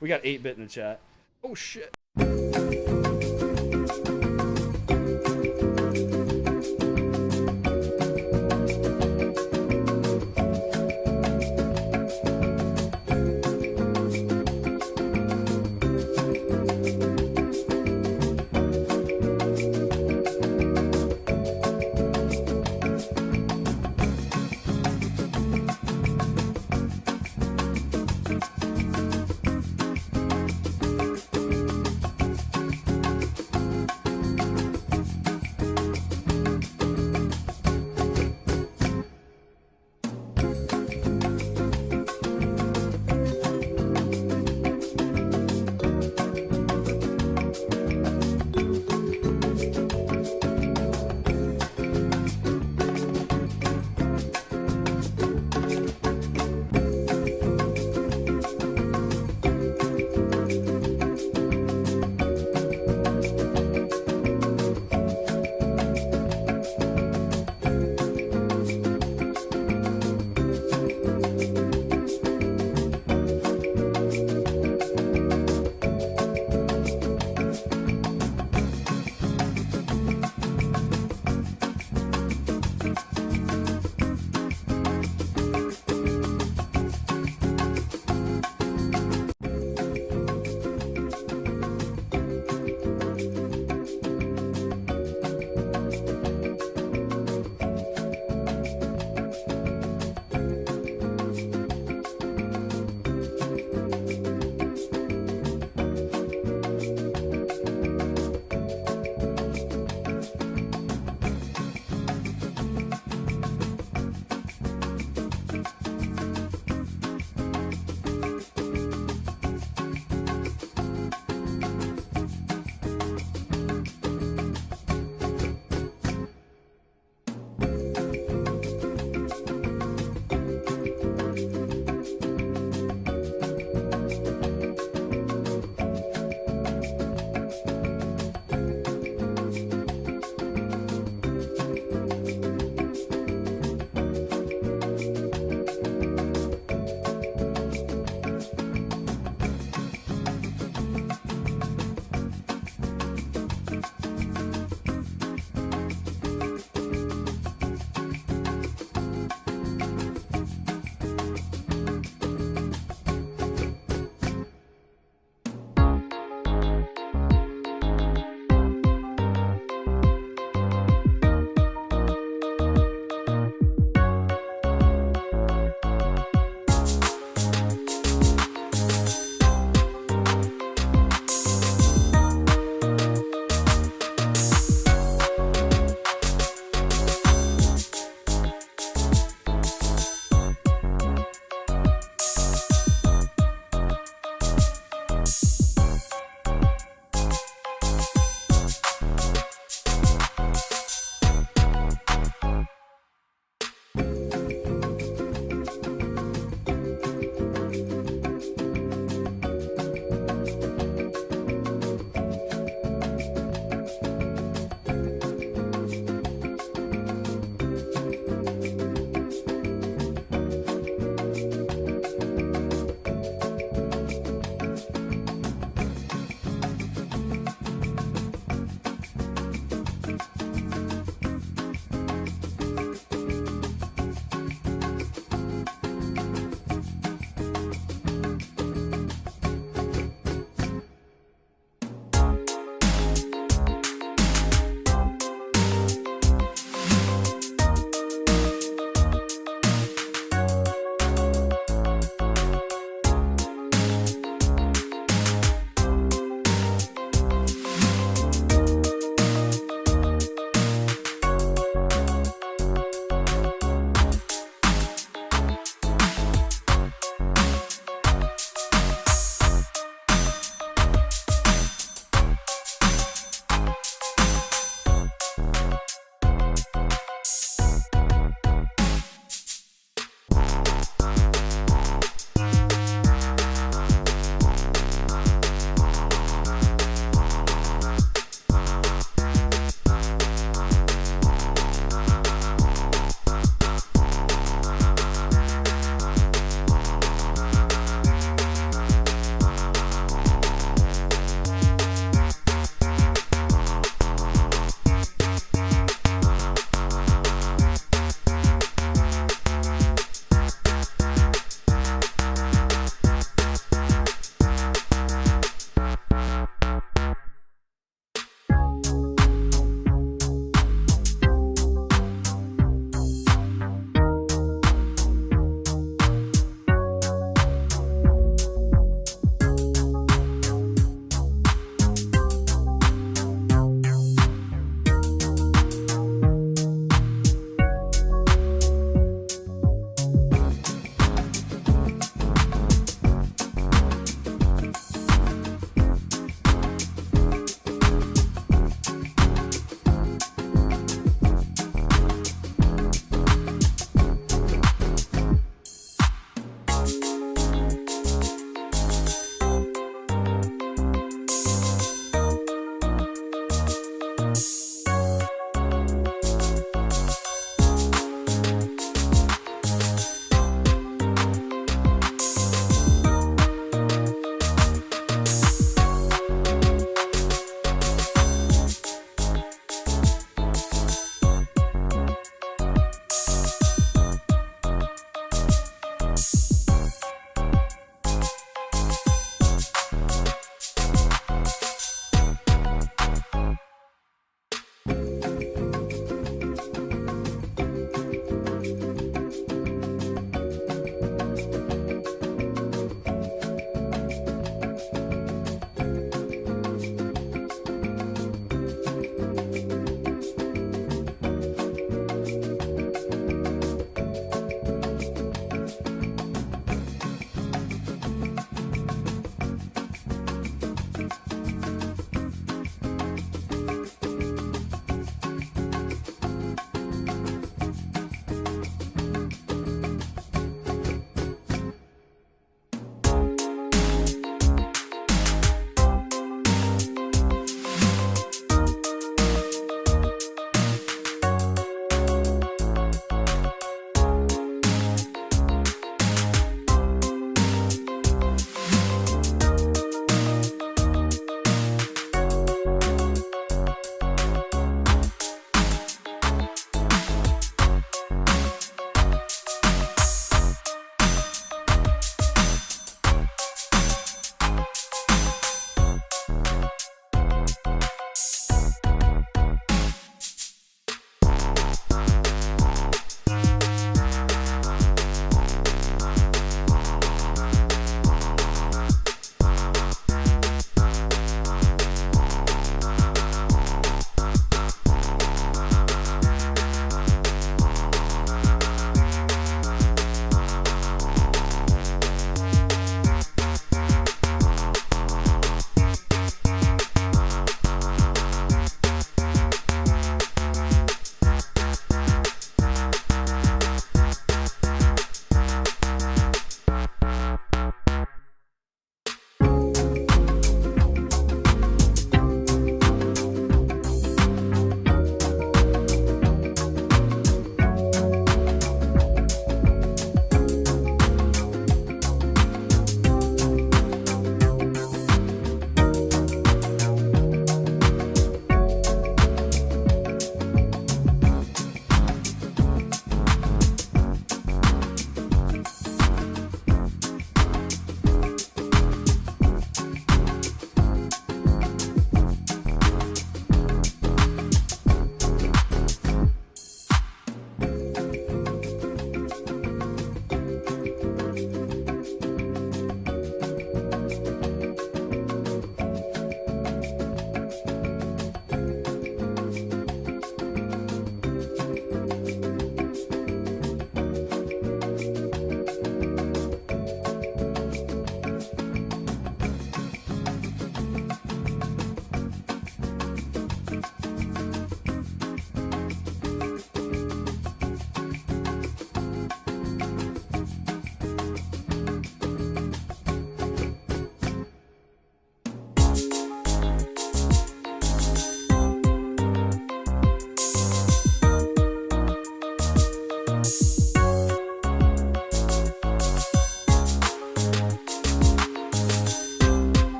We got 8-bit in the chat. Oh shit.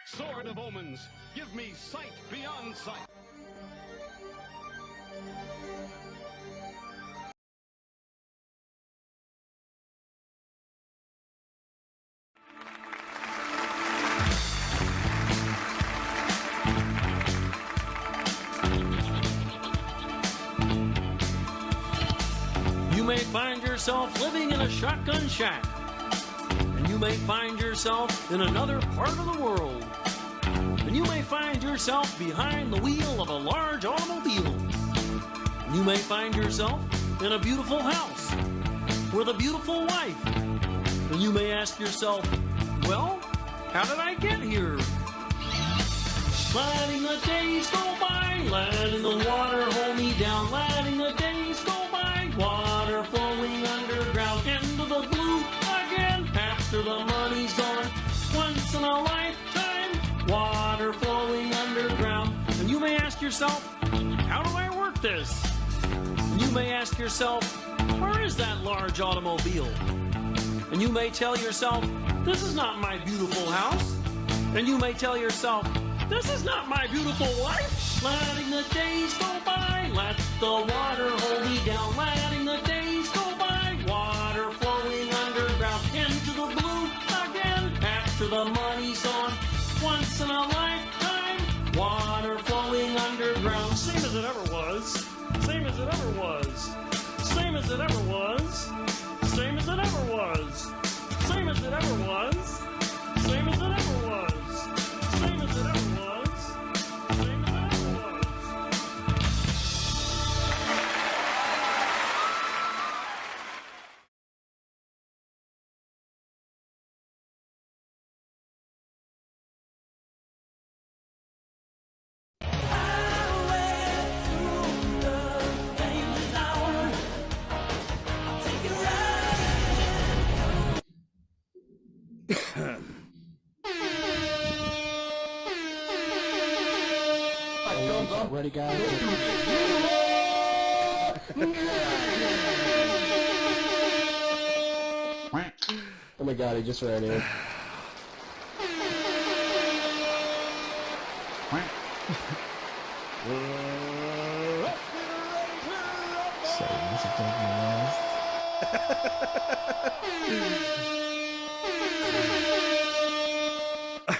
Sword of omens, give me sight beyond sight. You may find yourself living in a shotgun shack, and you may find yourself in another part of the world, and you may find yourself behind the wheel of a large automobile, and you may find yourself in a beautiful house with a beautiful wife, and you may ask yourself, well, how did I get here? Letting the days go by, letting the water hold me down, letting the days go by, water flowing underground into the blue again after the money's gone. Once in a lifetime, water flowing underground. And you may ask yourself, how do I work this? And you may ask yourself, where is that large automobile? And you may tell yourself, this is not my beautiful house. And you may tell yourself, this is not my beautiful wife. Letting the days go by, let the water hold me down. Letting the days go by, water flowing underground into the blue again after the money's gone. Once in a lifetime, water flowing underground. Same as it ever was. Same as it ever was. Same as it ever was. Same as it ever was. Same as it ever was. Same as it ever was. Same as it ever was. Same as it ever was. Ready, guys? Oh my god, he just ran in.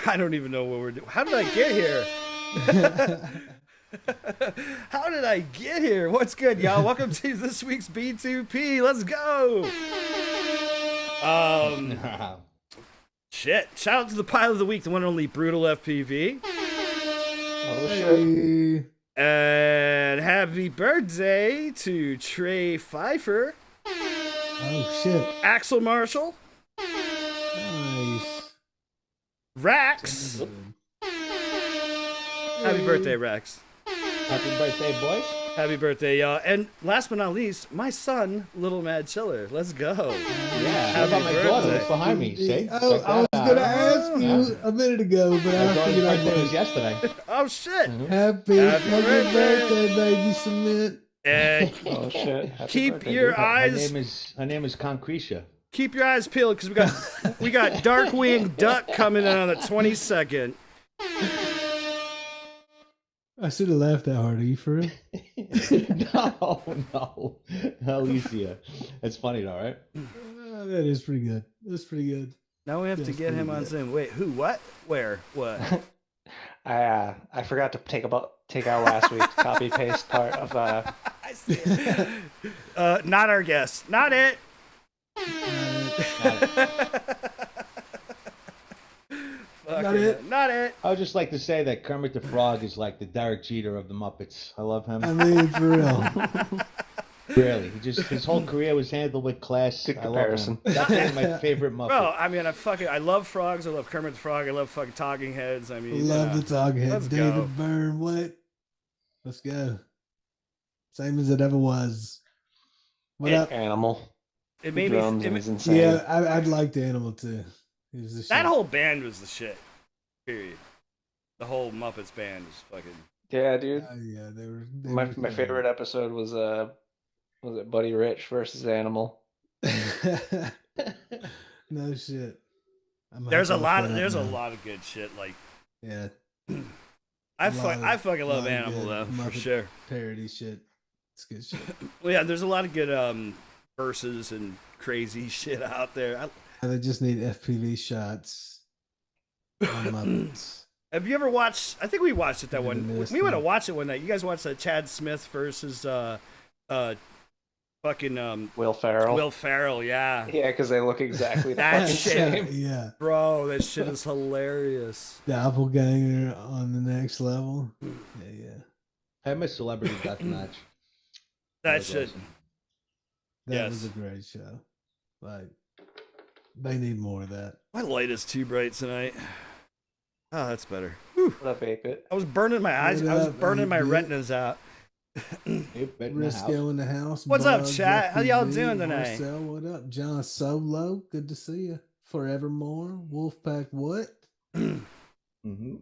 I don't even know what we're doing. How did I get here? How did I get here? What's good, y'all? Welcome to this week's B2P. Let's go. Shit. Shout out to the pilot of the week, the one and only Brutal FPV. Oh shit. And happy birthday to Trey Pfeiffer. Oh shit. Axel Marshall. Nice. Rax. Happy birthday, Rax. Happy birthday, boys. Happy birthday, y'all. And last but not least, my son, Little Mad Chiller. Let's go. Yeah, how about my daughter that's behind me? See? Oh, I was gonna ask you a minute ago, but I figured I'd birthday was wait. yesterday. Oh, shit. Happy birthday. birthday, baby Cement. And Oh shit. keep your eyes Her name is Concretia. keep your eyes peeled because we got Darkwing Duck coming in on the 22nd. I should have laughed that hard. Are you for real? No. Alicia. That's funny though, right? That is pretty good. That's pretty good. Now we have to That's get him pretty on good. Zoom. Wait, who? What? Where? What? I forgot to take out last week's copy paste part of I see it. Not our guest. Not it. Not it. Not it. I would just like to say that Kermit the Frog is like the Derek Jeter of the Muppets. I love him. I mean, for real. Really, his whole career was handled with class. Good I comparison. love him. Definitely my favorite Muppet. Bro, I mean, I love frogs. I love Kermit the Frog. I love fucking talking heads. I mean, Love the talk head. Let's David go. Byrne. What? Let's go. Same as it ever was. What up? Animal. It made me. Drums It, and he's insane. Yeah, I'd like the animal too. He was the that shit. whole band was the shit. Period. The whole Muppets band was fucking. Yeah, dude. Yeah, they were. My favorite episode was it Buddy Rich versus Animal? No shit. There's a lot of good shit. Like Yeah. I lot of- fucking love lot of Animal good though, for Muppet sure. Parody shit. It's good shit. Well, yeah, there's a lot of good verses and crazy shit out there. And they just need FPV shots on Muppets. Have you ever watched? I think we watched it that Yeah, one. the We went to newest watch it one night. You guys watched Chad Smith versus fucking Will Ferrell. Will Ferrell. Yeah, Yeah, because they look exactly the That fucking shit. same. Yeah. bro, that shit is hilarious. Doppelganger on the next level. Yeah, yeah. I missed Celebrity Deathmatch. That was shit. awesome. That was a Yes. great show. Like, they need more of that. My light is too bright tonight. Oh, that's better. What up, 8-bit? I was burning my eyes. What I was up, burning my 8-bit? retinas out. Hey, bet in the house. Risco in the house. What's up, Bug, chat? How y'all FPV, doing tonight? Marcel, what up? John Solo, good to see you. Forevermore. Wolfpack, what? Mm-hmm.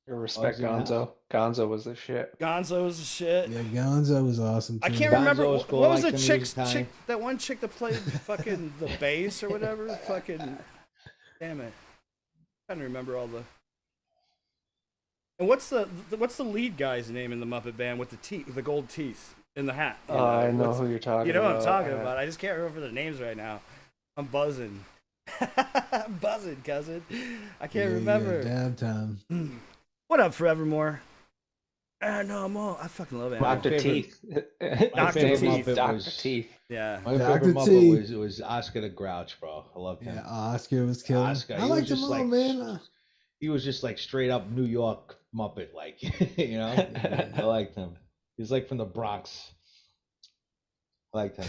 Respect Ozzy now. Gonzo. Gonzo was the shit. Gonzo's the shit. Yeah, Gonzo was awesome. I too. can't Gonzo remember was what, cool, what was like the the chick's music chick. time. That one chick that played fucking the bass or whatever. Fucking damn it! I'm trying to remember all the. And what's the lead guy's name in the Muppet Band with the teeth, the gold teeth in the hat? You I know what's- who you're talking about. You know what I'm talking Yeah. about. I just can't remember the names right now. I'm buzzing. I'm buzzing, cousin. I can't remember. Dab time. What up, Forevermore? No, I'm all. I fucking love Animal. Dr. favorite- Teeth. My Dr. favorite Teeth. Muppet Dr. was Teeth. Yeah. my Dr. favorite T. Muppet was Oscar the Grouch, bro. I loved him. Yeah, Oscar was killing. Oscar, I he was liked them just all, like man. he was just like straight up New York Muppet, like you know. I liked him. He was like from the Bronx. I liked him.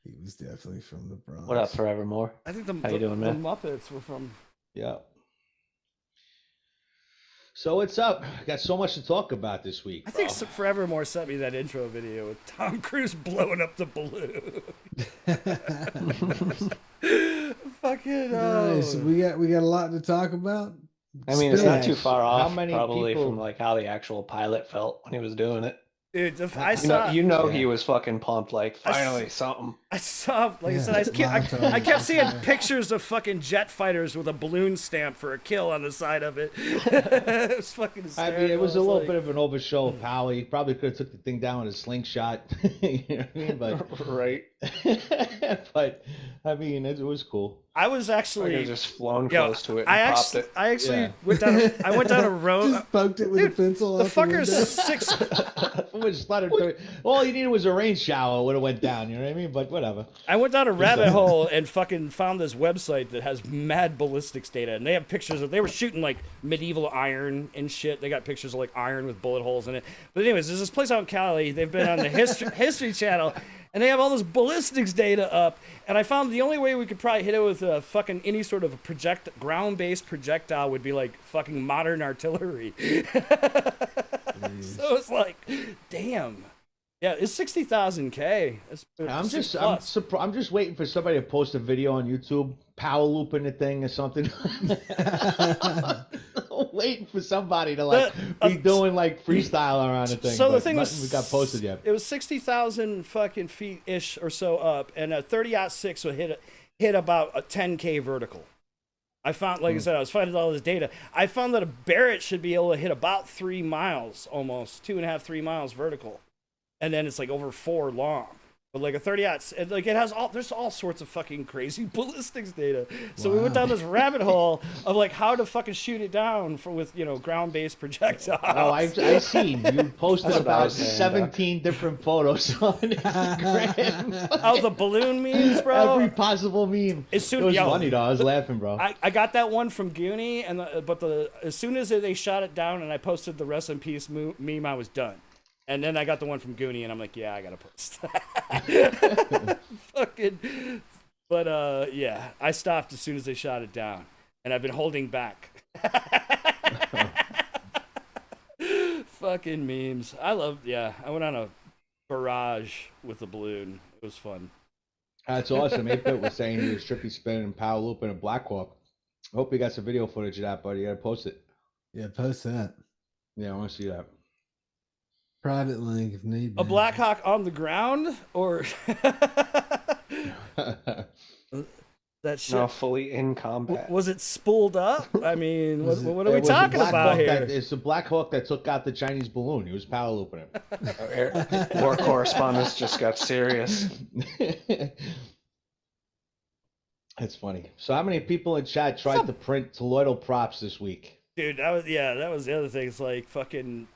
He was definitely from the Bronx. What up, Forevermore? I think the, How you doing, the man? Muppets were from. Yeah. So what's up? Got so much to talk about this week. I think bro. Forevermore sent me that intro video with Tom Cruise blowing up the balloon. Fucking Nice. We got a lot to talk about. I mean, it's Spill not it. too far How off, many probably people- from like how the actual pilot felt when he was doing it. dude. I You know, saw. he was fucking pumped. Like, I s- finally, something. I saw. Like I Yeah, said, I kept seeing yeah. pictures of fucking jet fighters with a balloon stamp for a kill on the side of it. It was fucking. I hysterical. mean, it was a I little like, bit of an overshow of power. He probably could have took the thing down with a slingshot. You know what I mean? But Right. but I mean, it was cool. I was Like, actually. he just flown Yo, close to it and I popped actually, it. I actually Yeah. went down. I went down a road. Just poked it with Dude, a pencil. The out the fucker's window. 6. It was splattered. All you needed was a rain shower. Would have went down. You know what I mean? But whatever. I went down a rabbit hole and fucking found this website that has mad ballistics data, and they have pictures of. They were shooting like medieval iron and shit. They got pictures of like iron with bullet holes in it. But anyways, there's this place out in Cali. They've been on the History Channel, and they have all this ballistics data up. And I found the only way we could probably hit it with fucking any sort of ground-based projectile would be like fucking modern artillery. So it's like, damn. Yeah, it's 60,000 K. I'm just waiting for somebody to post a video on YouTube, power looping the thing or something. Waiting for somebody to like be doing like freestyle around the thing. So the but thing nothing was, got posted yet. It was 60,000 fucking feet ish or so up, and a 30-06 would hit about a 10K vertical. I found, like I said, I was finding all this data. I found that a Barrett should be able to hit about 3 miles, almost 2.5, 3 miles vertical, and then it's like over 4 long. But like a 30-aught, like it has there's all sorts of fucking crazy ballistics data. So we went down this rabbit hole of like how to fucking shoot it down with ground-based projectiles. Oh, I seen you posted That's what I about was saying, 17 different photos on Instagram. Oh, the balloon memes, bro. Every possible meme. As soon- It was yo, funny though. I was laughing, bro. I got that one from Goonie, but as soon as they shot it down and I posted the rest in peace meme, I was done. And then I got the one from Goonie, and I'm like, yeah, I gotta post that. Fucking, but yeah, I stopped as soon as they shot it down, and I've been holding back. Fucking memes. I went on a barrage with the balloon. It was fun. That's awesome. 8-Bit was saying he was trippy spinning and power looping a Black Hawk. I hope you got some video footage of that, buddy. You gotta post it. Yeah, post that. Yeah, I want to see that. Private link if need. A be. Blackhawk on the ground, or That shit. No, fully in combat. Was it spooled up? I mean, what are It we was a talking Black about Hawk here? it's the Black Hawk that took out the Chinese balloon. He was power looping him. War correspondents just got serious. That's funny. So how many people in chat tried to print toroidal props this week? Dude, that was the other thing. It's like fucking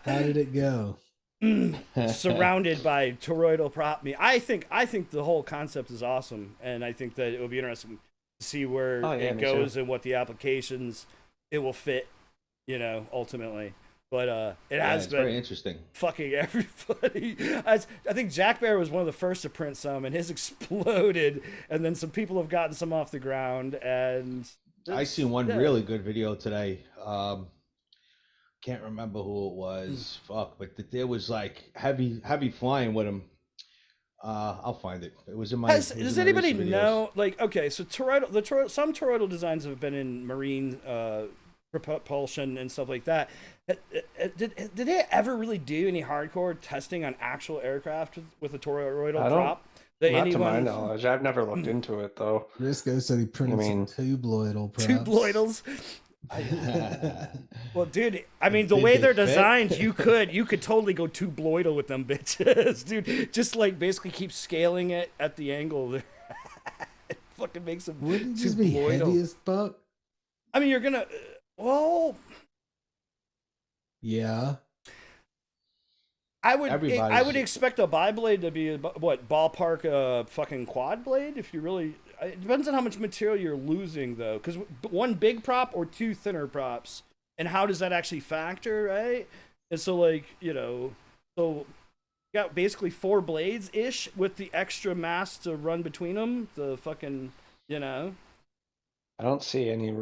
How did it go? surrounded by toroidal prop me. I think the whole concept is awesome, and I think that it will be interesting to see where it goes and what the applications it will fit, ultimately. But it has been very interesting. Fucking everybody. I think Jack Bear was one of the first to print some, and his exploded, and then some people have gotten some off the ground, and I seen one really good video today. Can't remember who it was. Fuck, but there was like heavy flying with him. I'll find it. It was in my. Does anybody know? Like, okay, so some toroidal designs have been in marine propulsion and stuff like that. Did they ever really do any hardcore testing on actual aircraft with a toroidal prop? Not to my knowledge. I've never looked into it though. Risco said he printed some tubloidal props. Tubloidals. Well, dude, I mean, the way they're designed, you could totally go tubloidal with them bitches, dude. Just like basically keep scaling it at the angle. It fucking makes them Wouldn't it just be heavy as fuck? I mean, you're gonna. Well, yeah. I would expect a bi-blade to be ballpark fucking quad blade if you really. It depends on how much material you're losing though, because one big prop or two thinner props, and how does that actually factor, right? And so so you got basically 4 blades ish with the extra mass to run between them. The fucking I don't see any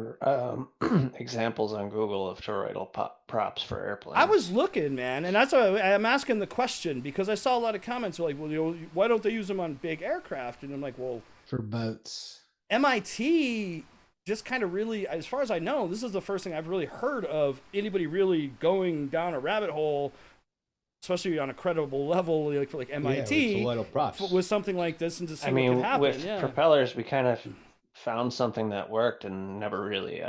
examples on Google of toroidal props for airplanes. I was looking, man, and that's why I'm asking the question, because I saw a lot of comments like, well, why don't they use them on big aircraft? And I'm like, well, for boats. MIT just kind of really, as far as I know, this is the first thing I've really heard of anybody really going down a rabbit hole, especially on a credible level, like MIT, with something like this, and to see what can happen. With propellers, we kind of found something that worked and never really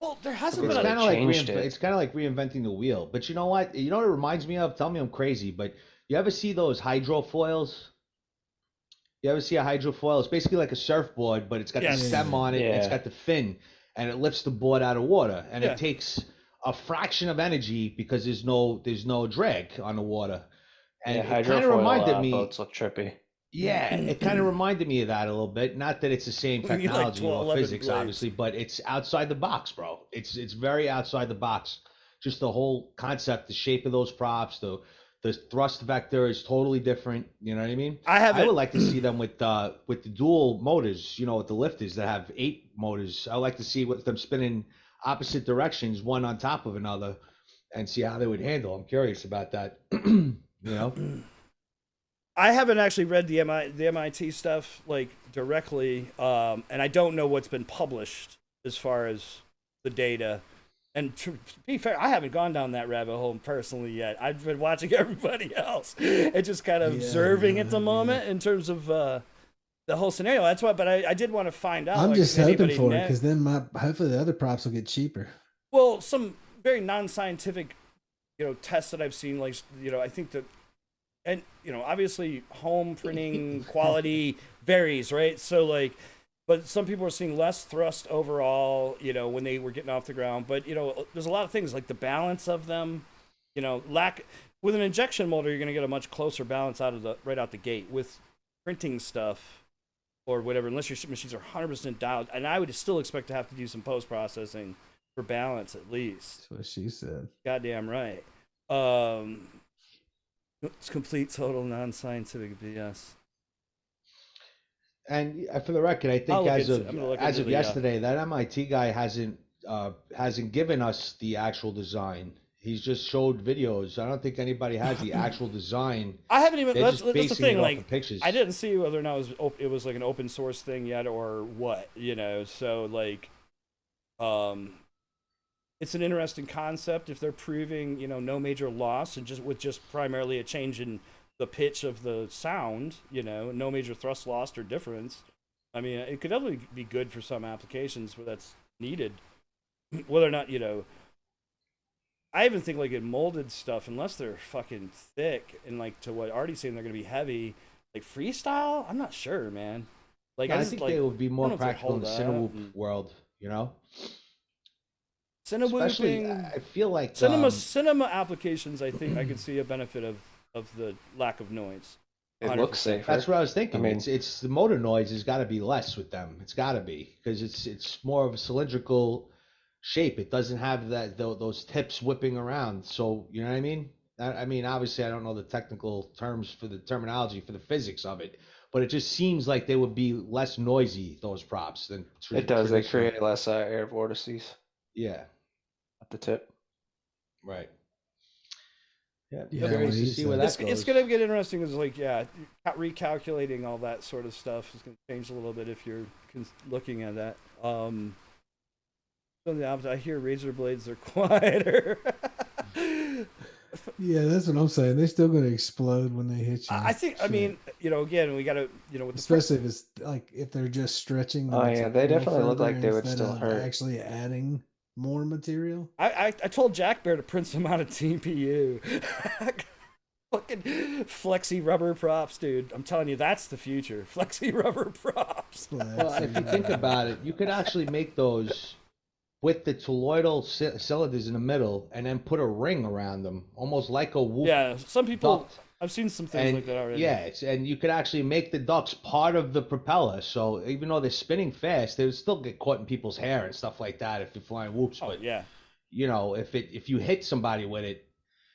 well, there hasn't been it's kind of like reinventing the wheel. But you know what? You know what it reminds me of? Tell me I'm crazy, but you ever see those hydrofoils? You ever see a hydrofoil? It's basically like a surfboard, but it's got the stem on it, and it's got the fin, and it lifts the board out of water, and it takes a fraction of energy because there's no drag on the water. And it kind of reminded me. Boats look trippy. Yeah, it kind of reminded me of that a little bit. Not that it's the same technology or physics, obviously, but it's outside the box, bro. It's very outside the box. Just the whole concept, the shape of those props, the thrust vector is totally different. You know what I mean? I would like to see them with the dual motors. With the lifters that have 8 motors. I would like to see with them spinning opposite directions, one on top of another, and see how they would handle. I'm curious about that. I haven't actually read the MIT stuff like directly, and I don't know what's been published as far as the data. And to be fair, I haven't gone down that rabbit hole personally yet. I've been watching everybody else and just kind of observing at the moment in terms of the whole scenario. That's why, but I did want to find out. I'm just hoping for it, because then hopefully the other props will get cheaper. Well, some very non-scientific, tests that I've seen, like I think that. And, obviously home printing quality varies, right? So but some people are seeing less thrust overall, when they were getting off the ground. But, there's a lot of things like the balance of them, with an injection motor, you're going to get a much closer balance right out the gate. With printing stuff or whatever, unless your machines are 100% dialed. And I would still expect to have to do some post-processing for balance at least. That's what she said. Goddamn right. It's complete, total, non-scientific BS. And for the record, I think as of yesterday, that MIT guy hasn't given us the actual design. He's just showed videos. I don't think anybody has the actual design. I haven't even. That's the thing. Pictures. I didn't see whether or not it was like an open source thing yet or what. So it's an interesting concept if they're proving, no major loss and just primarily a change in the pitch of the sound, no major thrust loss or difference. I mean, it could definitely be good for some applications where that's needed. Whether or not, I even think like in molded stuff, unless they're fucking thick and like to what Artie's saying, they're gonna be heavy. Like freestyle, I'm not sure, man. Like I think they would be more practical in the Cinewoop world, Cinewooping, especially, I feel like cinema applications. I think I could see a benefit of the lack of noise. It 100%. Looks safer. That's what I was thinking. I mean, it's the motor noise has got to be less with them. It's got to be because it's more of a cylindrical shape. It doesn't have those tips whipping around. So you know what I mean? I mean, obviously, I don't know the technical terms for the terminology for the physics of it, but it just seems like they would be less noisy, those props, than it does. They create less air vortices. Yeah. At the tip. Right. Yeah. Curious to see where that goes. It's gonna get interesting. Is like recalculating all that sort of stuff is gonna change a little bit if you're looking at that. On the opposite, I hear razor blades are quieter. Yeah, that's what I'm saying. They're still going to explode when they hit you. I think. I mean, again, we got to, with especially if it's like if they're just stretching. Oh yeah, they definitely look like they would still hurt. Actually, adding more material. I told Jack Bear to print some out of TPU. Fucking flexi rubber props, dude. I'm telling you, that's the future. Flexi rubber props. Well, if you think about it, you could actually make those with the toroidal cylinders in the middle and then put a ring around them, almost like a whoop. Yeah, some people, duct. I've seen some things like that already. Yeah, and you could actually make the ducts part of the propeller. So even though they're spinning fast, they would still get caught in people's hair and stuff like that if you're flying whoops. Oh, but, yeah. If you hit somebody with it,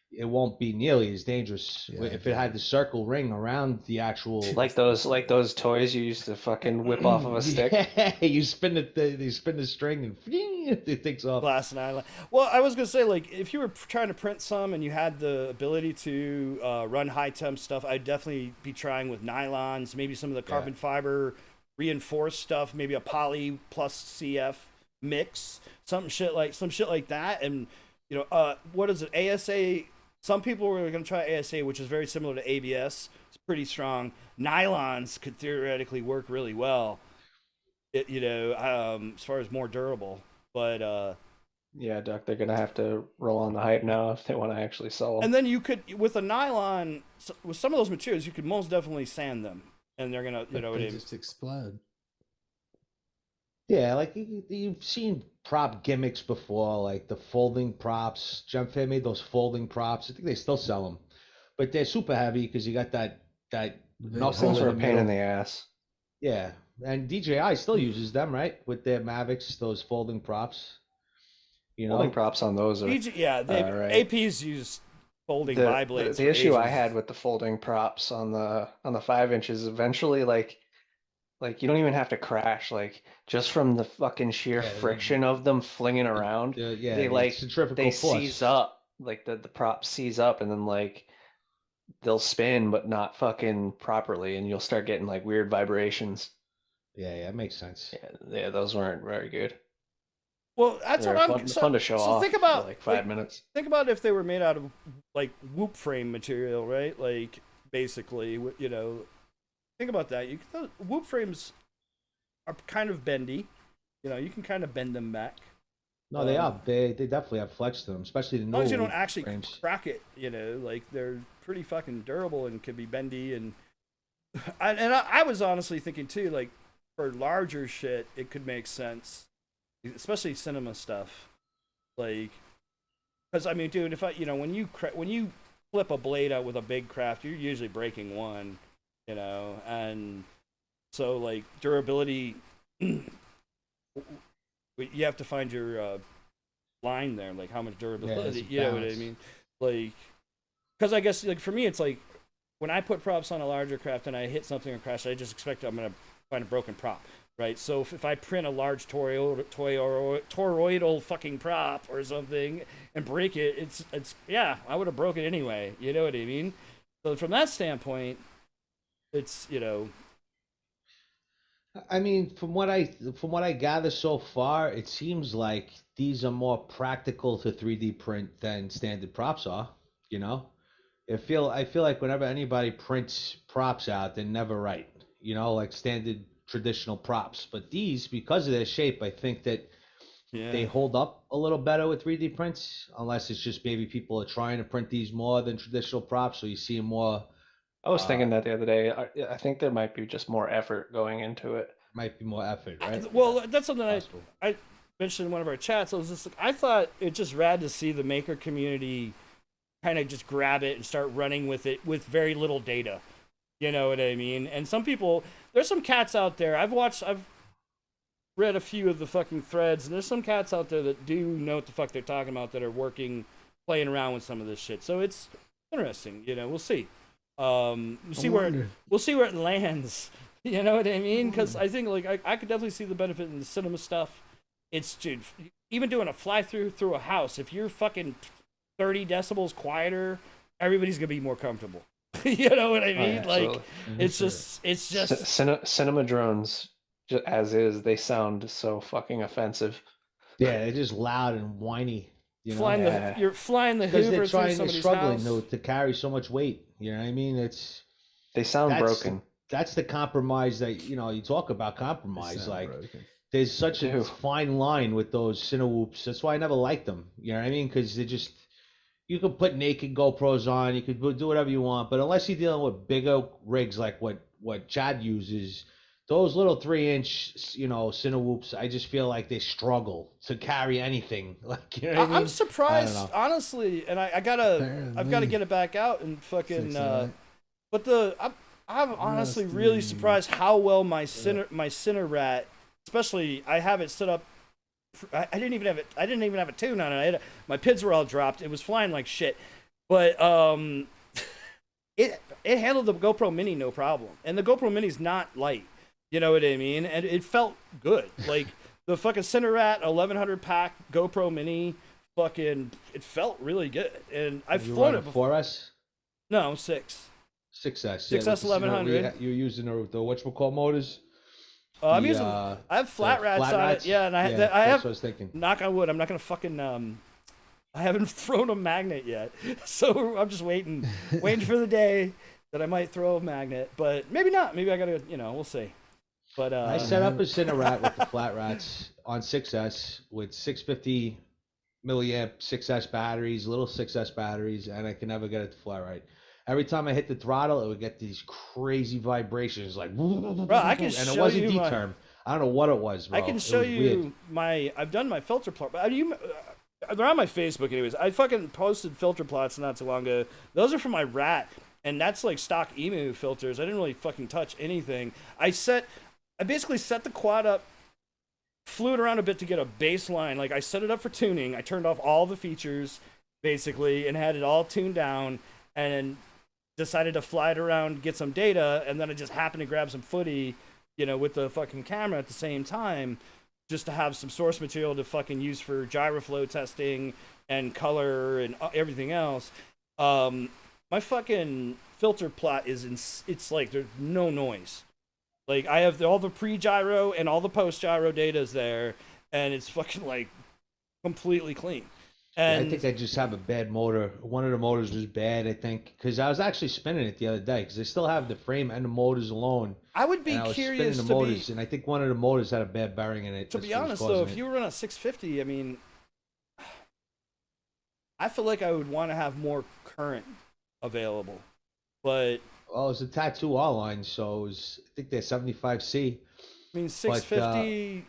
it won't be nearly as dangerous if it had the circle ring around the actual. Like those toys you used to fucking whip off of a stick. Yeah, you spin the string and it takes off. Glass nylon. Well, I was gonna say, like, if you were trying to print some and you had the ability to run high temp stuff, I'd definitely be trying with nylons, maybe some of the carbon fiber reinforced stuff, maybe a poly plus CF mix, some shit like that, and what is it? ASA. Some people were going to try ASA, which is very similar to ABS. It's pretty strong. Nylons could theoretically work really well, as far as more durable. But yeah, Doc, they're going to have to roll on the hype now if they want to actually sell them. And then you could, with a nylon, with some of those materials, you could most definitely sand them, and they're going to, they just explode. Yeah, like you've seen prop gimmicks before, like the folding props. Gemfit made those folding props. I think they still sell them, but they're super heavy because you got that knuckle. Those are a pain in the ass. Yeah, and DJI still uses them, right, with their Mavics, those folding props. Folding props on those are right. APs use folding bi-blades. The issue I had with the folding props on the 5 inches, eventually, like you don't even have to crash, like just from the fucking sheer friction of them flinging around, they seize up, like the prop seize up, and then like they'll spin but not fucking properly, and you'll start getting like weird vibrations. Yeah, it makes sense. Yeah, those weren't very good. Well, that's what I'm fun to show off. Think about for like 5 minutes. Think about if they were made out of like whoop frame material, right? Like basically, think about that. Whoop frames are kind of bendy. You can kind of bend them back. No, they are. They definitely have flex to them, especially the new. As long as you don't actually frames. crack it, like they're pretty fucking durable and can be bendy. And I was honestly thinking too, like for larger shit, it could make sense, especially cinema stuff. Like, because I mean, dude, if when you flip a blade out with a big craft, you're usually breaking one. And so like durability, you have to find your line there, like how much durability, know what I mean? Like, because I guess like for me, it's like when I put props on a larger craft and I hit something or crash, I just expect I'm gonna find a broken prop, right? So if I print a large toroidal fucking prop or something and break it, it's I would have broke it anyway. You know what I mean? So from that standpoint, it's I mean, from what I gather so far, it seems like these are more practical to 3D print than standard props are. I feel like whenever anybody prints props out, they're never right. Like standard traditional props. But these, because of their shape, I think that Yeah. they hold up a little better with 3D prints, unless it's just maybe people are trying to print these more than traditional props, so you see more. I was thinking that the other day. I think there might be just more effort going into it. Might be more effort, right? Well, that's something Possible. I mentioned in one of our chats. I was just like, I thought it just rad to see the maker community kind of just grab it and start running with it with very little data. You know what I mean? And some people, there's some cats out there. I've read a few of the fucking threads, and there's some cats out there that do know what the fuck they're talking about, that are playing around with some of this shit. So it's interesting. You know, we'll see. We'll see where it lands. You know what I mean? Because I think like I could definitely see the benefit in the cinema stuff. It's dude, even doing a fly through a house. If you're fucking 30 decibels quieter, everybody's gonna be more comfortable. You know what I mean? Like it's just cinema drones, as is, they sound so fucking offensive. Yeah, they're just loud and whiny. You know? You're flying the because Hoover they're through somebody's struggling house. to carry so much weight. You know what I mean? They sound broken. That's the compromise that you talk about compromise. Like broken. there's such a fine line with those Cinewhoops. That's why I never liked them. You know what I mean? Because they're just, you could put naked GoPros on, you could do whatever you want, but unless you're dealing with bigger rigs like what Chad uses, those little 3-inch Cinewhoops, I just feel like they struggle to carry anything. Like, you know what I mean? I'm surprised, honestly, and I've got to get it back out and fucking. But I'm honestly really surprised how well my Cinerat, especially I have it set up. I didn't even have a tune on it. My PIDs were all dropped. It was flying like shit, but it handled the GoPro Mini no problem. And the GoPro Mini's not light. You know what I mean? And it felt good. Like the fucking Cinerat 1100 pack GoPro Mini, it felt really good. And I've flown it before. 4S? No, 6. 6S. 6S 1100. You're using the whatchamacallit motors? I'm using. I have flat rats on it. Yeah, and I have. That's what I was thinking. Knock on wood. I'm not gonna fucking. I haven't thrown a magnet yet, so I'm just waiting for the day that I might throw a magnet. But maybe not. Maybe I gotta. We'll see. But I set up a Cinerat with the flat rats on 6S with 650 milliamp 6S batteries, little 6S batteries, and I can never get it to fly right. Every time I hit the throttle, it would get these crazy vibrations, like. Bro, I can show you. And it wasn't D-term. I don't know what it was, bro. I can show you weird. I've done my filter plot. They're on my Facebook, anyways. I fucking posted filter plots not too long ago. Those are for my Rat, and that's like stock Emu filters. I didn't really fucking touch anything. I basically set the quad up, flew it around a bit to get a baseline. Like I set it up for tuning. I turned off all the features, basically, and had it all tuned down, and decided to fly it around, get some data, and then I just happened to grab some footy, with the fucking camera at the same time, just to have some source material to fucking use for gyroflow testing and color and everything else. My fucking filter plot it's like there's no noise. Like I have all the pre-gyro and all the post-gyro data is there, and it's fucking like completely clean. And I think I just have a bad motor. One of the motors was bad, I think, because I was actually spinning it the other day because I still have the frame and the motors alone. I would be curious to motors, and I think one of the motors had a bad bearing in it. To be honest, though, if you were on a 650, I mean, I feel like I would want to have more current available, but well, it's a Tattoo all line, so I think they're 75C. I mean, 650,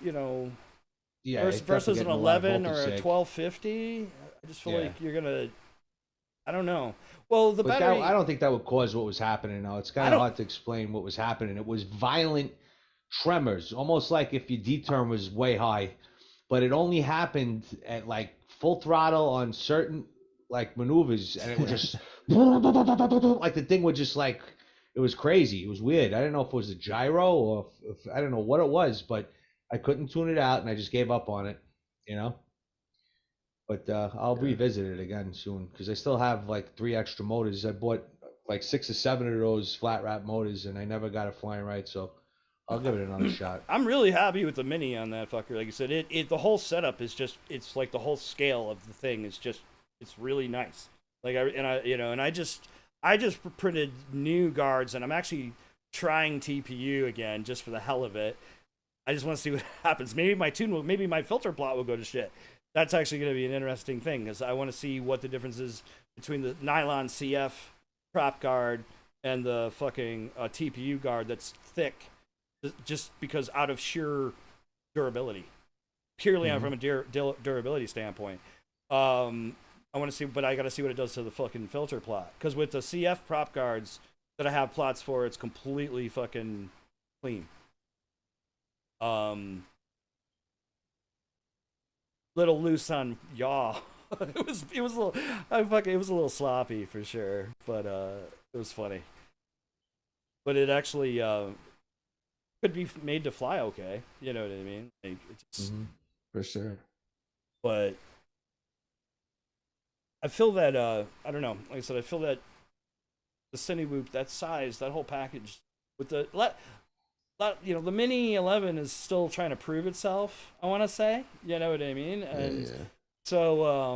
yeah, versus an 11 or a 1250. I just feel like you're gonna. I don't know. Well, the battery. I don't think that would cause what was happening. Now it's kind of hard to explain what was happening. It was violent tremors, almost like if your D-term was way high, but it only happened at like full throttle on certain like maneuvers, and it was just like the thing would just like it was crazy. It was weird. I didn't know if it was a gyro or if I don't know what it was, but I couldn't tune it out, and I just gave up on it, But I'll revisit it again soon because I still have like 3 extra motors. I bought like 6 or 7 of those flat wrap motors, and I never got it flying right. So I'll give it another shot. I'm really happy with the Mini on that fucker. Like I said, the whole setup is it's like the whole scale of the thing is it's really nice. Like I just printed new guards, and I'm actually trying TPU again just for the hell of it. I just want to see what happens. Maybe my filter plot will go to shit. That's actually going to be an interesting thing because I want to see what the difference is between the nylon CF prop guard and the fucking TPU guard that's thick, just because out of sheer durability, purely from a durability standpoint. I want to see, but I got to see what it does to the fucking filter plot. Because with the CF prop guards that I have plots for, it's completely fucking clean. Little loose on yaw. it was a little, it was a little sloppy for sure, but it was funny. But it actually could be made to fly okay. You know what I mean? Like, it just, for sure. But I feel that I don't know. Like I said, I feel that the Cinewoop, that size, that whole package with the the Mini 11 is still trying to prove itself. I want to say, you know what I mean? And so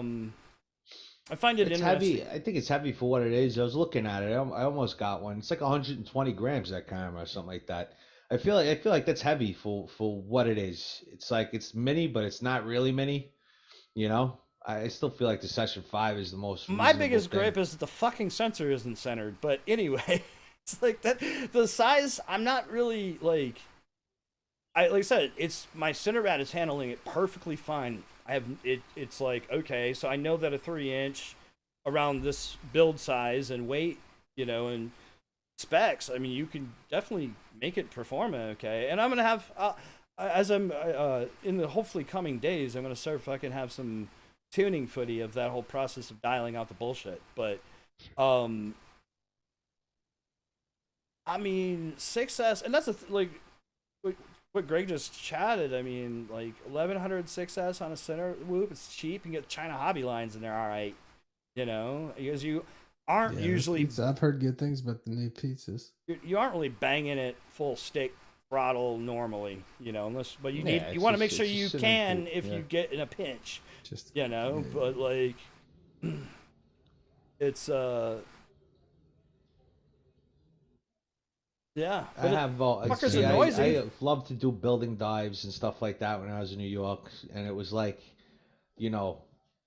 I find it interesting. Heavy. I think it's heavy for what it is. I was looking at it. I almost got one. It's like 120 grams, that camera or something like that. I feel like that's heavy for what it is. It's like it's mini, but it's not really mini. You know. I still feel like the Session 5 is the most. My biggest gripe is that the fucking sensor isn't centered. But anyway, it's like that. The size, I'm not really like. Like I said, it's my center rat is handling it perfectly fine. I have it. It's like okay, so I know that a 3-inch around this build size and weight, and specs. I mean, you can definitely make it perform okay. And I'm gonna have as I'm in the hopefully coming days, I'm gonna start fucking have some tuning footy of that whole process of dialing out the bullshit. But I mean 6S, and that's what Greg just chatted. I mean, like 1100 6S on a center whoop, it's cheap. You can get China Hobby lines in there, all right. Because you aren't usually. I've heard good things about the new pizzas. You aren't really banging it full stick throttle normally, unless. But you need. You want to make sure you can if you get in a pinch. But like, it's yeah. I have. I love to do building dives and stuff like that when I was in New York, and it was like,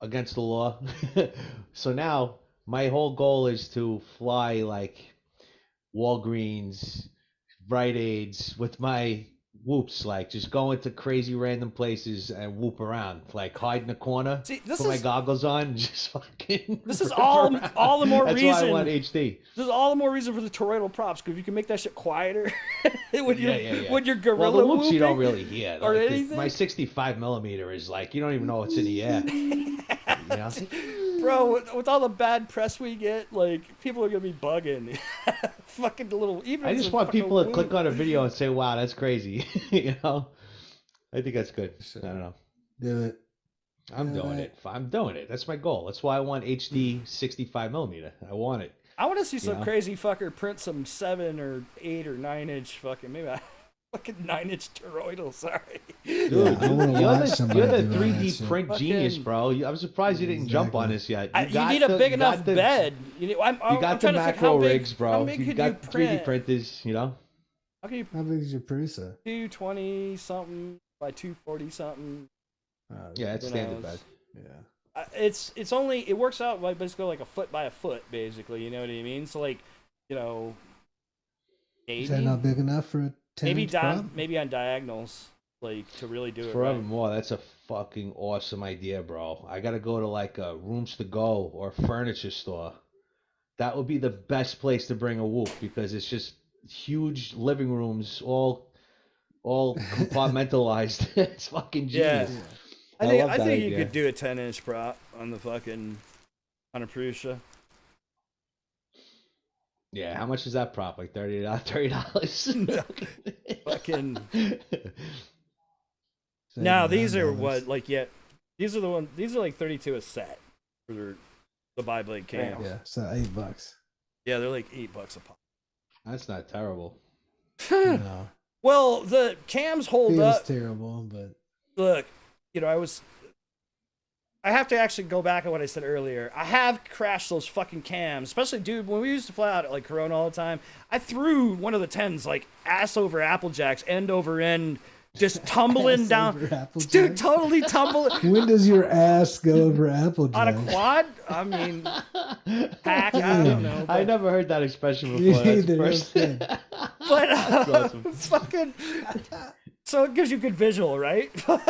against the law. So now my whole goal is to fly like Walgreens, Rite Aids with my whoops, like just go into crazy random places and whoop around, like hide in a corner, put my goggles on, and just fucking. This is all the more reason. That's why I want HD. This is all the more reason for the toroidal props, because if you can make that shit quieter, when you're gorilla well, the whoops whooping, you don't really hear or like anything. My 65mm is like you don't even know what's in the air. Bro, with all the bad press we get, like people are gonna be bugging. Fucking little. Even I just want people to click on a video and say, "Wow, that's crazy." I think that's good. I don't know. Do it. I'm doing it. I'm doing it. That's my goal. That's why I want HD 65mm. I want it. I want to see some crazy fucker print some 7 or 8 or 9-inch fucking fucking 9-inch toroidal. Sorry, dude. You're the 3D print genius, bro. I'm surprised you didn't jump on this yet. You need a big enough bed. You got the macro rigs, bro. You got 3D printers. How big is your Prusa? 220 something by 240 something. Yeah, it's standard bed. Yeah. It works out like basically like a foot by a foot, basically. You know what I mean? So like, maybe, is that not big enough for a 10-inch prop? Maybe on diagonals, like to really do it. Forevermore, right. That's a fucking awesome idea, bro. I gotta go to like a Rooms to Go or furniture store. That would be the best place to bring a whoop because it's just huge living rooms, all compartmentalized. It's fucking genius. Yeah. I think you could do a 10-inch prop on a Prusa. Yeah, how much is that prop? Like $30? Fucking. Now these are these are the ones. These are like 32 a set for the bi-blade cam. Yeah, so $8. Yeah, they're like $8 a pop. That's not terrible. No. Well, the cams hold up. Feels terrible, but look, I have to actually go back on what I said earlier. I have crashed those fucking cams, especially, dude, when we used to fly out at like Corona all the time. I threw one of the 10s like ass over Apple Jacks, end over end, just tumbling Ass down. over Apple Dude, Jacks? totally tumbling. When does your ass go over Apple On a Jacks? quad? I mean, hack, I don't know. I But, never heard that expression Me before. That's the either, first. that's but awesome. fucking. So it gives you good visual, right? Sure.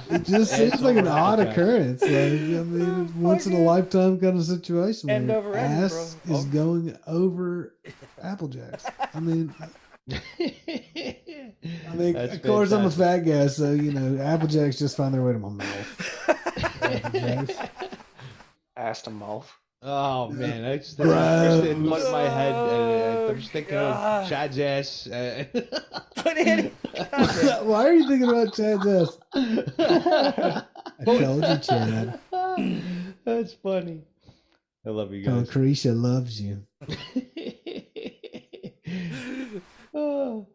It just seems like an odd occurrence. Like, I mean, it's once in a lifetime kind of situation End where over end, ass bro. is going over Apple Jacks. I mean, That's of course, I'm a fantastic. fat guy, so you know, Apple Jacks just find their way to my mouth. Apple Jacks. Ass to mouth. Oh man, I just first thing went in my head. I'm just thinking God. of Chad's ass. But anyway, Why are you thinking about Chad's ass? I told you, Chad. That's funny. I love you guys. Concretia loves you. Oh,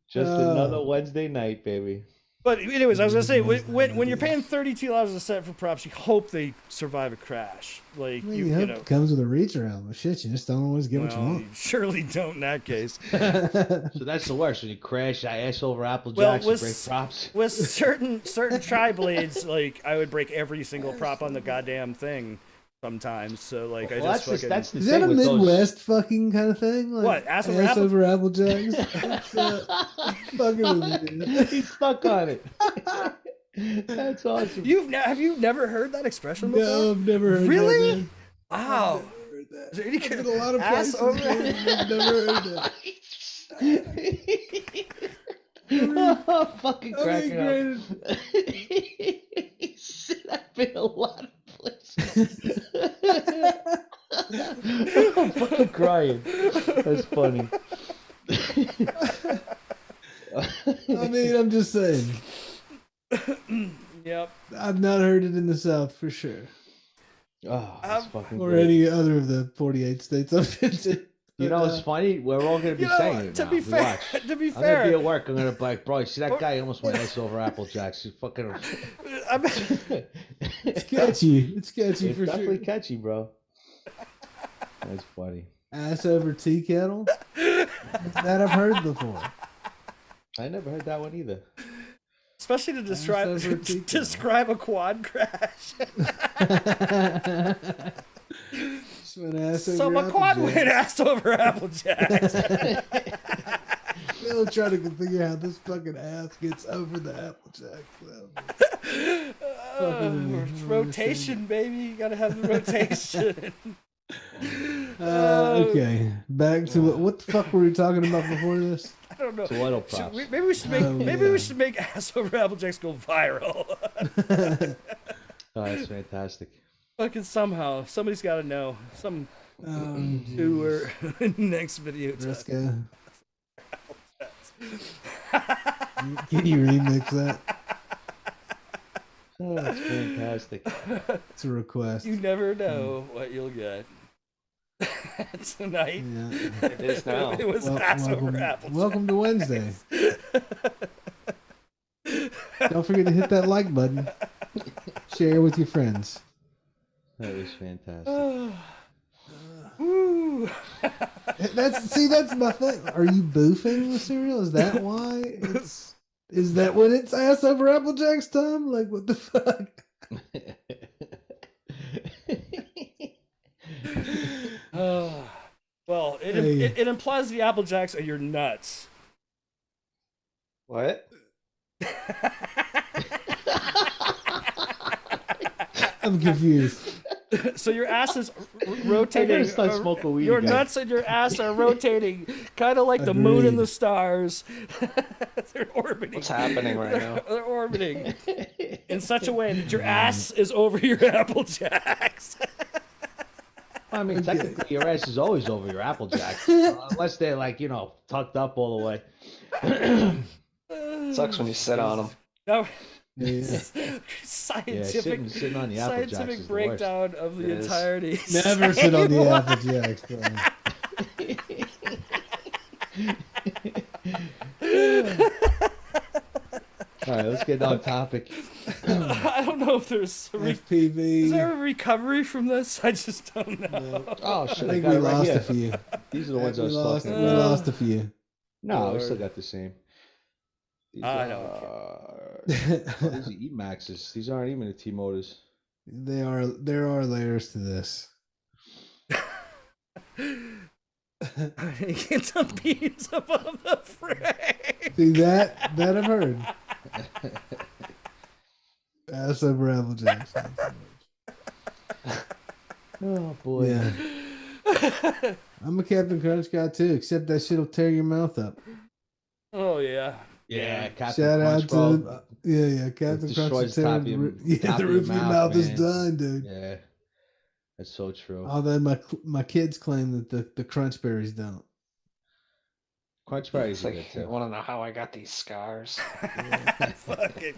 just another Wednesday night, baby. but anyways, I was gonna say when you're paying $32 a set for props, you hope they survive a crash. Like Well, you hope know. it comes with a reach around. Well, shit, you just don't always get what you Well, want. you surely don't in that case. So that's the worst. When you crash, I ass over Apple Well, Jacks, with- and break props. With certain tri blades, like I would break every single prop on the goddamn thing sometimes. So like Well, I just fucking. that's the Is thing that a with those- Midwest fucking kind of thing? Like, What, ass over Apple- over Apple Jacks? Fucking with me, dude. He's stuck on it. That's awesome. Have you never heard that expression before? No, I've never heard Really? that. Man. Wow. Heard that. Is there any I've been a lot of ass places. over- Man. I've never heard that. Oh, fucking I cracking mean, up. He said I've been a lot of places. I'm fucking crying. That's funny. I mean, I'm just saying. Yep. I've not heard it in the South for sure, Oh, that's fucking or great. any other of the 48 states I've been to. You know, it's funny. We're all gonna be saying it to now. be fair, Watch. to be I'm gonna be fair, at work. I'm gonna be like, bro, you see that guy? He almost went ass over Apple Jacks. He fucking. It's catchy. It's catchy It's for definitely sure. catchy, bro. That's funny. Ass over tea kettle. That I've heard before. I never heard that one either. especially to describe over TK. describe a quad crash. Just went ass over So my Apple quad Jacks. went ass over Apple Jacks. Still trying to figure out how this fucking ass gets over the Apple Jack. Rotation, baby. You gotta have the rotation. Okay, back to what the fuck were we talking about before this? I don't know. So what props? Maybe we should make Oh, maybe yeah. we should make ass over Apple Jacks go viral. Oh, that's fantastic. Fucking somehow, somebody's got to know. Some Oh, doer next video. let's go. Can you remix that? Oh, that's fantastic. It's a request. You never know what you'll get. Tonight, Yeah. It is now. it was Well, ass over welcome, Apple. welcome to Wednesday. Don't forget to hit that like button. Share with your friends. That was fantastic. Woo. That's my thing. Are you boofing the cereal? Is that why it's? Is that when it's ass over Apple Jacks time? Like what the fuck? Well, Hey. it implies the Apple Jacks are your nuts. What? I'm confused. So your ass is I rotating. gotta start smoking weed Your again. nuts and your ass are rotating, kind of like the moon and Agreed. the stars. They're orbiting. What's happening right now? They're orbiting in such a way that your ass is over your Apple Jacks. I mean, technically, your ass is always over your Apple Jacks, unless they're like, tucked up all the way. Sucks when you sit on them. No, Yeah. scientific, sitting on the Apple Jacks scientific is the worst. breakdown of the It is. entirety. Never sit on the Apple Jacks, bro. All right, let's get on topic. I don't know if there's FPV. Is there a recovery from this? I just don't know. No. Oh I shit! think got we it right lost here. a few. These are the ones I We was lost. talking We about. lost a few. No, we still got the same. These I are, don't these are E-Maxes. These aren't even the T-Motors. There are layers to this. Get some beans above the frame. See that I've heard. That's over Applejacks. Oh boy. Yeah. I'm a Captain Crunch guy too, except that shit'll tear your mouth up. Oh yeah. Yeah, Captain Shout Crunch, out bro. to Captain Crunch. Destroys the top of your, the top of roof of your mouth is man. done, dude. Yeah, that's so true. Although my kids claim that the crunch berries don't. Crunch berries It's are like, good you too. want to know how I got these scars? Fucking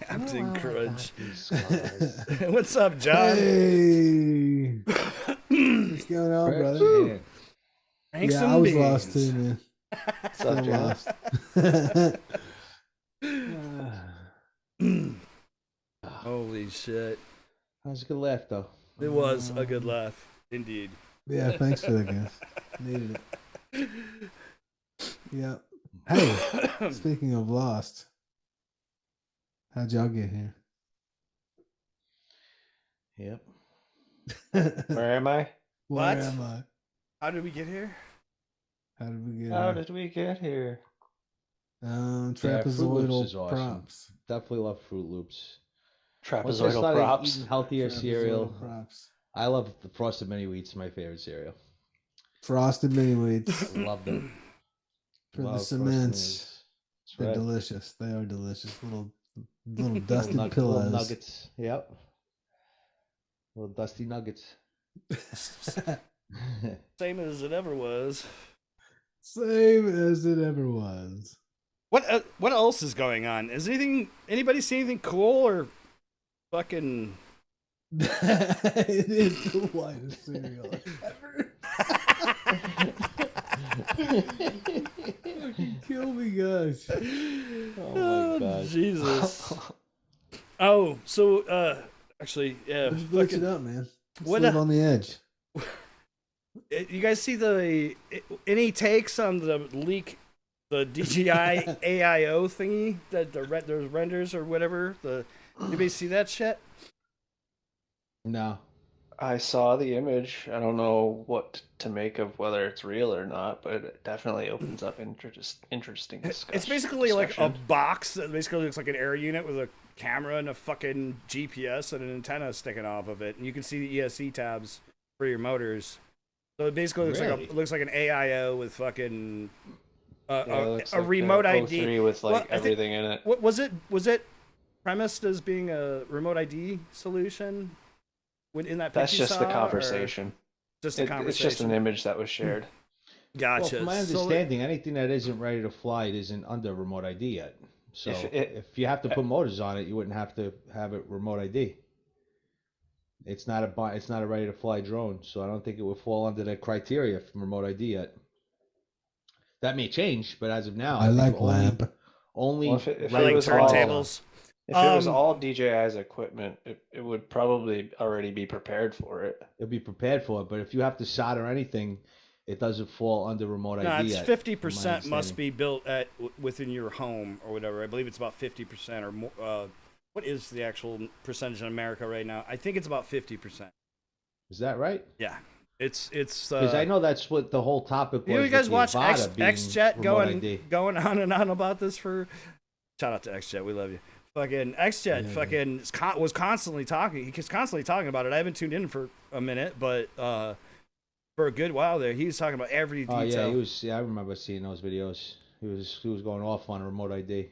Captain Oh, Crunch. these scars. What's up, John? Hey, what's going on, Crunch, brother? yeah. Thanks Yeah, some I was beans. lost too, man. What's up, John? Holy shit. That was a good laugh though. It was a good laugh. Indeed. Yeah, thanks for that, guys. Needed it. Yeah. Hey, speaking of lost, how'd y'all get here? Yep. Where am I? Where What? am I? How did we get here? How did we get How here? did we get here? Fruit Loops Trapezoidal is awesome. props. Definitely love Fruit Loops. Once I Trapezoidal started props. eating healthier cereal, Trapezoidal props. I love the Frosted Mini Wheats. My favorite cereal. Frosted mini wheats Love them. for Love the Frosted cements. Minis. That's They're right. delicious. They are delicious. Little dusted Little pillows. nuggets. Yep. Little dusty nuggets. Same as it ever was. Same as it ever was. What else is going on? Is anybody see anything cool or fucking It is the whitest cereal ever. Fucking kill me, guys. Oh my god. Jesus. Oh, so actually, yeah. Let's glitch it Fucking, up, man. Let's What live a- on the edge. you guys see any takes on the leak, the DJI AIO thingy that those renders or whatever? Anybody see that shit? No. I saw the image. I don't know what to make of whether it's real or not, but it definitely opens up interesting discussion. It's basically like a discussion. box that basically looks like an air unit with a camera and a fucking GPS and an antenna sticking off of it, and you can see the ESC tabs for your motors. So it basically looks Really? looks like an AIO with fucking Yeah, it looks a like remote the ID. 03 with like Well, I think- everything in it. What was it? Was it premised as being a remote ID solution? In that That's picture you just the saw, or conversation. Just the It's conversation. just an image that was shared. Gotcha. Well, from my So, understanding, anything that isn't ready to fly isn't under remote ID yet. So if you have to put motors on it, you wouldn't have to have it remote ID. It's not a ready to fly drone, so I don't think it would fall under the criteria for remote ID yet. That may change, but as of now, I think like lamp. only Well, if it like was all- turntables. If it was Um, all DJI's equipment, it would probably already be prepared for it. It'll be prepared for it. But if you have to solder anything, it doesn't fall under remote No, ID it's yet. 50% from my must understanding. be built within your home or whatever. I believe it's about 50% or more. What is the actual percentage in America right now? I think it's about 50%. Is that right? Yeah, it's Because I know that's what the whole topic was. you with guys the watch Avata being XJet remote ID. going on and on about this for. Shout out to XJet, we love you. Fucking XJet, was constantly talking. He's constantly talking about it. I haven't tuned in for a minute, but for a good while there, he was talking about every detail. Oh yeah, he was. Yeah, I remember seeing those videos. He was going off on a remote ID.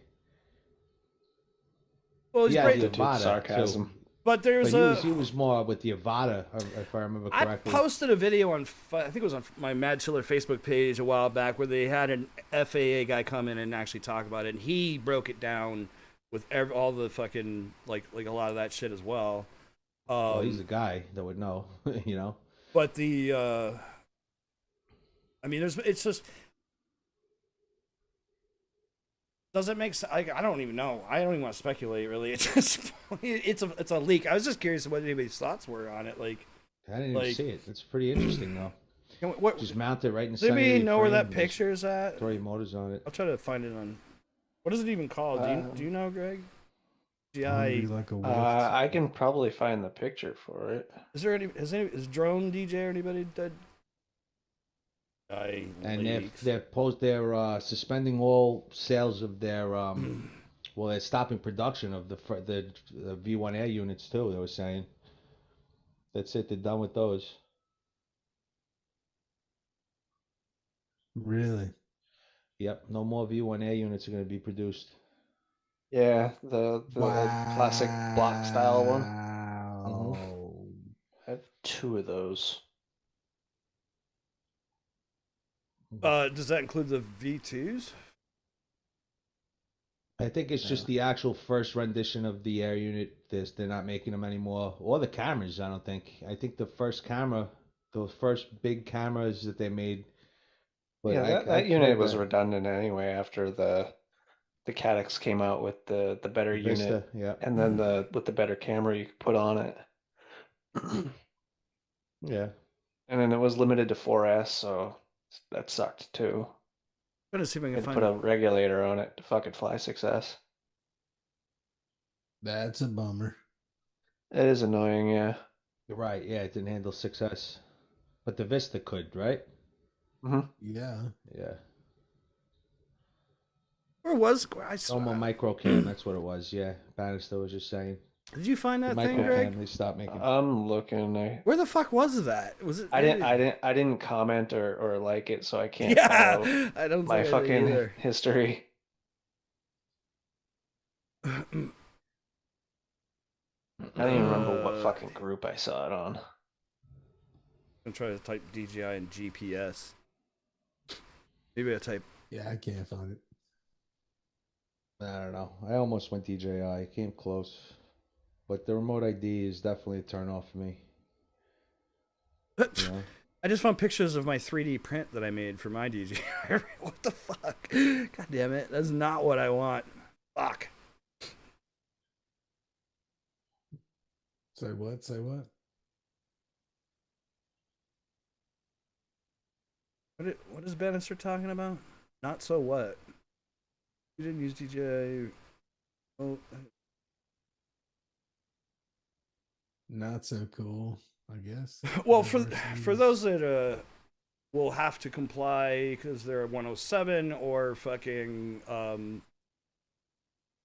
Well, he's Yeah, great, the Dude, Avata, sarcasm. too. but there's But he was more with the Avata, if I remember I correctly. posted a video on, I think it was on my Mad Chiller Facebook page a while back, where they had an FAA guy come in and actually talk about it, and he broke it down with all the fucking like a lot of that shit as well. Well, he's the guy that would know, you know. But the, it's just Does it make sense? I don't even know. I don't even want to speculate. Really, it's a leak. I was just curious what anybody's thoughts were on it. Like, I didn't even see it. It's pretty interesting though. What? Just mount it right in the Does center. anybody of your know where frame that and picture is at? throw your motors on it. I'll try to find it on. What is it even called? Do you know, Greg? Maybe like a I can probably find the picture for it. Is drone DJ or anybody dead? And they're suspending all sales of their well, they're stopping production of the V1 air units too. They were saying that's it. They're done with those. Really? Yep. No more V1 air units are going to be produced. Yeah, the classic block style one. Wow. I have 2 of those. Does that include the V2s? I think it's just the actual first rendition of the air unit. They're not making them anymore, or the cameras. I don't think. I think the first big cameras that they made. But yeah, that unit was redundant anyway after the Caddx came out with the better Vista, unit, yeah, and then with the better camera you could put on it. Yeah, and then it was limited to 4S, so that sucked too. I'm gonna see if I can put a regulator on it to fucking fly 6S. That's a bummer. It is annoying, yeah. You're right. Yeah, it didn't handle 6S, but the Vista could, right? Yeah. Yeah. Where was I? Alma microcam. That's what it was. Yeah, Bannister was just saying. Did you find that the thing, Greg? They stopped making. I'm looking. Where the fuck was that? Was it? I didn't comment or like it, so I can't. Yeah, I don't. My fucking history. I don't even remember what fucking group I saw it on. I'm trying to type DJI and GPS. Maybe I type. Yeah, I can't find it. I don't know. I almost went DJI. I came close. But the remote ID is definitely a turn off for me. Yeah. I just found pictures of my 3D print that I made for my DJI. What the fuck? God damn it. That's not what I want. Fuck. Say what? Say what? What is Bannister talking about? Not so what? You didn't use DJI. Oh. Not so cool, I guess. Well, for those that will have to comply because they're 107 or fucking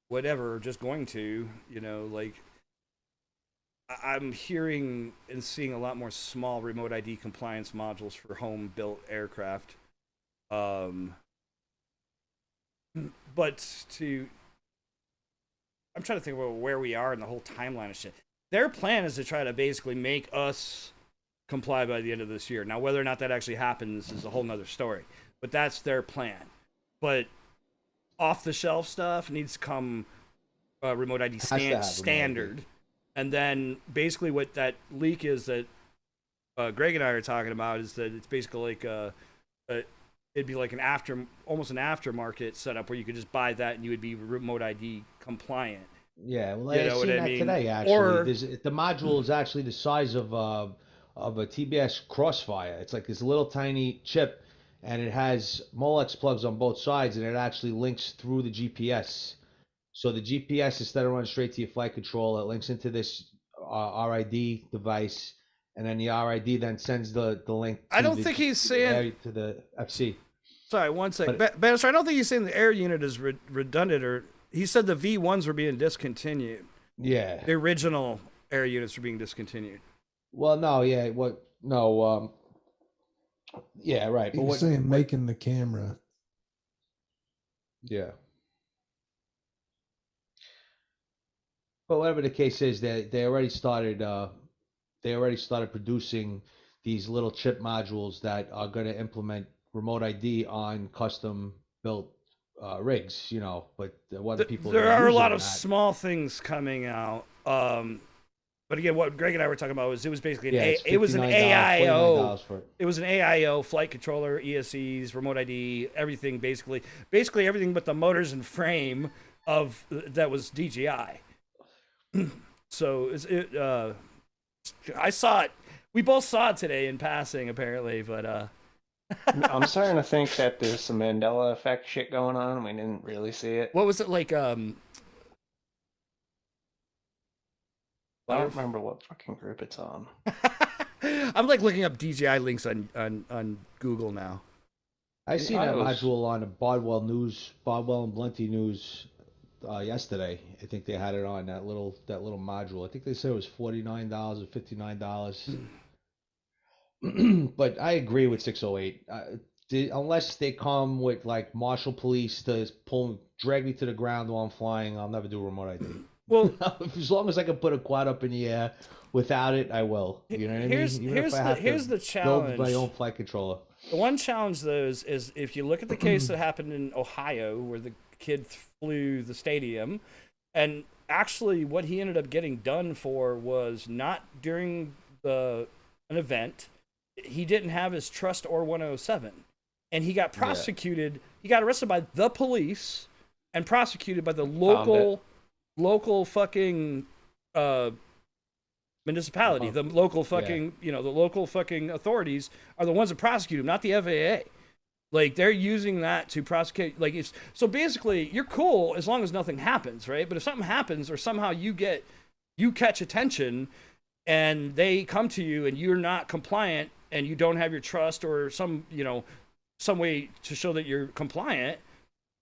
whatever, just going to, like I'm hearing and seeing a lot more small remote ID compliance modules for home built aircraft. But I'm trying to think about where we are in the whole timeline of shit. Their plan is to try to basically make us comply by the end of this year. Now, whether or not that actually happens is a whole nother story. But that's their plan. But off-the-shelf stuff needs to come remote ID standard. And then basically what that leak is that Greg and I are talking about is that it's basically like it'd be like almost an aftermarket setup where you could just buy that and you would be remote ID compliant. Yeah, well, I seen that today. Actually, the module is actually the size of a TBS Crossfire. It's like this little tiny chip, and it has Molex plugs on both sides, and it actually links through the GPS. So the GPS, instead of running straight to your flight control, it links into this RID device, and then the RID then sends the link. I don't think he's saying to the FC. Sorry, one second, Bannister. I don't think he's saying the air unit is redundant or. He said the V1s were being discontinued. Yeah. The original air units were being discontinued. Well, no, yeah. Yeah, right. But saying making the camera. Yeah. But whatever the case is, they already started producing these little chip modules that are going to implement remote ID on custom built rigs, but whether people there are a lot of small things coming out, but But again, what Greg and I were talking about was it was basically it was an AIO. It was an AIO flight controller, ESCs, remote ID, everything basically everything but the motors and frame of that was DJI. So I saw it. We both saw it today in passing, apparently, but I'm starting to think that there's some Mandela effect shit going on, and we didn't really see it. What was it like? I don't remember what fucking group it's on. I'm like looking up DJI links on Google now. I seen that module on the Bardwell and Blunty News yesterday. I think they had it on that little module. I think they said it was $49 or $59. But I agree with 608. Unless they come with like marshal police to drag me to the ground while I'm flying, I'll never do remote ID. Well, as long as I can put a quad up in the air without it, I will. You know what I mean? Here's the challenge. Build my own flight controller. The one challenge though is if you look at the case that happened in Ohio where the kid flew the stadium, and actually what he ended up getting done for was not during an event. He didn't have his Trust or 107, and he got prosecuted. He got arrested by the police and prosecuted by the local fucking municipality. The local fucking the local fucking authorities are the ones that prosecute him, not the FAA. Like they're using that to prosecute. Like so basically you're cool as long as nothing happens, right? But if something happens or somehow you catch attention and they come to you and you're not compliant and you don't have your Trust or some way to show that you're compliant,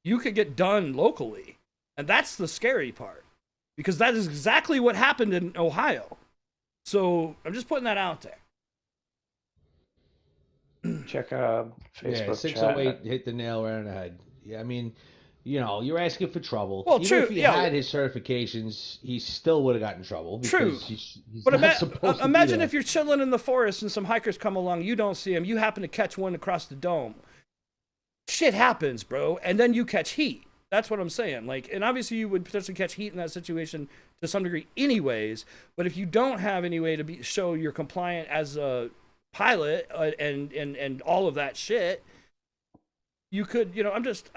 you could get done locally. And that's the scary part, because that is exactly what happened in Ohio. So I'm just putting that out there. Check Facebook chat. 608 hit the nail right on the head. Yeah, I mean, you're asking for trouble. Well, even true. If he had his certifications, he still would have gotten in trouble. True. He's but imagine if if you're chilling in the forest and some hikers come along, you don't see them, you happen to catch one across the dome. Shit happens, bro, and then you catch heat. That's what I'm saying. Like, and obviously you would potentially catch heat in that situation to some degree anyways, but if you don't have any way to show you're compliant as a pilot and all of that shit, you could, I'm just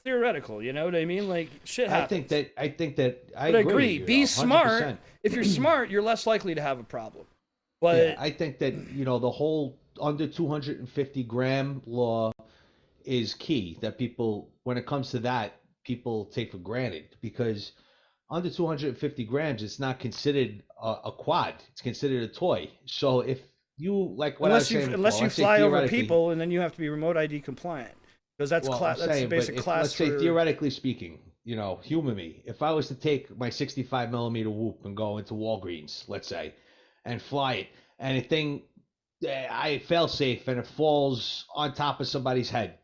theoretical, you know what I mean? Like, shit happens. I think that I agree. Be smart. If you're smart, you're less likely to have a problem. But yeah, I think that, the whole under 250 gram law is key, that people, when it comes to that, people take for granted, because under 250 grams, it's not considered a quad. It's considered a toy. So if you, like what unless you fly over people, and then you have to be remote ID compliant, because that's the basic class. Let's say theoretically speaking, humor me. If I was to take my 65 millimeter whoop and go into Walgreens, let's say, and fly it, and I fail safe and it falls on top of somebody's head,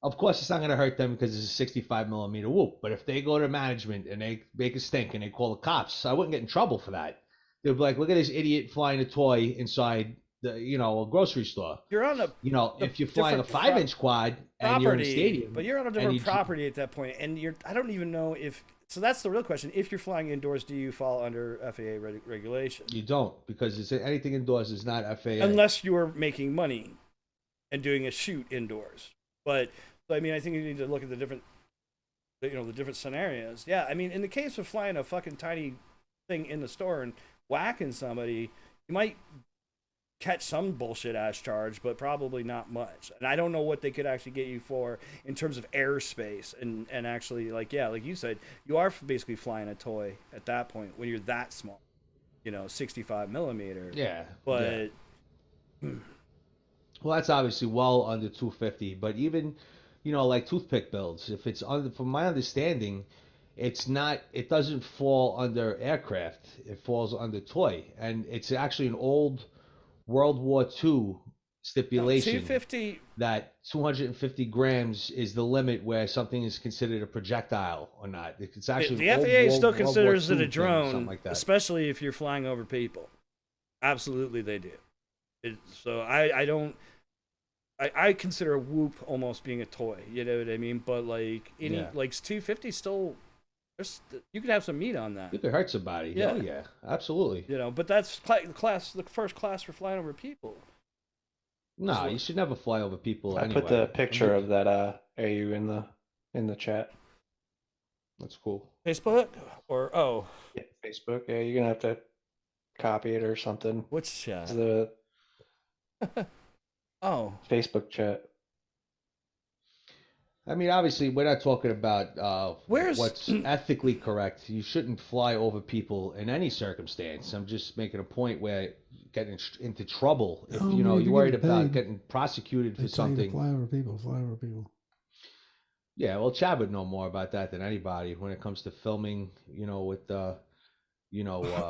of course, it's not going to hurt them because it's a 65 millimeter whoop. But if they go to management and they make a stink and they call the cops, I wouldn't get in trouble for that. They'd be like, "Look at this idiot flying a toy inside the, a grocery store." You're on if you're flying a 5-inch quad and you're in a stadium, but you're on a different property at that point, and I don't even know if. So that's the real question. If you're flying indoors, do you fall under FAA regulation? You don't, because anything indoors is not FAA unless you are making money and doing a shoot indoors, but. So, I mean, I think you need to look at the different scenarios. Yeah, I mean, in the case of flying a fucking tiny thing in the store and whacking somebody, you might catch some bullshit ass charge, but probably not much. And I don't know what they could actually get you for in terms of airspace and actually, like you said, you are basically flying a toy at that point when you're that small, 65 millimeter. Yeah. But. Yeah. Well, that's obviously well under 250, but even. Like toothpick builds, if it's from my understanding, it doesn't fall under aircraft. It falls under toy. And it's actually an old World War II stipulation 250 that 250 grams is the limit where something is considered a projectile or not. It's actually the FAA still considers it a drone, like especially if you're flying over people. Absolutely, they do. So I don't. I consider a whoop almost being a toy, you know what I mean? But like 250 still You could have some meat on that. You could hurt somebody. Yeah. Oh yeah, absolutely. You know, but that's the first class for flying over people. No, you should never fly over people. I anyway. put the picture of that AU in the chat. That's cool. Facebook or Yeah, Facebook. Yeah, you're gonna have to copy it or something. which chat? It's the Oh, Facebook chat. I mean, obviously, we're not talking about what's ethically correct. You shouldn't fly over people in any circumstance. I'm just making a point where getting into trouble if you're worried about getting prosecuted for something. Fly over people. Yeah, well, Chad would know more about that than anybody when it comes to filming. With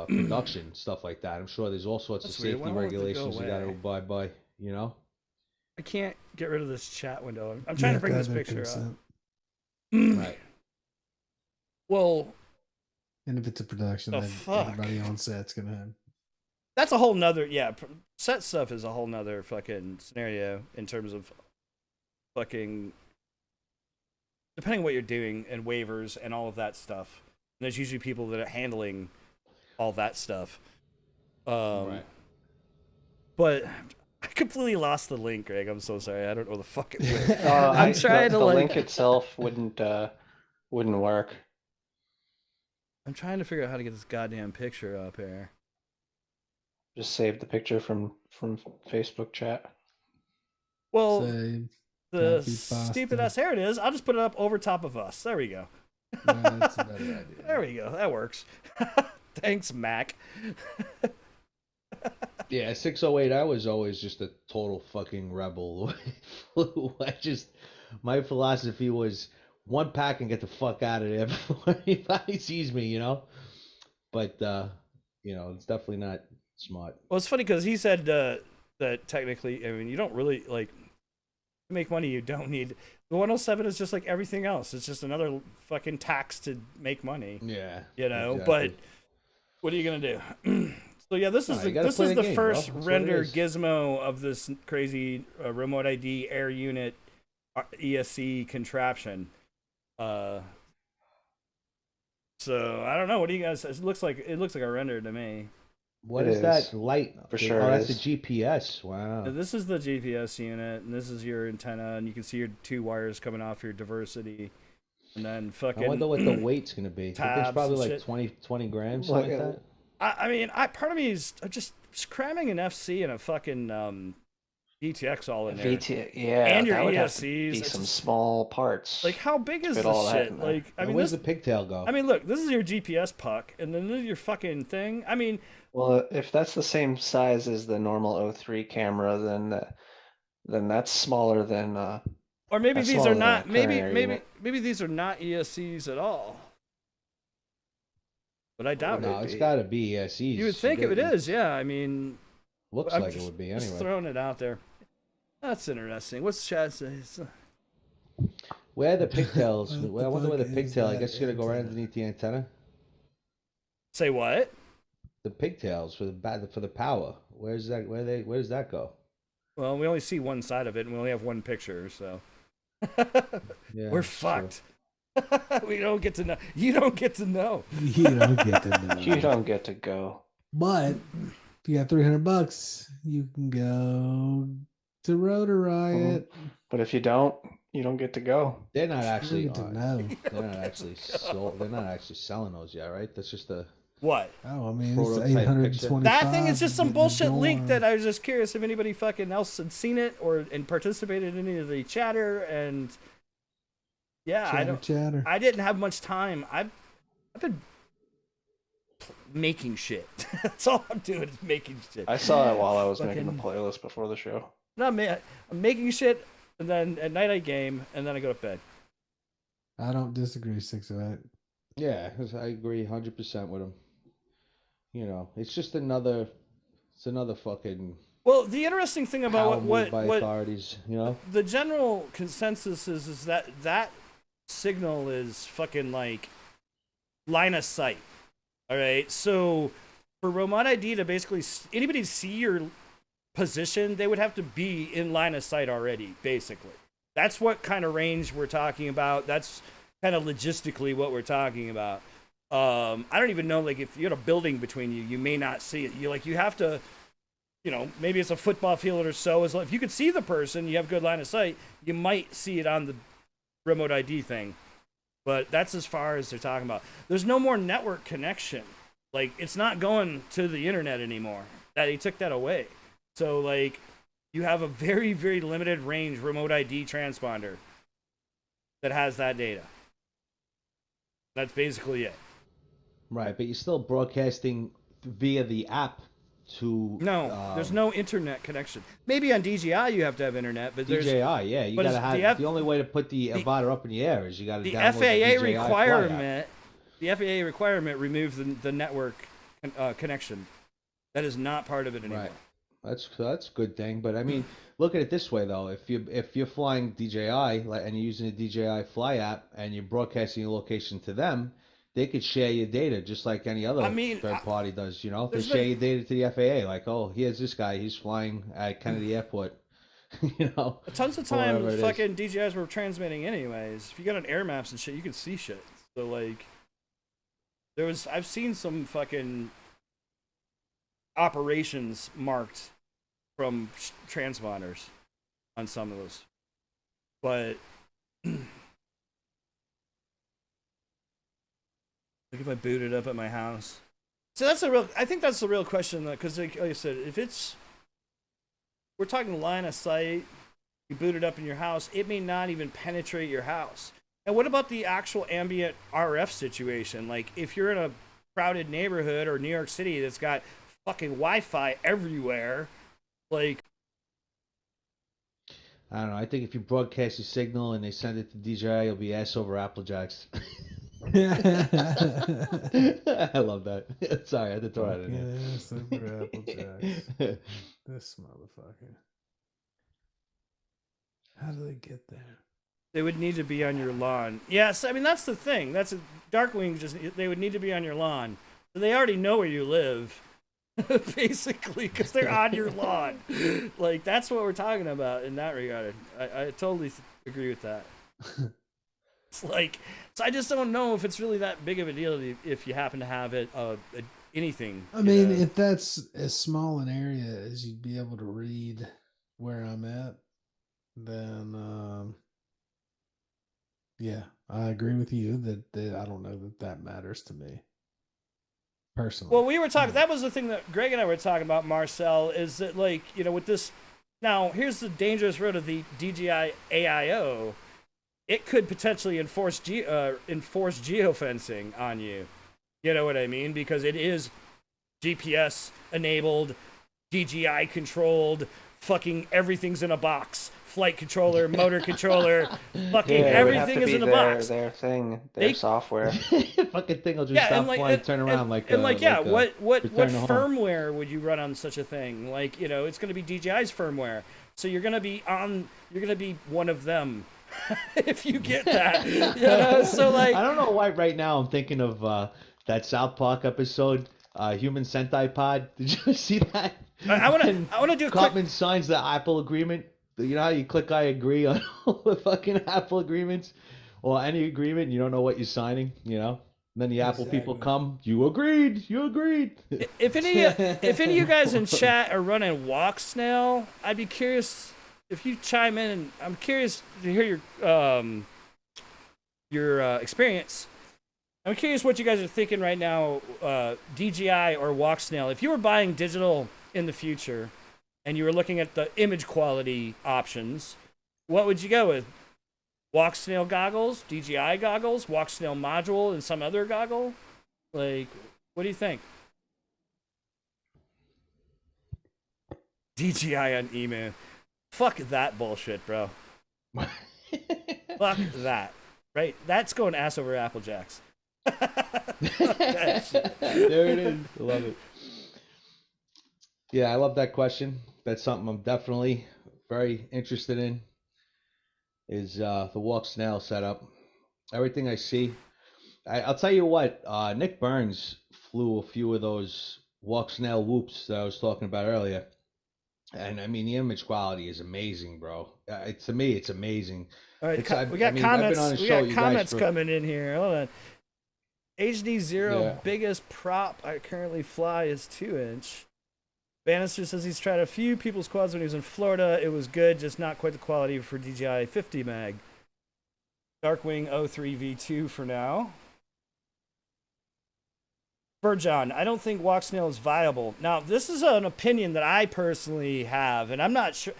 production stuff like that. I'm sure there's all sorts of safety regulations you got to abide by. I can't get rid of this chat window. I'm trying to bring this picture up. Right. Well, and if it's a production, then everybody on set's gonna have. That's a whole nother, set stuff is a whole nother fucking scenario in terms of fucking, depending on what you're doing and waivers and all of that stuff. And there's usually people that are handling all that stuff. Right. But I completely lost the link, Greg. I'm so sorry. I don't know the fuck it was. I'm trying to the link itself wouldn't work. I'm trying to figure out how to get this goddamn picture up here. Just save the picture from Facebook chat. Well, Save. the Copy stupid pasta. ass. Here it is. I'll just put it up over top of us. There we go. That's a better idea. There we go. That works. Thanks, Mac. Yeah, 608. I was always just a total fucking rebel. My philosophy was one pack and get the fuck out of there before anybody sees me, But it's definitely not smart. Well, it's funny because he said that technically, I mean, you don't really to make money. You don't need the 107 is just like everything else. It's just another fucking tax to make money. Yeah, Exactly. But what are you gonna do? So yeah, this is the game, first bro. render gizmo of this crazy remote ID air unit ESC contraption. So I don't know. What do you guys? It looks like a render to me. What is that light? For sure. Oh, that's the GPS. Wow. This is the GPS unit, and this is your antenna, and you can see your two wires coming off your diversity, and then fucking. I wonder what the weight's gonna be. It's probably like 20 grams, something like that. I mean, part of me is just cramming an FC and a fucking DTX all in there. And your that would ESCs. have to be some small parts. Like, how big is this shit? Like, I mean, where's the pigtail go? I mean, look, this is your GPS puck, and then this is your fucking thing. I mean, well, if that's the same size as the normal O3 camera, then that's smaller than. Or maybe these are not. Maybe these are not ESCs at all. But I doubt it. No, it's got to be ESCs. You would think it is, yeah. I mean, looks like it would be anyway. Just throwing it out there. That's interesting. What's Chad say? Where are the pigtails? I wonder where the pigtail. I guess you're gonna go right underneath the antenna. Say what? The pigtails for the power. Where does that go? Well, we only see one side of it, and we only have one picture, so yeah, we're fucked. We don't get to know. You don't get to know. You don't get to know. You don't get to go. But if you got $300, you can go to Rotor Riot. But if you don't get to go. They're not actually. They're not actually sold. They're not actually selling those yet, right? That's just a. What? Oh, I mean, it's Prototype 825. That thing is just some bullshit link that I was just curious if anybody fucking else had seen it and participated in any of the chatter and. Yeah, I didn't have much time. I've been making shit. That's all I'm doing is making shit. I saw it while I was making the playlist before the show. No, man, I'm making shit, and then at night I game, and then I go to bed. I don't disagree, 608. Yeah, I agree 100% with him. It's just another fucking. Well, the interesting thing about what authorities, the general consensus is that signal is fucking like line of sight. All right, so for remote ID to basically anybody see your position, they would have to be in line of sight already. Basically, that's what kind of range we're talking about. That's kind of logistically what we're talking about. I don't even know, like, if you had a building between you, you may not see it. You have to, maybe it's a football field or so. If you could see the person, you have good line of sight, you might see it on the remote ID thing. But that's as far as they're talking about. There's no more network connection. Like, it's not going to the internet anymore. They took that away. So, like, you have a very, very limited range remote ID transponder that has that data. That's basically it. Right, but you're still broadcasting via the app to... No, there's no internet connection. Maybe on DJI you have to have internet, but there's... DJI, yeah. You gotta have... The only way to put the Avata up in the air is you gotta download the DJI requirement... The FAA requirement removes the network connection. That is not part of it anymore. Right. That's a good thing. But I mean, look at it this way though. If you're flying DJI and you're using the DJI Fly app and you're broadcasting your location to them, they could share your data just like any other third party does. They share your data to the FAA. Like, oh, here's this guy. He's flying at Kennedy Airport. Tons of times, fucking DJIs were transmitting anyways. If you got on air maps and shit, you could see shit. So like, I've seen some fucking operations marked from transponders on some of those, but look, if I boot it up at my house. So I think that's the real question, though, because like I said, we're talking line of sight, you boot it up in your house, it may not even penetrate your house. And what about the actual ambient RF situation? Like, if you're in a crowded neighborhood or New York City that's got fucking Wi-Fi everywhere, like... I don't know. I think if you broadcast your signal and they send it to DJI, it'll be ass over Apple Jacks. I love that. Sorry, I had to throw that in there. Ass over Apple Jacks. This motherfucker. How do they get there? They would need to be on your lawn. Yes, I mean, that's the thing. Darkwing, they would need to be on your lawn. So they already know where you live, basically, because they're on your lawn. Like, that's what we're talking about in that regard. I totally agree with that. It's like, so I just don't know if it's really that big of a deal if you happen to have it, anything. I mean, if that's as small an area as you'd be able to read where I'm at, then... yeah, I agree with you that I don't know that matters to me personally. Well, we were talking. That was the thing that Greg and I were talking about, Marcel. Is that, like, with this? Now, here's the dangerous road of the DJI AIO. It could potentially enforce geofencing on you. You know what I mean? Because it is GPS enabled, DJI controlled. Fucking everything's in a box. Flight controller, motor controller, fucking everything is in a box. Their software. Fucking thing will just stop flying, turn around what firmware would you run on such a thing? Like, it's going to be DJI's firmware, so you're going to be one of them if you get that. So like, I don't know why right now I'm thinking of that South Park episode, Human Sentai Pod. Did you see that? I want to do a Kaufman signs the Apple agreement. You know how you click I agree on all the fucking Apple agreements or any agreement, you don't know what you're signing, And then the Apple people come, you agreed. If any of you guys in chat are running Walk Snail, I'd be curious if you chime in, and I'm curious to hear your experience. I'm curious what you guys are thinking right now, DJI or Walk Snail. If you were buying digital in the future, and you were looking at the image quality options, what would you go with? Walk Snail goggles, DJI goggles, Walk Snail module, and some other goggle? Like, what do you think? DJI on email. Fuck that bullshit, bro. Fuck that. Right? That's going ass over Apple Jacks. There it is. I love it. Yeah, I love that question. That's something I'm definitely very interested in, is the Walk Snail setup. Everything I see. I'll tell you what, Nick Burns flew a few of those Walk Snail whoops that I was talking about earlier. And I mean, the image quality is amazing, bro. To me, it's amazing. All right, It's, we got I mean, I've been comments. on a We show, got you comments guys, for coming in here. Hold on. HD0 Yeah. biggest prop I currently fly is 2-inch. Bannister says he's tried a few people's quads when he was in Florida. It was good, just not quite the quality for DJI 50 mag. Darkwing 03 V2 for now. Burjohn, I don't think walk snail is viable. Now, this is an opinion that I personally have, and I'm not sure.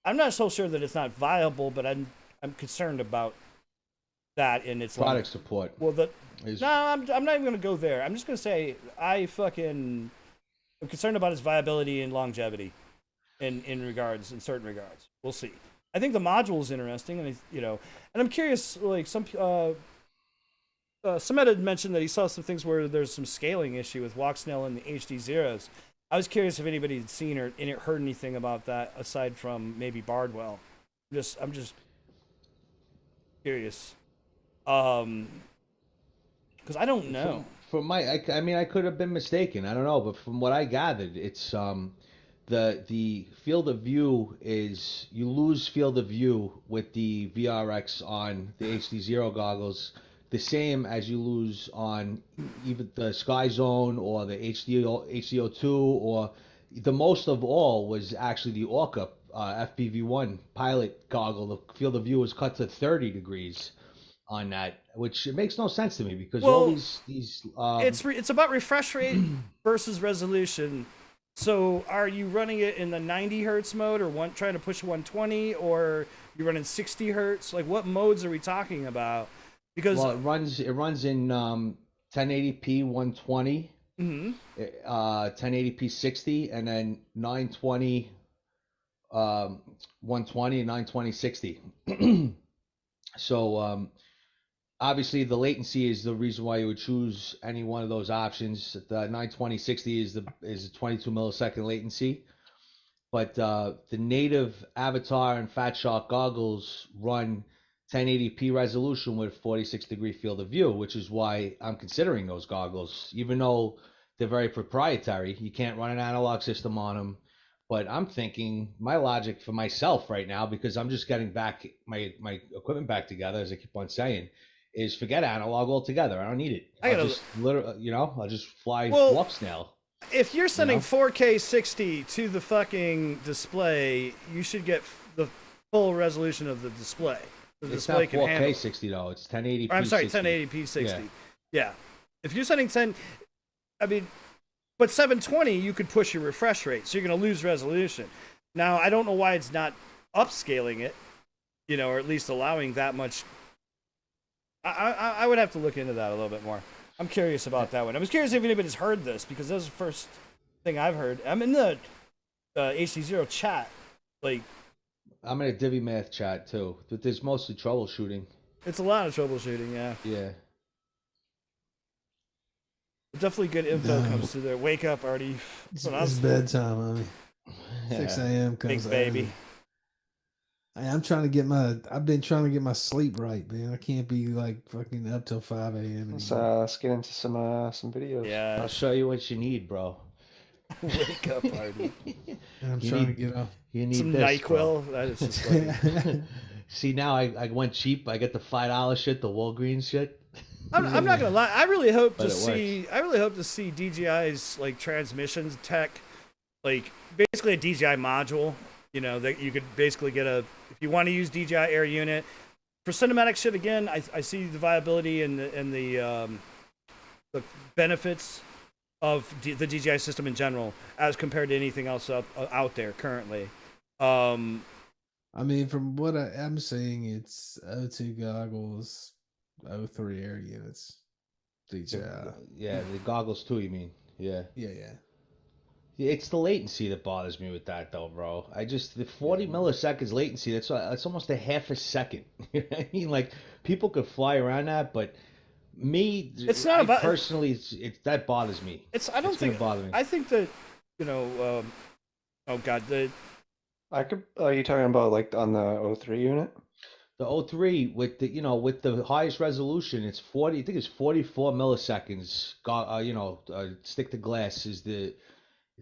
I'm not so sure that it's not viable, but I'm concerned about that in its product support. Well, I'm not even gonna go there. I'm just gonna say I'm concerned about its viability and longevity, in certain regards. We'll see. I think the module is interesting, and and I'm curious. Like Cement had mentioned that he saw some things where there's some scaling issue with walk snail and the HD zeros. I was curious if anybody had seen or heard anything about that aside from maybe Bardwell. I'm just curious. Because I don't know. I mean, I could have been mistaken. I don't know, but from what I gathered, it's the field of view is you lose field of view with the VRX on the HD0 goggles, the same as you lose on even the Sky Zone or the HDO2, or the most of all was actually the Orca FPV1 pilot goggle. The field of view was cut to 30 degrees on that, which it makes no sense to me because all these it's about refresh rate versus resolution. So are you running it in the 90 hertz mode, or trying to push 120, or you running 60 hertz? Like, what modes are we talking about? Because it runs in 1080p 120, 1080p 60, and then 920 120 and 920 60. So obviously the latency is the reason why you would choose any one of those options. The 920 60 is a 22 millisecond latency, but the native Avatar and Fat Shark goggles run 1080p resolution with 46 degree field of view, which is why I'm considering those goggles, even though they're very proprietary. You can't run an analog system on them. But I'm thinking, my logic for myself right now, because I'm just getting back my equipment back together, as I keep on saying, is forget analog altogether. I don't need it. I'll just fly walk snail. If you're sending 4K 60 to the fucking display, you should get the full resolution of the display. The display can handle 4K 60 though. It's 1080p. I'm sorry, 1080p 60. Yeah. If you're sending 10, but 720, you could push your refresh rate, so you're going to lose resolution. Now, I don't know why it's not upscaling it, or at least allowing that much. I would have to look into that a little bit more. I'm curious about that one. I was curious if anybody's heard this, because that was the first thing I've heard. I'm in the HD0 chat. I'm in a Divi Math chat, too. But there's mostly troubleshooting. It's a lot of troubleshooting, yeah. Yeah. Definitely good info comes through there. Wake up, Artie. It's bedtime, honey. 6 a.m. comes. Big baby. I've been trying to get my sleep right, man. I can't be fucking up till 5 a.m. Let's get into some videos. Yeah. I'll show you what you need, bro. Wake up, Artie. I'm trying to get off. You need some this, NyQuil. That is just like... See, now I went cheap. I get the $5 shit, the Walgreens shit. I'm not gonna lie. I really hope to see DJI's transmissions tech, basically a DJI module. That you could basically get if you want to use DJI Air unit for cinematic shit. Again, I see the viability and the benefits of the DJI system in general as compared to anything else out there currently. From what I'm seeing, it's O2 goggles. 03 air units. DJI. Yeah, the goggles too, you mean? Yeah. Yeah. It's the latency that bothers me with that, though, bro. The 40 milliseconds latency, that's almost a half a second. I mean, people could fly around that, but me, it's not about personally, that bothers me. I don't think it bothers me. I think that, oh God, Are you talking about on the 03 unit? The 03 with the highest resolution, it's 44 milliseconds. Stick to glass is the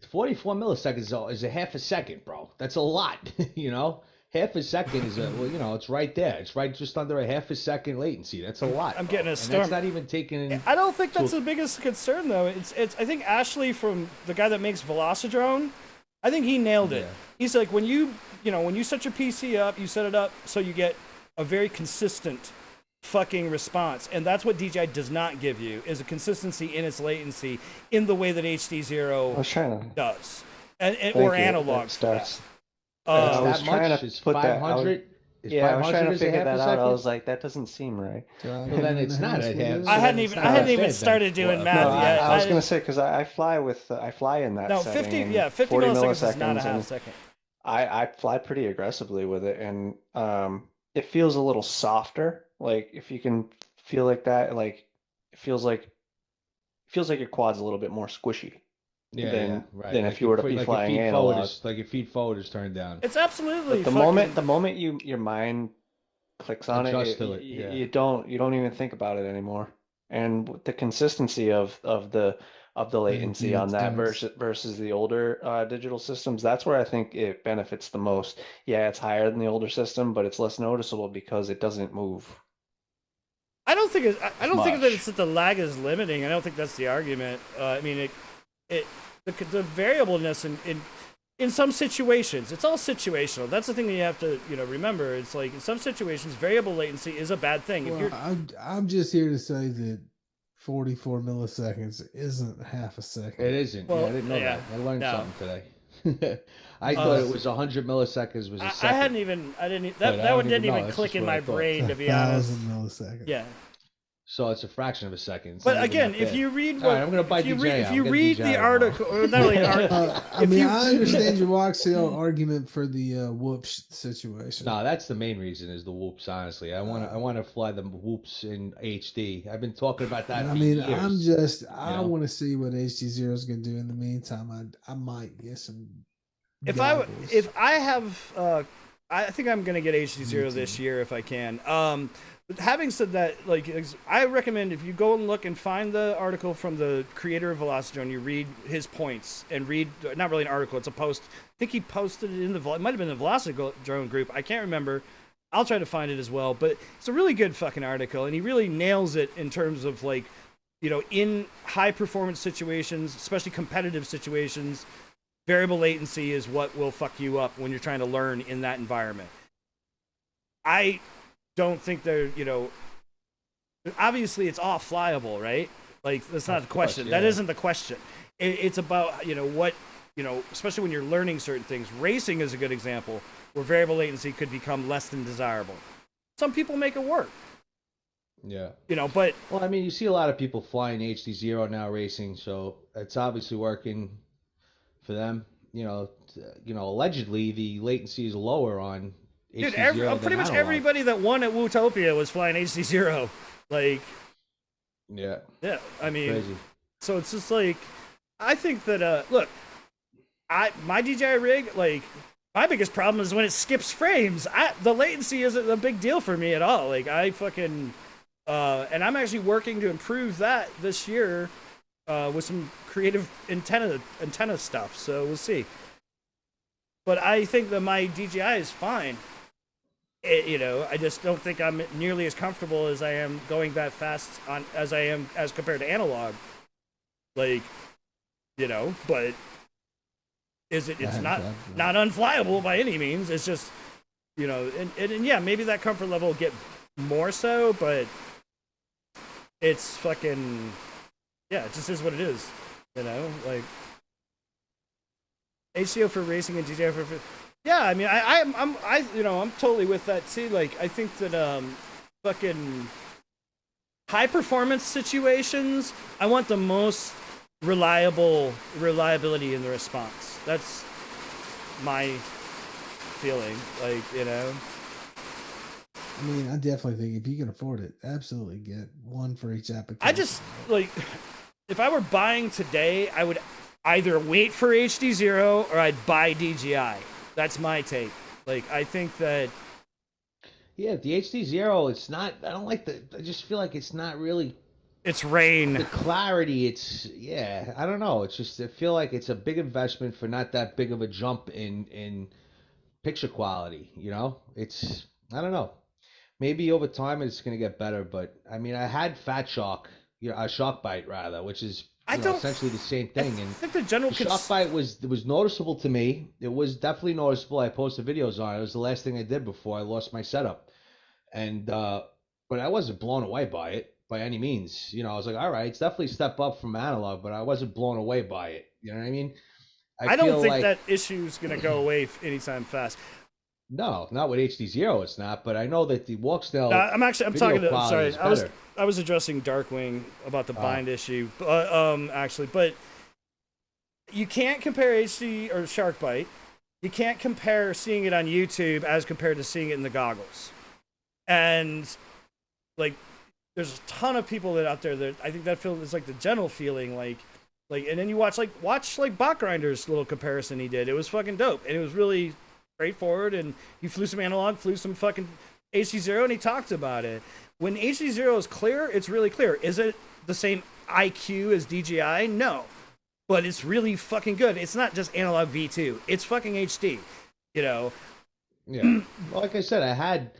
44 milliseconds is a half a second, bro. That's a lot, you know? Half a second is it's right there. It's right just under a half a second latency. That's a lot. I'm bro. getting a And storm. that's not even taking. I don't think that's the biggest concern, though. It's. I think Ashley, from the guy that makes Velocidrone, I think he nailed it. Yeah. He's like, when you set your PC up, you set it up so you get a very consistent fucking response, and that's what DJI does not give you, is a consistency in its latency in the way that HD0 does, or analog stuff. I was that trying much? to Is put that. 500? I was trying to figure that out. Second? I was like, that doesn't seem right. Well, then it's not a half. I hadn't even started doing math yet. I was gonna say, because I fly in that. No, setting, 50 40 milliseconds is not a and half second. I fly pretty aggressively with it, and it feels a little softer. Like, if you can feel like that, like it feels like your quad's a little bit more squishy. Right. Than if you were to be flying analog. Like your feet forward is turned down. It's absolutely. But the moment your mind clicks on you don't even think about it anymore. And with the consistency of the latency on that versus the older digital systems, that's where I think it benefits the most. Yeah, it's higher than the older system, but it's less noticeable because it doesn't move. I don't think that it's that the lag is limiting. I don't think that's the argument. I mean, the variableness in some situations, it's all situational. That's the thing that you have to remember. It's like in some situations, variable latency is a bad thing. Well, I'm just here to say that 44 milliseconds isn't half a second. It isn't. Well, I didn't know that. I learned something today. I thought it was 100 milliseconds was a second. That one didn't even click in my brain, to be honest. 1,000 milliseconds. Yeah. So it's a fraction of a second. But again, if you read what, I'm gonna buy if you read the article, or not really an article. I understand your Voxel argument for the whoops situation. No, that's the main reason is the whoops. Honestly, I want to fly the whoops in HD. I've been talking about that. For years, I want to see what HD0 is going to do. In the meantime, I might get some. I think I'm going to get HD0 this year if I can. But having said that, I recommend if you go and look and find the article from the creator of Velocidrone, you read his points and read, not really an article, it's a post. I think he posted it it might have been the Velocidrone group. I can't remember. I'll try to find it as well. But it's a really good fucking article, and he really nails it in terms of in high performance situations, especially competitive situations, variable latency is what will fuck you up when you're trying to learn in that environment. I don't think they're, obviously it's all flyable, right? Like, that's not the question. That isn't the question. It's about, especially when you're learning certain things. Racing is a good example where variable latency could become less than desirable. Some people make it work. Yeah. But... Well, I mean, you see a lot of people flying HD0 now racing, so it's obviously working for them. Allegedly the latency is lower on HD0 pretty much everybody that won at Wootopia was flying HD0. Yeah, I mean, crazy. So it's just I think that look, my DJI rig, my biggest problem is when it skips frames. The latency isn't a big deal for me at all. I fucking and I'm actually working to improve that this year with some creative antenna stuff. So we'll see. But I think that my DJI is fine. I just don't think I'm nearly as comfortable as I am going that fast as I am as compared to analog. But it's not unflyable by any means. It's just, and yeah, maybe that comfort level will get more so, but it's fucking, yeah, it just is what it is. HCO for racing and DJI for. Yeah, I mean, I'm totally with that too. I think that fucking high performance situations, I want the most reliability in the response. That's my feeling. I mean, I definitely think if you can afford it, absolutely get one for each application. I just if I were buying today, I would either wait for HD0 or I'd buy DJI. That's my take. I think that... Yeah, the HD0, it's not... I don't like the... I just feel like it's not really It's rain. The clarity, I don't know. It's just I feel like it's a big investment for not that big of a jump in picture quality. You know, it's I don't know. Maybe over time it's gonna get better, but I mean, I had Fat Shark, a Shark Bite rather, which is essentially the same thing. I And think the general Shark Bite was noticeable to me. It was definitely noticeable. I posted videos on it. It was the last thing I did before I lost my setup, and but I wasn't blown away by it by any means. I was like, all right, it's definitely a step up from analog, but I wasn't blown away by it. You know what I mean? I don't think that issue is going to go away anytime fast. No, not with HD0, it's not. But I know that the Walksnail. I'm talking to. Sorry, I was addressing Darkwing about the bind issue. But you can't compare HD or Shark Bite. You can't compare seeing it on YouTube as compared to seeing it in the goggles. And like, there's a ton of people out there that I think that is like the general feeling, like, and then you watch Bot Grinder's little comparison he did. It was fucking dope, and it was really straightforward. And he flew some analog, flew some fucking HD0, and he talked about it. When HD0 is clear, it's really clear. Is it the same IQ as DJI? No, but it's really fucking good. It's not just analog V2. It's fucking HD. Yeah. Well, like I said, I had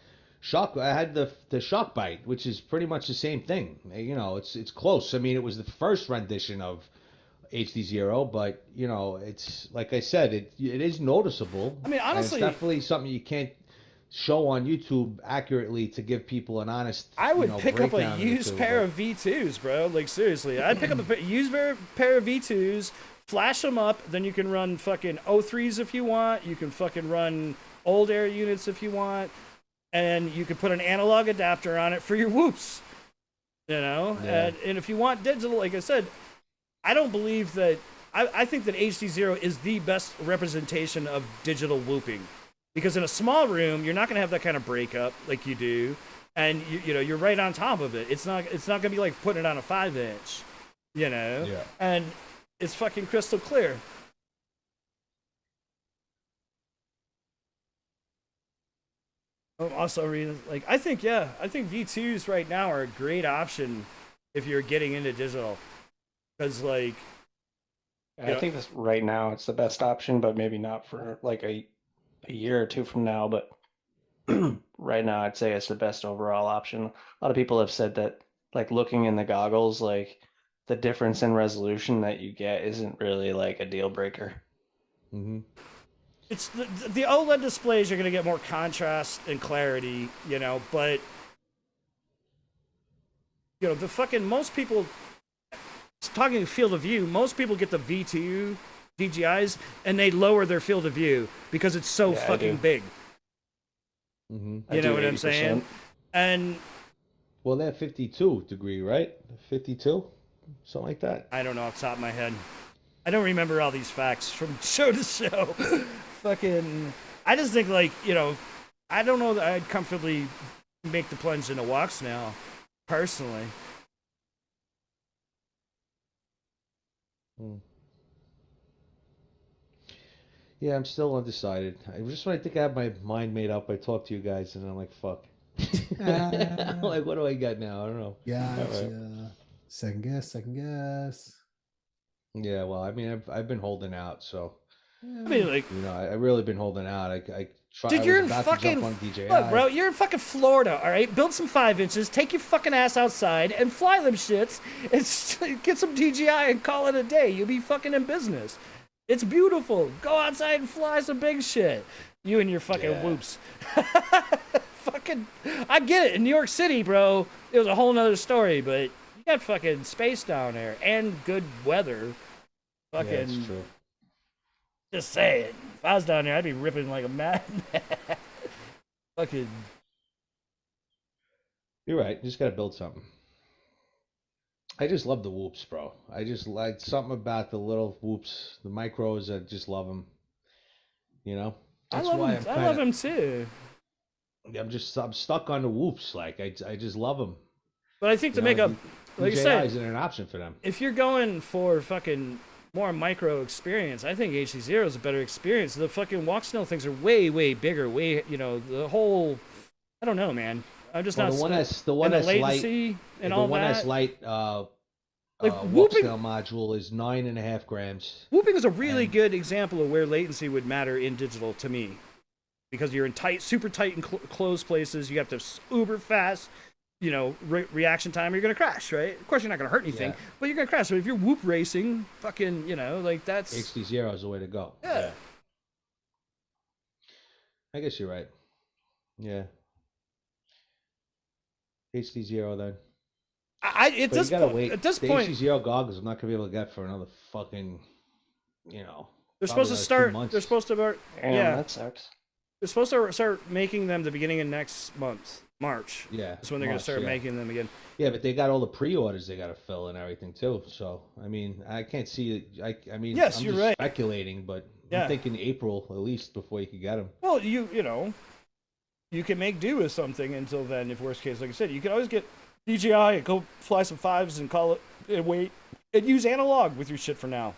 the Shark Bite, which is pretty much the same thing. It's close. I mean, it was the first rendition of HD0, but it's like I said, it is noticeable. I mean, honestly, it's definitely something you can't show on YouTube accurately to give people an honest. I would pick up a used pair of V2s, bro. Like seriously, I'd pick up a used pair of V2s, flash them up, then you can run fucking O3s if you want. You can fucking run old air units if you want. And you could put an analog adapter on it for your whoops, Yeah. And if you want digital, like I said, I don't believe that. I think that HD0 is the best representation of digital whooping, because in a small room you're not going to have that kind of breakup like you do, and you're right on top of it. It's not going to be like putting it on a 5-inch, Yeah. And it's fucking crystal clear. Also, I think V2s right now are a great option if you're getting into digital, because I think right now it's the best option, but maybe not for like a year or two from now. But right now, I'd say it's the best overall option. A lot of people have said that, like, looking in the goggles, like, the difference in resolution that you get isn't really like a deal breaker. Mm-hmm. It's the OLED displays are going to get more contrast and clarity, but the fucking most people, talking field of view, most people get the V2 DJIs and they lower their field of view because it's so fucking big. Mm-hmm. You know what I'm saying? And well, they're 52 degree, right? 52, something like that. I don't know off the top of my head. I don't remember all these facts from show to show. Fucking, I just think I don't know that I'd comfortably make the plunge into walks now, personally. Yeah, I'm still undecided. When I think I have my mind made up, I talk to you guys, and I'm like, fuck. I'm like, what do I got now? I don't know. Yeah, right. Second guess. Yeah, well, I mean, I've been holding out, so. I mean, I really been holding out. I tried. Dude, you're in fucking. Look, bro, you're in fucking Florida. All right, build some 5-inches, take your fucking ass outside, and fly them shits, and get some DJI and call it a day. You'll be fucking in business. It's beautiful. Go outside and fly some big shit. You and your fucking whoops. Fucking, I get it. In New York City, bro, it was a whole nother story, but you got fucking space down there and good weather. Fucking. Yeah, that's true. Just saying. If I was down there, I'd be ripping like a madman. Fucking. You're right. You just gotta build something. I just love the whoops, bro. I just like something about the little whoops, the micros. I just love them. That's why I love them too. I'm stuck on the whoops. Like I just love them. But I think to make up, like you said, isn't an option for them. If you're going for fucking more micro experience, I think HD0 is a better experience. The fucking Walksnail things are way, way bigger. The whole, I don't know, man. I'm just Well, not. the one that's light, latency and all the one that. that's light. Like walk snail module is 9.5 grams. Whooping is a really good example of where latency would matter in digital to me, because you're in super tight and closed places. You have to uber fast, reaction time, or you're gonna crash, right? Of course, you're not gonna hurt anything, but you're gonna crash. So if you're whoop racing, fucking, like that's HD0 is the way to go. Yeah. I guess you're right. Yeah. HD0 then. At this point, the HD0 goggles I'm not gonna be able to get for another fucking, They're supposed to start. They're supposed to start. Yeah, that sucks. They're supposed to start making them the beginning of next month, March. Yeah, that's when they're gonna start making them again. Yeah, but they got all the pre-orders they got to fill and everything too. So I mean, I can't see it. I mean, yes, I'm you're just right. speculating, but I'm thinking April at least before you could get them. Well, you can make do with something until then. If worst case, like I said, you can always get DJI and go fly some 5s and call it and wait and use analog with your shit for now.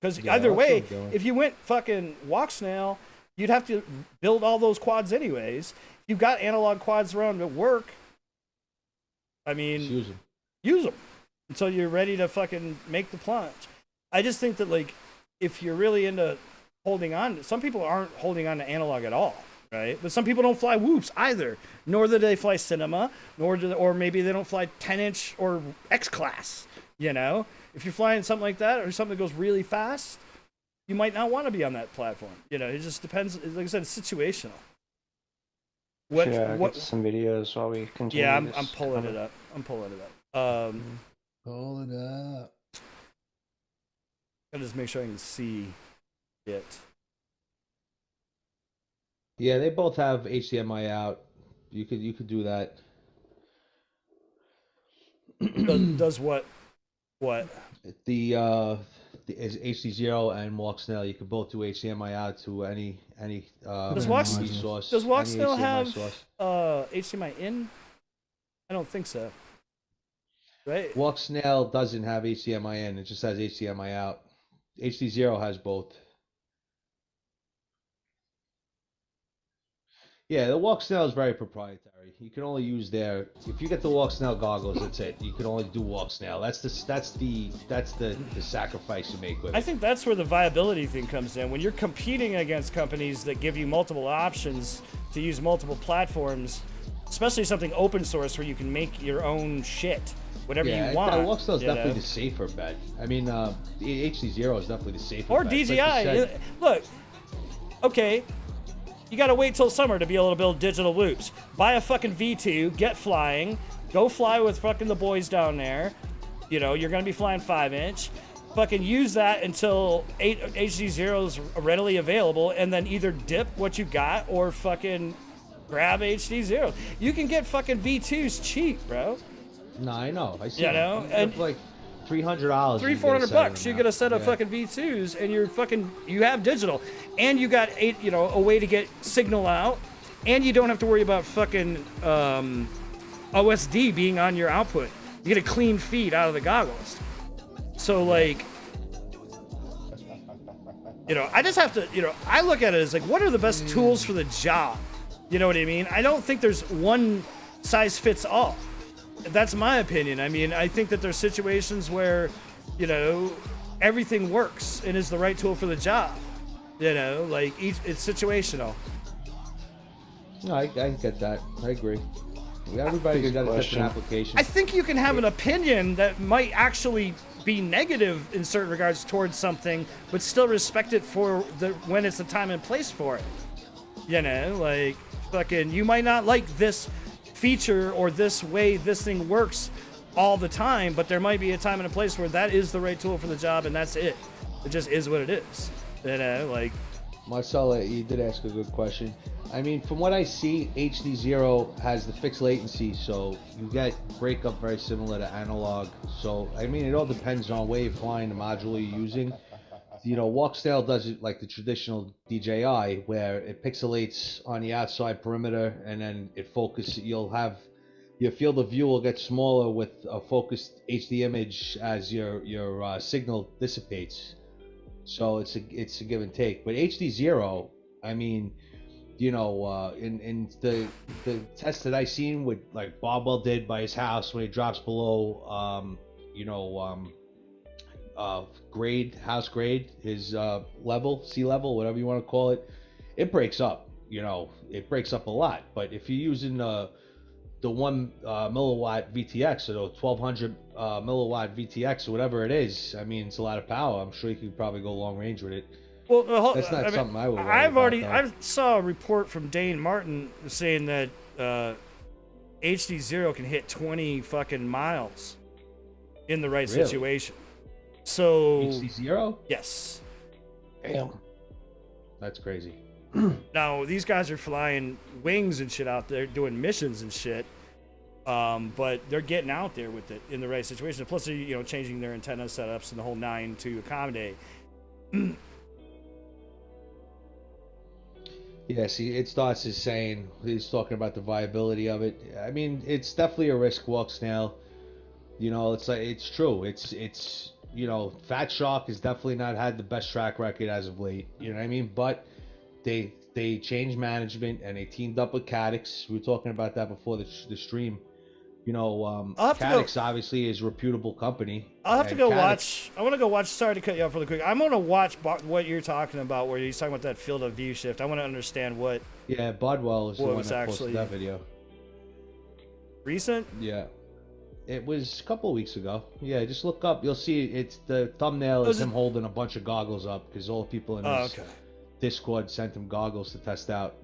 Because either way, if you went fucking walk snail, you'd have to build all those quads anyways. If you've got analog quads around at work, I mean, just use them until you're ready to fucking make the plunge. I just think that, like, if you're really into holding on, some people aren't holding on to analog at all, right? But some people don't fly whoops either, nor do they fly cinema, or maybe they don't fly 10-inch or X-class, If you're flying something like that or something that goes really fast, you might not want to be on that platform. It just depends. Like I said, it's situational. Get some videos while we continue. Yeah, I'm pulling it up. Pull it up. I'll just make sure I can see it. Yeah, they both have HDMI out. You could do that. Does what? What? The HD0 and Walk Snail, you could both do HDMI out to any does Walk source. Does Walk Snail have HDMI in? I don't think so. Right? Walk Snail doesn't have HDMI in. It just has HDMI out. HD0 has both. Yeah, the Walk Snail is very proprietary. You can only use if you get the Walk Snail goggles, that's it. You can only do Walk Snail. That's the sacrifice you make with it. I think that's where the viability thing comes in. When you're competing against companies that give you multiple options to use multiple platforms, especially something open source where you can make your own shit, whatever you want. Yeah, Walk Snail is definitely the safer bet. I mean, the HD0 is definitely the safer or bet. DJI. Like look, okay. You gotta wait till summer to be able to build digital loops. Buy a fucking V2, get flying, go fly with fucking the boys down there. You're gonna be flying 5-inch. Fucking use that until HD0 is readily available, and then either dip what you got or fucking grab HD0. You can get fucking V2s cheap, bro. No, I know. I see. And like $300. $300-$400. You get a set of fucking V2s, and you have digital, and you got a way to get signal out, and you don't have to worry about fucking OSD being on your output. You get a clean feed out of the goggles. So like, I just have to, I look at it as like, what are the best tools for the job? You know what I mean? I don't think there's one size fits all. That's my opinion. I mean, I think that there's situations where, everything works and is the right tool for the job. Like it's situational. No, I get that. I agree. Everybody's got a different application. I think you can have an opinion that might actually be negative in certain regards towards something, but still respect it for when it's the time and place for it. Like fucking, you might not like this feature or this way this thing works all the time, but there might be a time and a place where that is the right tool for the job, and that's it. It just is what it is. Like Marcella, you did ask a good question. I mean, from what I see, HD0 has the fixed latency, so you get breakup very similar to analog. So I mean, it all depends on where you're flying, the module you're using. Walk Snail does it like the traditional DJI, where it pixelates on the outside perimeter, and then it focuses. Your field of view will get smaller with a focused HD image as your signal dissipates. So it's a give and take. But HD0, I mean, you know, in the test that I seen with like Bobwell did by his house when he drops below, you know, house grade, his level, sea level, whatever you want to call it, it breaks up. You know, it breaks up a lot. But if you're using the 1 milliwatt VTX or the 1200 milliwatt VTX or whatever it is, I mean, it's a lot of power. I'm sure you could probably go long range with it. Well, that's not something I would worry about, I saw a report from Dane Martin saying that HD0 can hit 20 fucking miles in the right situation. So HD0? Yes. Damn. That's crazy. Now these guys are flying wings and shit out there, doing missions and shit. But they're getting out there with it in the right situation. Plus, they're, you know, changing their antenna setups and the whole 9 to accommodate. Yeah, see, it starts as saying, he's talking about the viability of it. I mean, it's definitely a risk, walk snail. You know, it's like, it's true. It's you know, Fat Shark has definitely not had the best track record as of late. You know what I mean? But they changed management and they teamed up with Cadix. We were talking about that before the stream. You know, Cadix obviously is a reputable company. I'll have to go watch. I want to go watch. Sorry to cut you off really quick. I'm going to watch what you're talking about, where he's talking about that field of view shift. I want to understand what. Yeah, Budwell is the one that posted that video. Recent? Yeah. It was a couple of weeks ago. Yeah, just look up. You'll see it's the thumbnail is him holding a bunch of goggles up because all the people in his Discord sent him goggles to test out.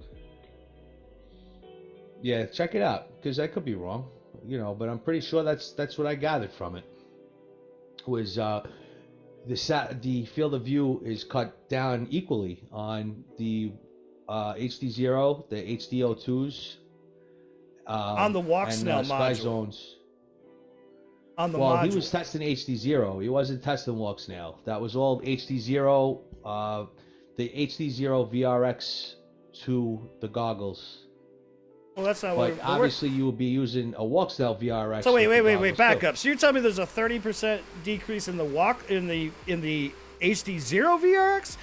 Yeah, check it out because I could be wrong. You know, but I'm pretty sure that's what I gathered from it. Was the field of view is cut down equally on the HD0, the HD02s, on the walk snail Sky module. Zones. On the well, module. he was testing HD0. He wasn't testing walk snail. That was all HD0. The HD0 VRX to the goggles. Well, that's not but obviously you will be using a walk snail VRX. So wait, back up. So you're telling me there's a 30% decrease in the HD0 VRX?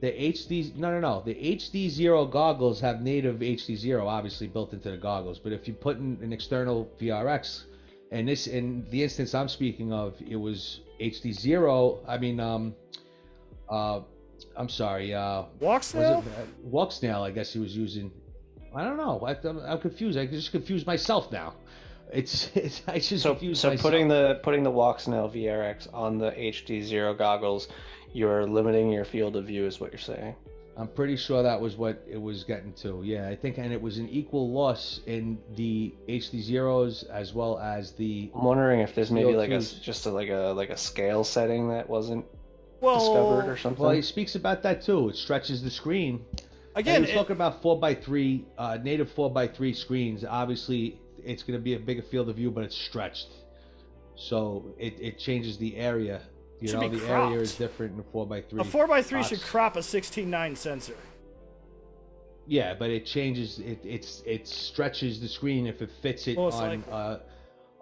The HD no. The HD0 goggles have native HD0 obviously built into the goggles, but if you put in an external VRX, and this in the instance I'm speaking of, it was HD0. I mean, I'm sorry. Walk snail. Walk snail. I guess he was using. I don't know. I'm confused. I just confused myself now. I just confused myself. So putting the walk snail VRX on the HD0 goggles, you're limiting your field of view, is what you're saying. I'm pretty sure that was what it was getting to. Yeah, I think, and it was an equal loss in the HD0s as well as the. I'm wondering if there's maybe like a scale setting that wasn't discovered or something. Well, he speaks about that too. It stretches the screen. Again, he's talking about 4x3 native 4x3 screens. Obviously, it's going to be a bigger field of view, but it's stretched, so it changes the area. You know, the area is different in a 4x3. A 4x3 should crop a 16:9 sensor. Yeah, but it changes. It stretches the screen if it fits it on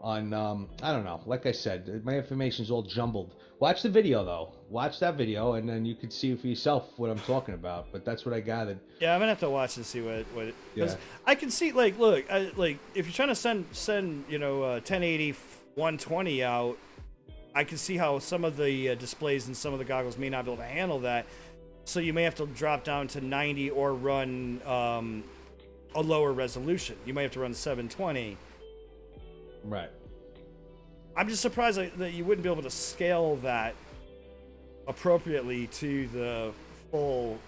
I don't know. Like I said, my information's all jumbled. Watch the video though. Watch that video, and then you can see for yourself what I'm talking about. But that's what I gathered. Yeah, I'm gonna have to watch and see what it. Yeah. I can see look, if you're trying to send 1080 120 out, I can see how some of the displays and some of the goggles may not be able to handle that. So you may have to drop down to 90 or run a lower resolution. You may have to run 720. Right. I'm just surprised that you wouldn't be able to scale that appropriately to the full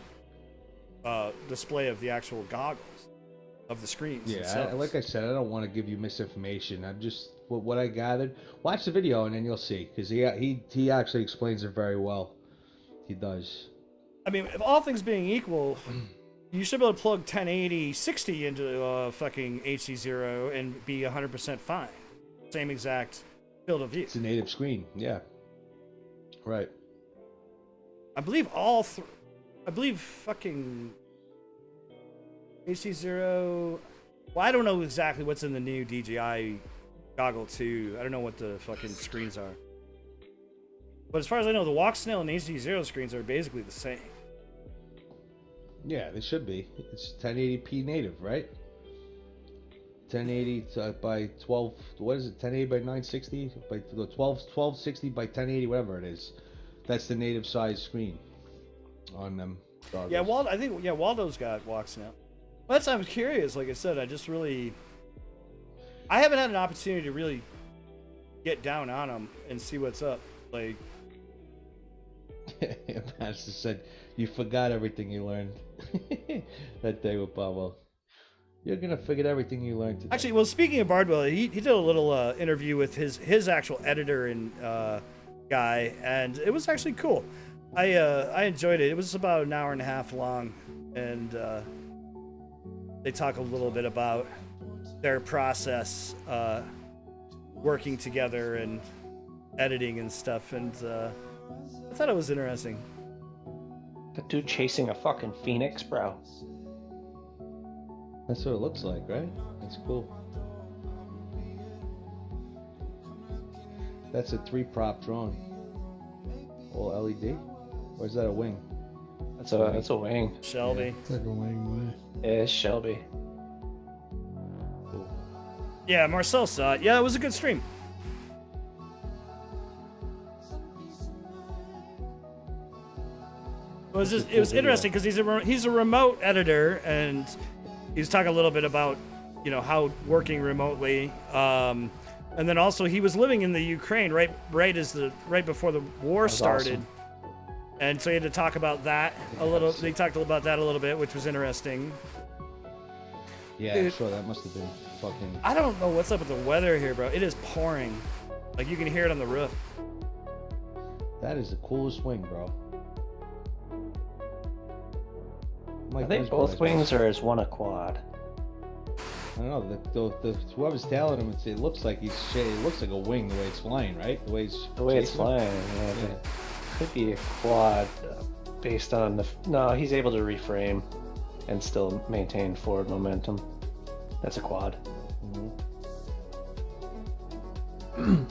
display of the actual goggles, of the screens. Yeah, like I said, I don't want to give you misinformation. I'm just what I gathered. Watch the video and then you'll see, because he actually explains it very well. He does. I mean, if all things being equal, you should be able to plug 1080 60 into fucking HD0 and be 100% fine. Same exact field of view. It's a native screen, yeah. Right. I believe fucking HD0. Well, I don't know exactly what's in the new DJI Goggle 2. I don't know what the fucking screens are. But as far as I know, the Walk Snail and HD0 screens are basically the same. Yeah, they should be. It's 1080p native, right? 1080 by 12. What is it? 1080 by 960 by 1260 by 1080, whatever it is. That's the native size screen on them. Goggles. Yeah, I think Waldo's got walks now. Well, that's I'm curious. Like I said, I haven't had an opportunity to really get down on them and see what's up. Like, Master said, you forgot everything you learned that day with Pablo. You're gonna forget everything you learned today. Actually, well, speaking of Bardwell, he did a little interview with his actual editor and guy, and it was actually cool. I enjoyed it. It was about an hour and a half long, and they talk a little bit about their process working together and editing and stuff, and I thought it was interesting. That dude chasing a fucking phoenix, bro. That's what it looks like, right? That's cool. That's a 3-prop drone. All LED? Or is that a wing? That's a wing. Shelby. It's like a wing. Yeah, it's Shelby. Cool. Yeah, Marcel saw it. Yeah, it was a good stream. It was interesting because he's a remote editor, and he's talking a little bit about, you know, how working remotely, and then also he was living in the Ukraine right before the war started, awesome. And so he had to talk about that a little. They talked about that a little bit, which was interesting. Yeah, sure. That must have been fucking. I don't know what's up with the weather here, bro. It is pouring, like you can hear it on the roof. That is the coolest wing, bro. I think both wings are as one a quad. I don't know. The whoever's telling him, it looks like it looks like a wing the way it's flying, right? The way it's flying. Yeah. It could be a quad based on the. No, he's able to reframe and still maintain forward momentum. That's a quad. Mm-hmm.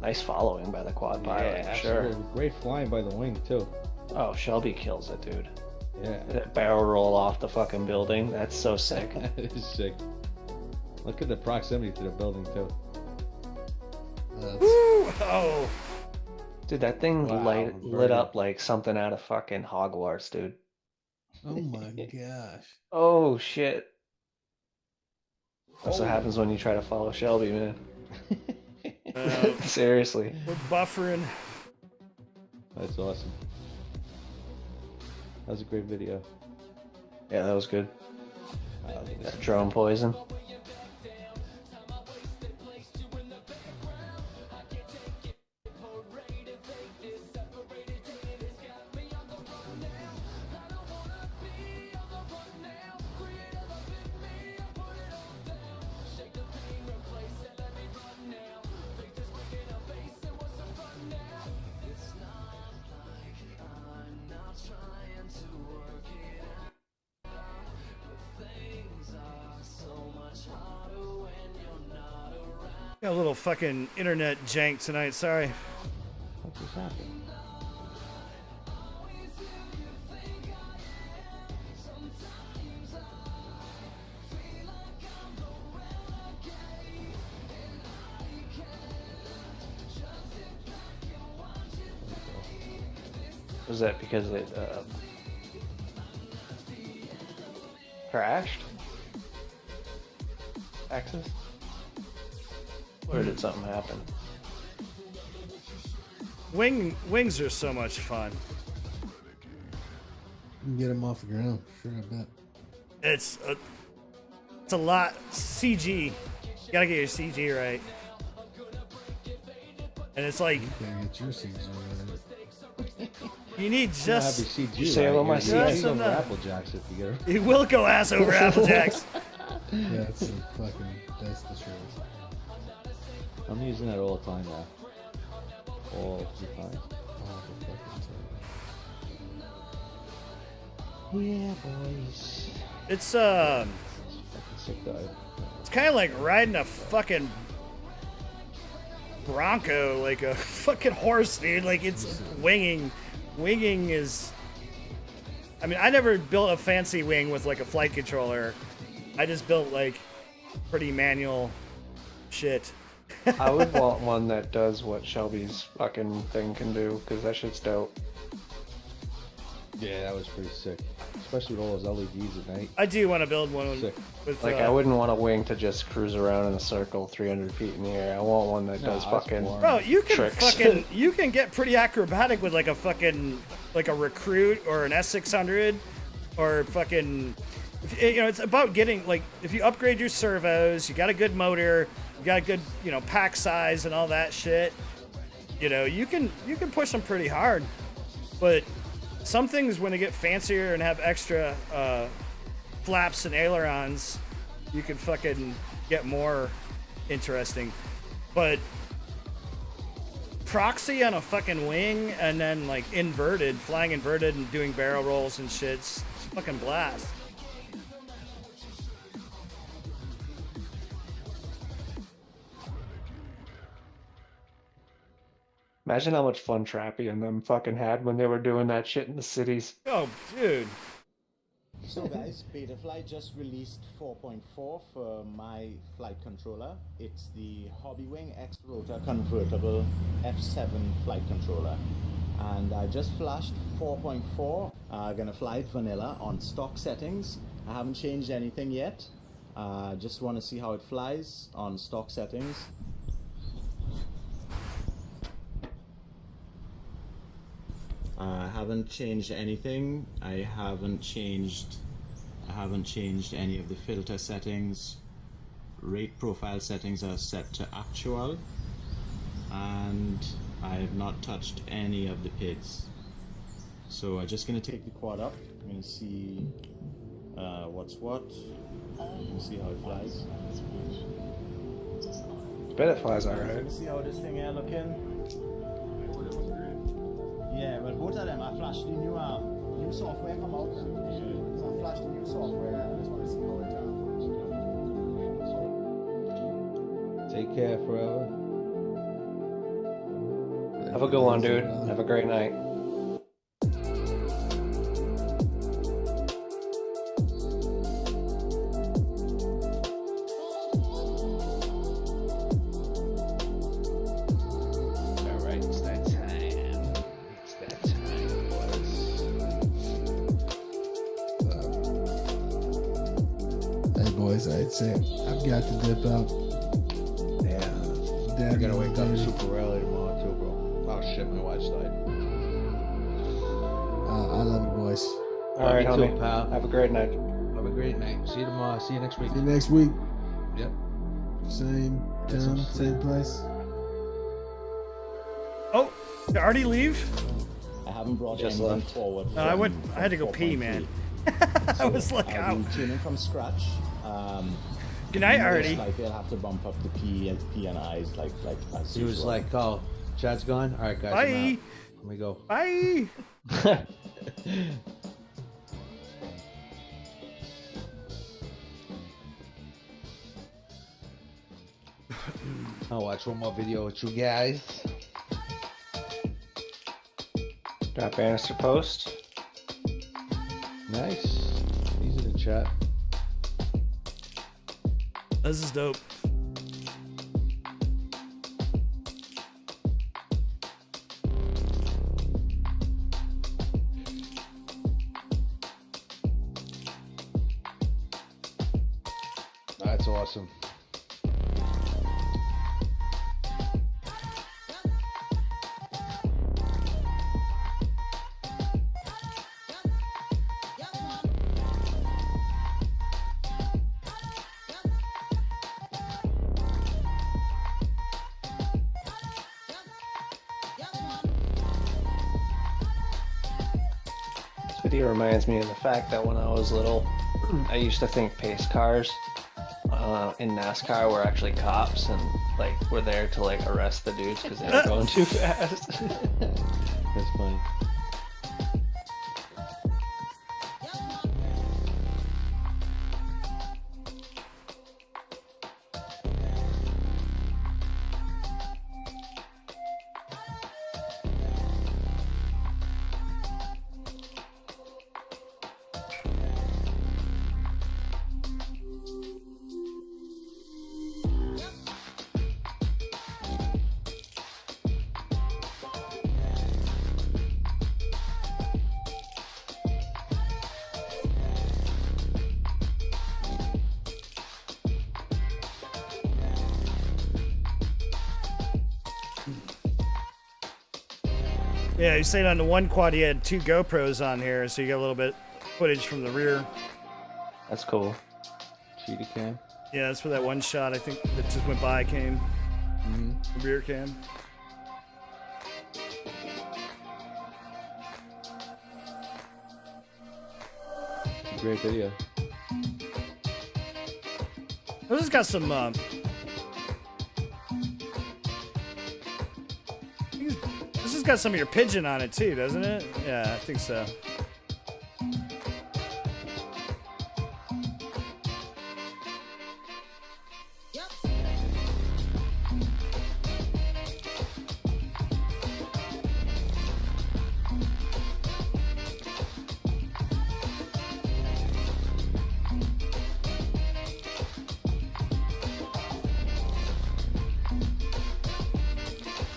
Nice following by the quad pilot, yeah, for sure. Great flying by the wing too. Oh, Shelby kills it, dude. Yeah. That barrel roll off the fucking building. That's so sick. It is sick. Look at the proximity to the building too. Woo! Oh. Dude, that thing lit up like something out of fucking Hogwarts, dude. Oh my gosh. Oh shit. That's what happens when you try to follow Shelby, man. Seriously. We're buffering. That's awesome. That was a great video. Yeah, that was good. Drone poison. Got a little fucking internet jank tonight, sorry. What just happened? Was that because it crashed? Access? Or did something happen? Wings are so much fun. You can get them off the ground, sure, I bet. It's a lot CG. You gotta get your CG right. And it's like You gotta get your CG right. you need just CG, Say about my CG. over Applejacks if you get her. it will go ass over Applejacks. That's the truth. I'm using that all the time now. All the time. All the fucking Yeah, boys. It's Fucking sick dive. it's kind of like riding a fucking Bronco like a fucking horse, dude. Like it's winging. Winging is. I mean, I never built a fancy wing with like a flight controller. I just built like pretty manual shit. I would want one that does what Shelby's fucking thing can do, because that shit's dope. Yeah, that was pretty sick. Especially with all those LEDs at night. I do want to build one Sick. with Like, I wouldn't want a wing to just cruise around in a circle 300 feet in the air. I want one that does that's fucking boring. Bro, you can tricks. fucking you can get pretty acrobatic with like a fucking like a Recruit or an S600 or fucking you know, it's about getting like if you upgrade your servos, you got a good motor, you got a good, you know, pack size and all that shit. You know, you can push them pretty hard. But some things when they get fancier and have extra flaps and ailerons, you can fucking get more interesting. But proxy on a fucking wing and then like inverted, flying inverted and doing barrel rolls and shit, it's fucking blast. Imagine how much fun Trappy and them fucking had when they were doing that shit in the cities. Oh, dude. So guys, Betaflight just released 4.4 for my flight controller. It's the Hobbywing X Rotor convertible F7 flight controller. And I just flashed 4.4. Gonna fly it vanilla on stock settings. I haven't changed anything yet. Just want to see how it flies on stock settings. I haven't changed anything. I haven't changed any of the filter settings. Rate profile settings are set to actual, and I have not touched any of the PIDs. So I'm just gonna take the quad up. I'm gonna see what's what. I'm gonna see how it flies. Bet it flies alright. Let me see how this thing is looking. Yeah, well, both of them, I flashed the new software come out. So I flashed the new software. I just want to see how it Take care forever. Have a good one, dude. Have a great night. Alright, it's that time. It's that time, boys. Hey boys, I'd say I've got to dip out. Yeah. I gotta wake up super early tomorrow too, bro. Oh shit, my watch died. I love you boys. Alright, Love you homie. too, pal. Have a great night. Have a great night. See you tomorrow. See you next week. See you next week. Yep. Same Get some time, sleep. same place. Oh, did I already leave? I haven't brought Just anything left. forward. No, I from- went. I had to go from pee, 4.3. man. I was like, I'll out. be tuning from scratch. Good night, Most already. likely I'll have to bump up the P and I's like as He was usual. like, "Oh, Chad's gone. All right, guys, I'm Bye. out. Let me go." Bye. I'll watch one more video with you guys. Got Bannister post. Nice. Easy to chat. This is dope. That's awesome. This video reminds me of the fact that when I was little, I used to think pace cars in NASCAR were actually cops and like were there to like arrest the dudes because they were going too fast. That's funny. Yeah, he's saying on the one quad he had 2 GoPros on here, so you get a little bit footage from the rear. That's cool. Cheetah cam. Yeah, that's where that one shot I think that just went by came. The rear cam. Great video. This has got some. This has got some of your pigeon on it too, doesn't it? Yeah, I think so.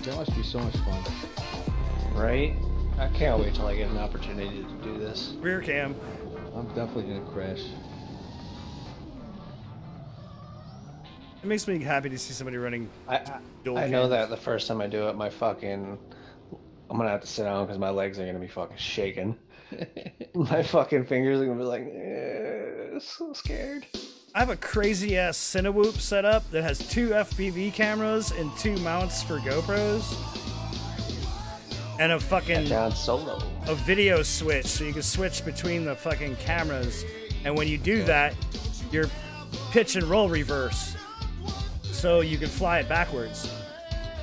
That must be so much fun. Right? I can't wait till I get an opportunity to do this. Rear cam. I'm definitely gonna crash. It makes me happy to see somebody running. Dual I know cams. that the first time I do it, I'm gonna have to sit down because my legs are gonna be fucking shaking. My fucking fingers are gonna be like, so scared. I have a crazy ass Cinewhoop setup that has 2 FPV cameras and 2 mounts for GoPros. And a fucking John Solo. a video switch, so you can switch between the fucking cameras. And when you do that, your pitch and roll reverse, so you can fly it backwards.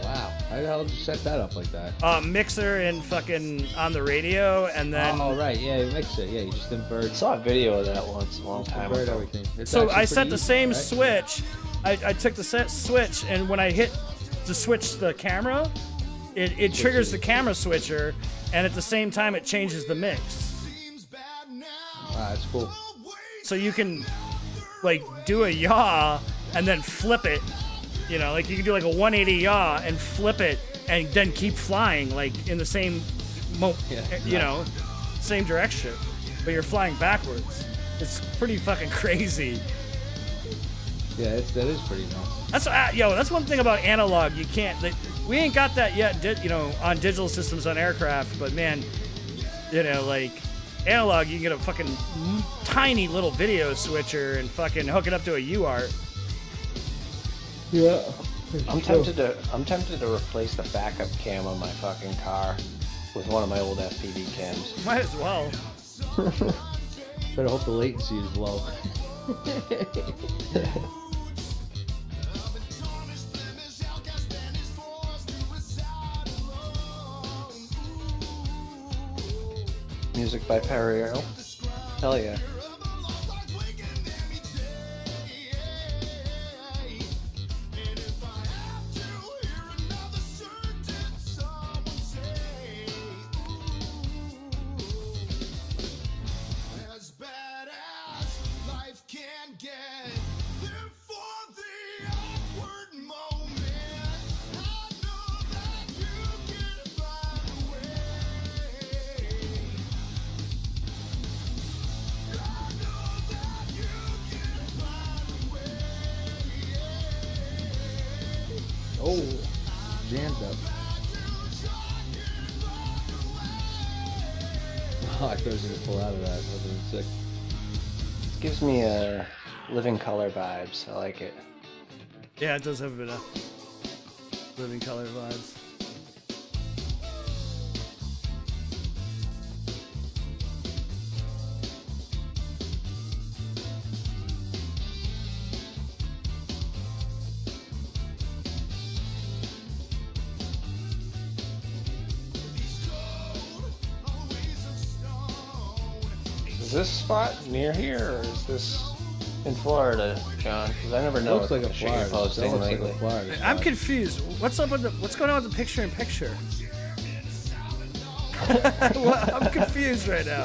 Wow. How the hell did you set that up like that? Mixer and fucking on the radio, and then. Oh right, yeah, you mix it. Yeah, you just invert. I saw a video of that once a long time Invert ago. everything. It's So actually I set pretty the easy, same right? switch. I took the set switch, and when I hit to switch the camera, it triggers the camera switcher, and at the same time it changes the mix. Ah, that's cool. So you can like do a yaw and then flip it. You know, like you can do like a 180 yaw and flip it, and then keep flying like in the same, you know, same direction, but you're flying backwards. It's pretty fucking crazy. Yeah, that is pretty nice. That's that's one thing about analog. You can't. We ain't got that yet. You know, on digital systems on aircraft. But man, you know, like analog, you can get a fucking tiny little video switcher and fucking hook it up to a UART. Yeah. I'm tempted to replace the backup cam on my fucking car with one of my old FPV cams. Might as well. Better hope the latency is low. Music by Perrier. Hell yeah. Oh, jammed up. Oh, I thought I was gonna pull out of that. That would have been sick. Gives me a Living Color vibes. I like it. Yeah, it does have a bit of Living Color vibes. Is this spot near here, or is this in Florida, John? Because I never know Looks like a what shit you're Florida. That posting looks like lately. a Florida. I'm spot. confused. What's up with what's going on with the picture in picture? I'm confused right now.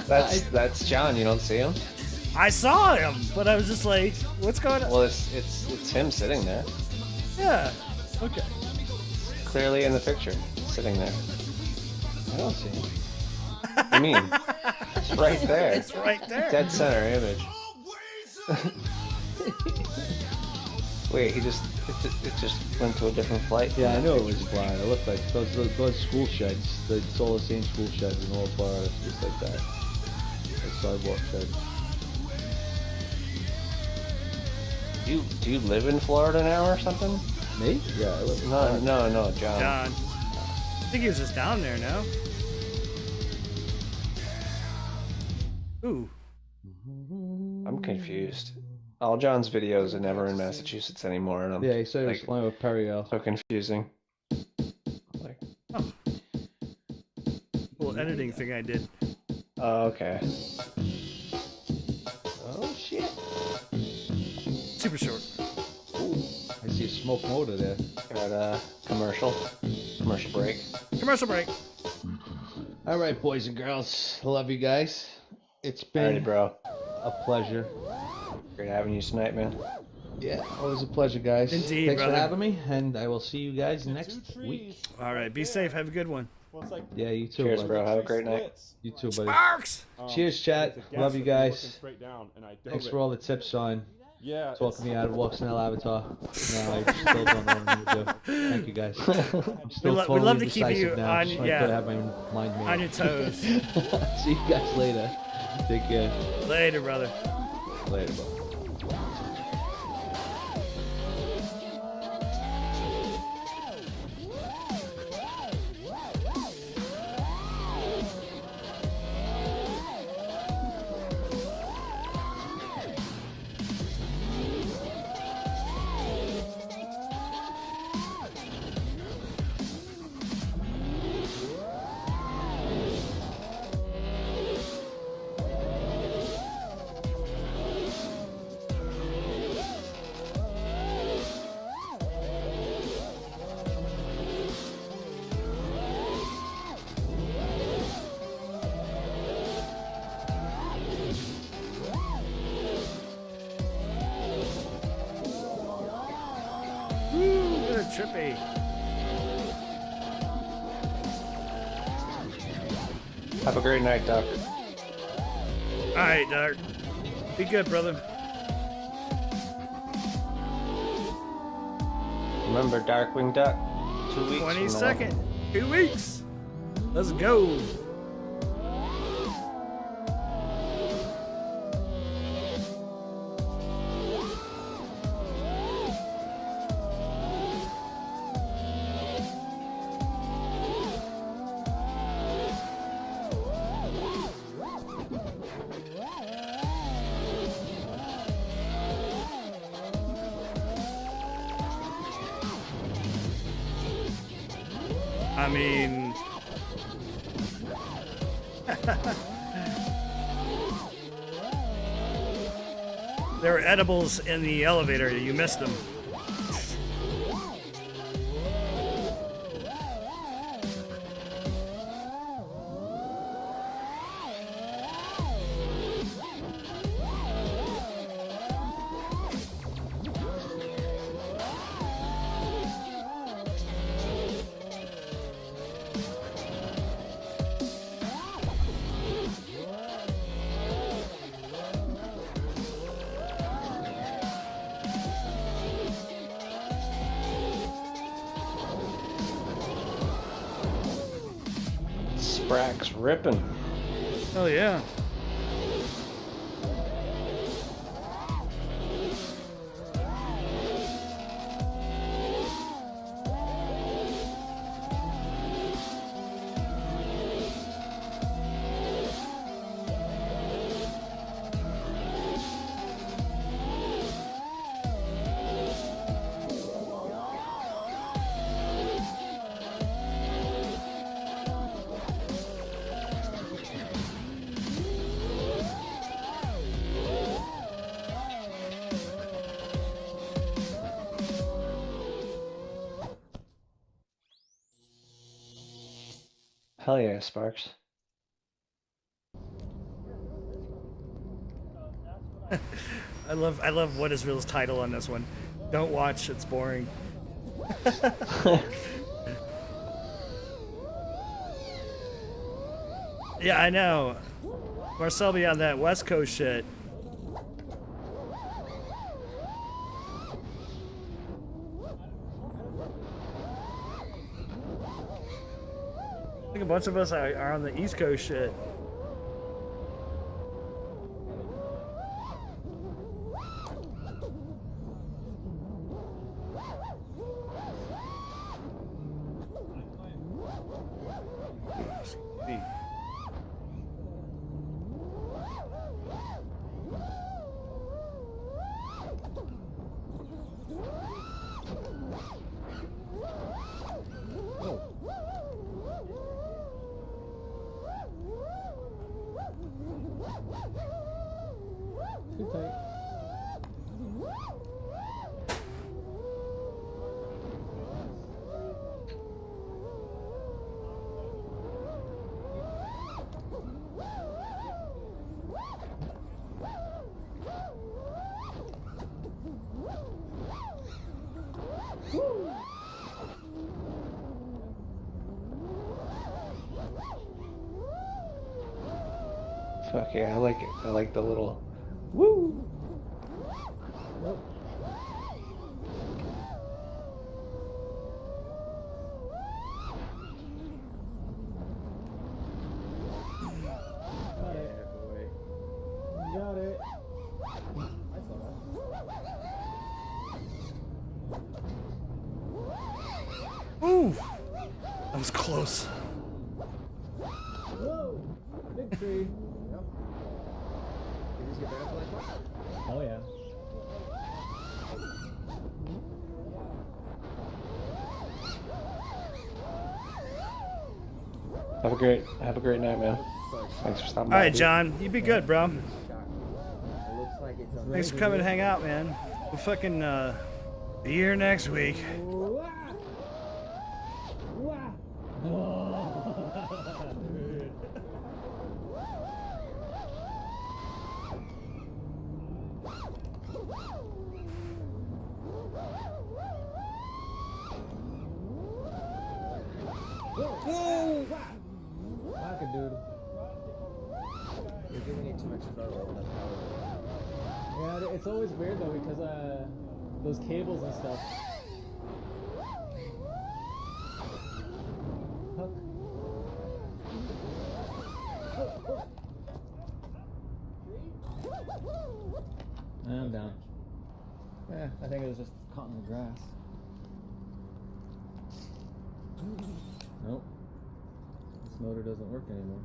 That's John. You don't see him? I saw him, but I was just like, what's going on? Well, it's him sitting there, Yeah. Okay. clearly in the picture, sitting there. I don't see him. I mean, it's right there. It's right there. Dead center image. Wait, it just went to a different flight. Yeah, I knew it was Florida. It looked like those school sheds. It's all the same school sheds in all Florida, just like that. The sidewalk shed. Do you live in Florida now or something? Me? Yeah, I live in Florida. No, John. John. I think he was just down there now. Ooh. I'm confused. All John's videos are never in Massachusetts anymore, and I'm Yeah, he said he was flying with Periel. so confusing. Like, Little editing thing I did. oh, okay. Oh shit! Super short. Ooh, I see a smoke motor there. Got a commercial break. Commercial break. All right, boys and girls, love you guys. It's been Alrighty, bro. a pleasure. Great having you tonight, man. Yeah, always a pleasure, guys. Indeed, Thanks brother. for having me, and I will see you guys next week. All right, be safe. Have a good one. Yeah, you too. Cheers, buddy. bro. Have a great night. You too, buddy. Sparks! Cheers, chat. Love you guys. Thanks for all the tips on Yeah, talking me out of Walks in El Avatar. No, I still don't know what to do. Thank you, guys. I'm still we totally love to keep indecisive you now. on, Just yeah, to have my mind made. on your toes. See you guys later. Take care. Later, brother. Later, bro. Trippy. Have a great night, Doc. All right, Doc. Be good, brother. Remember, Darkwing Duck. 2 weeks. 22nd. 2 weeks. Let's go. I mean, there were edibles in the elevator. You missed them. Sprack's ripping. Oh yeah. Hell yeah, Sparks. I love What Is Real's title on this one. Don't watch, it's boring. Yeah, I know. Marcel be on that West Coast shit. think a bunch of us are on the East Coast shit. Too tight. Fuck yeah, I like it. I like the little woo. Nope. Got it. Got it. I saw that. Ooh, that was close. Whoa! Big tree. Yep. Oh yeah. Have a great night, man. Thanks for stopping by. All right, John, you be good, bro. It looks like it's on. Thanks for coming to hang out, man. We'll fucking be here next week. Wah! Wah! Oh. Dude. Whoa! Whack a dude. You're giving it too much trouble with that power. Yeah, it's always weird though because those cables and stuff. Hook. I'm down. Yeah, I think it was just caught in the grass. Nope. This motor doesn't work anymore.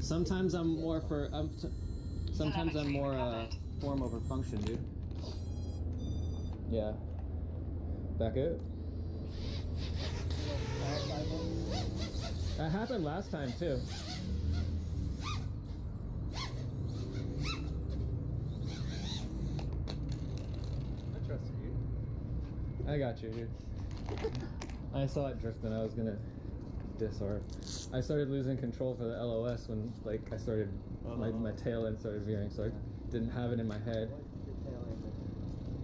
Sometimes I'm more for sometimes I'm more form over function, dude. Yeah. Back up. That happened last time too. I trust you. I got you, dude. I saw it drifting. I was gonna disarm. I started losing control for the LOS when, like, I started my tail end started veering, so I didn't have it in my head.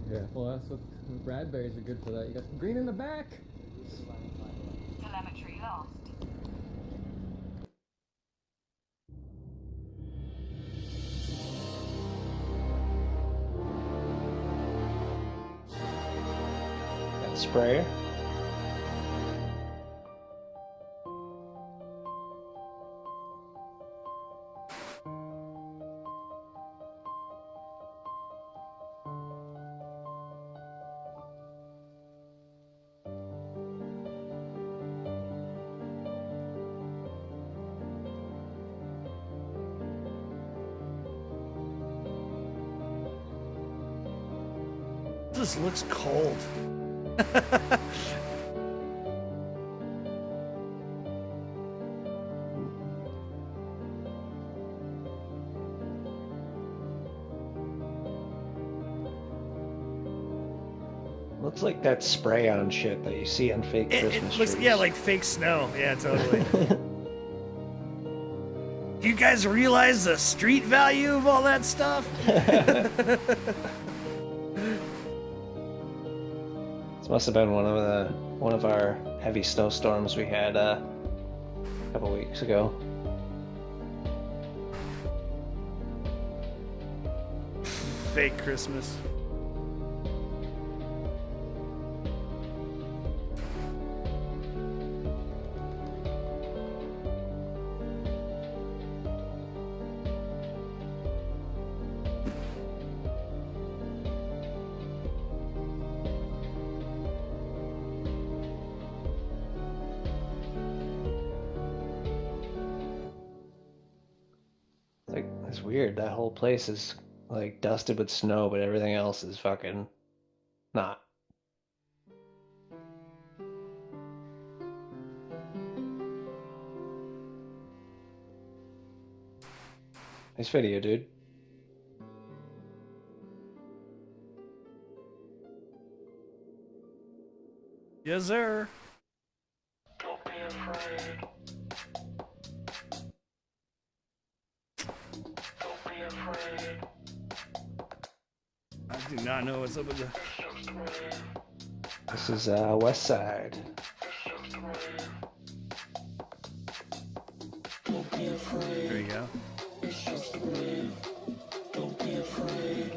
Yeah, well, that's what Bradberries are good for. That you got green in the back. Telemetry lost. That sprayer. This looks cold. Looks like that spray on shit that you see on fake Christmas It looks, trees. yeah, like fake snow. Yeah, totally. Do you guys realize the street value of all that stuff? This must have been one of our heavy snowstorms we had a couple weeks ago. Fake Christmas. Like, it's weird. That whole place is like dusted with snow, but everything else is fucking not. Nice video, dude. Yes, sir. Don't be afraid. Don't be afraid. I do not know what's up with the. This is West Side. There you go. Don't be afraid.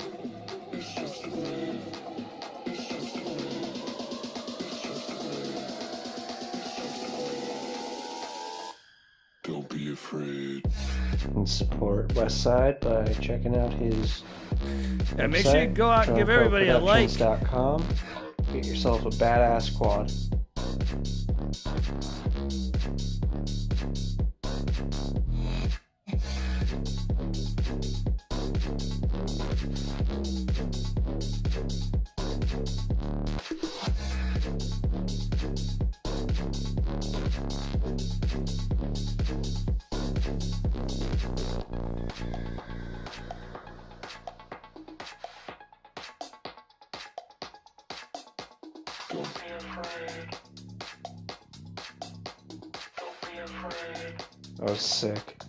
Don't be afraid. And support West Side by checking out his Yeah, make sure you go out and give everybody a like. JohnCroProductions.com. Get yourself a badass quad. Don't be afraid. Don't be afraid. That was sick.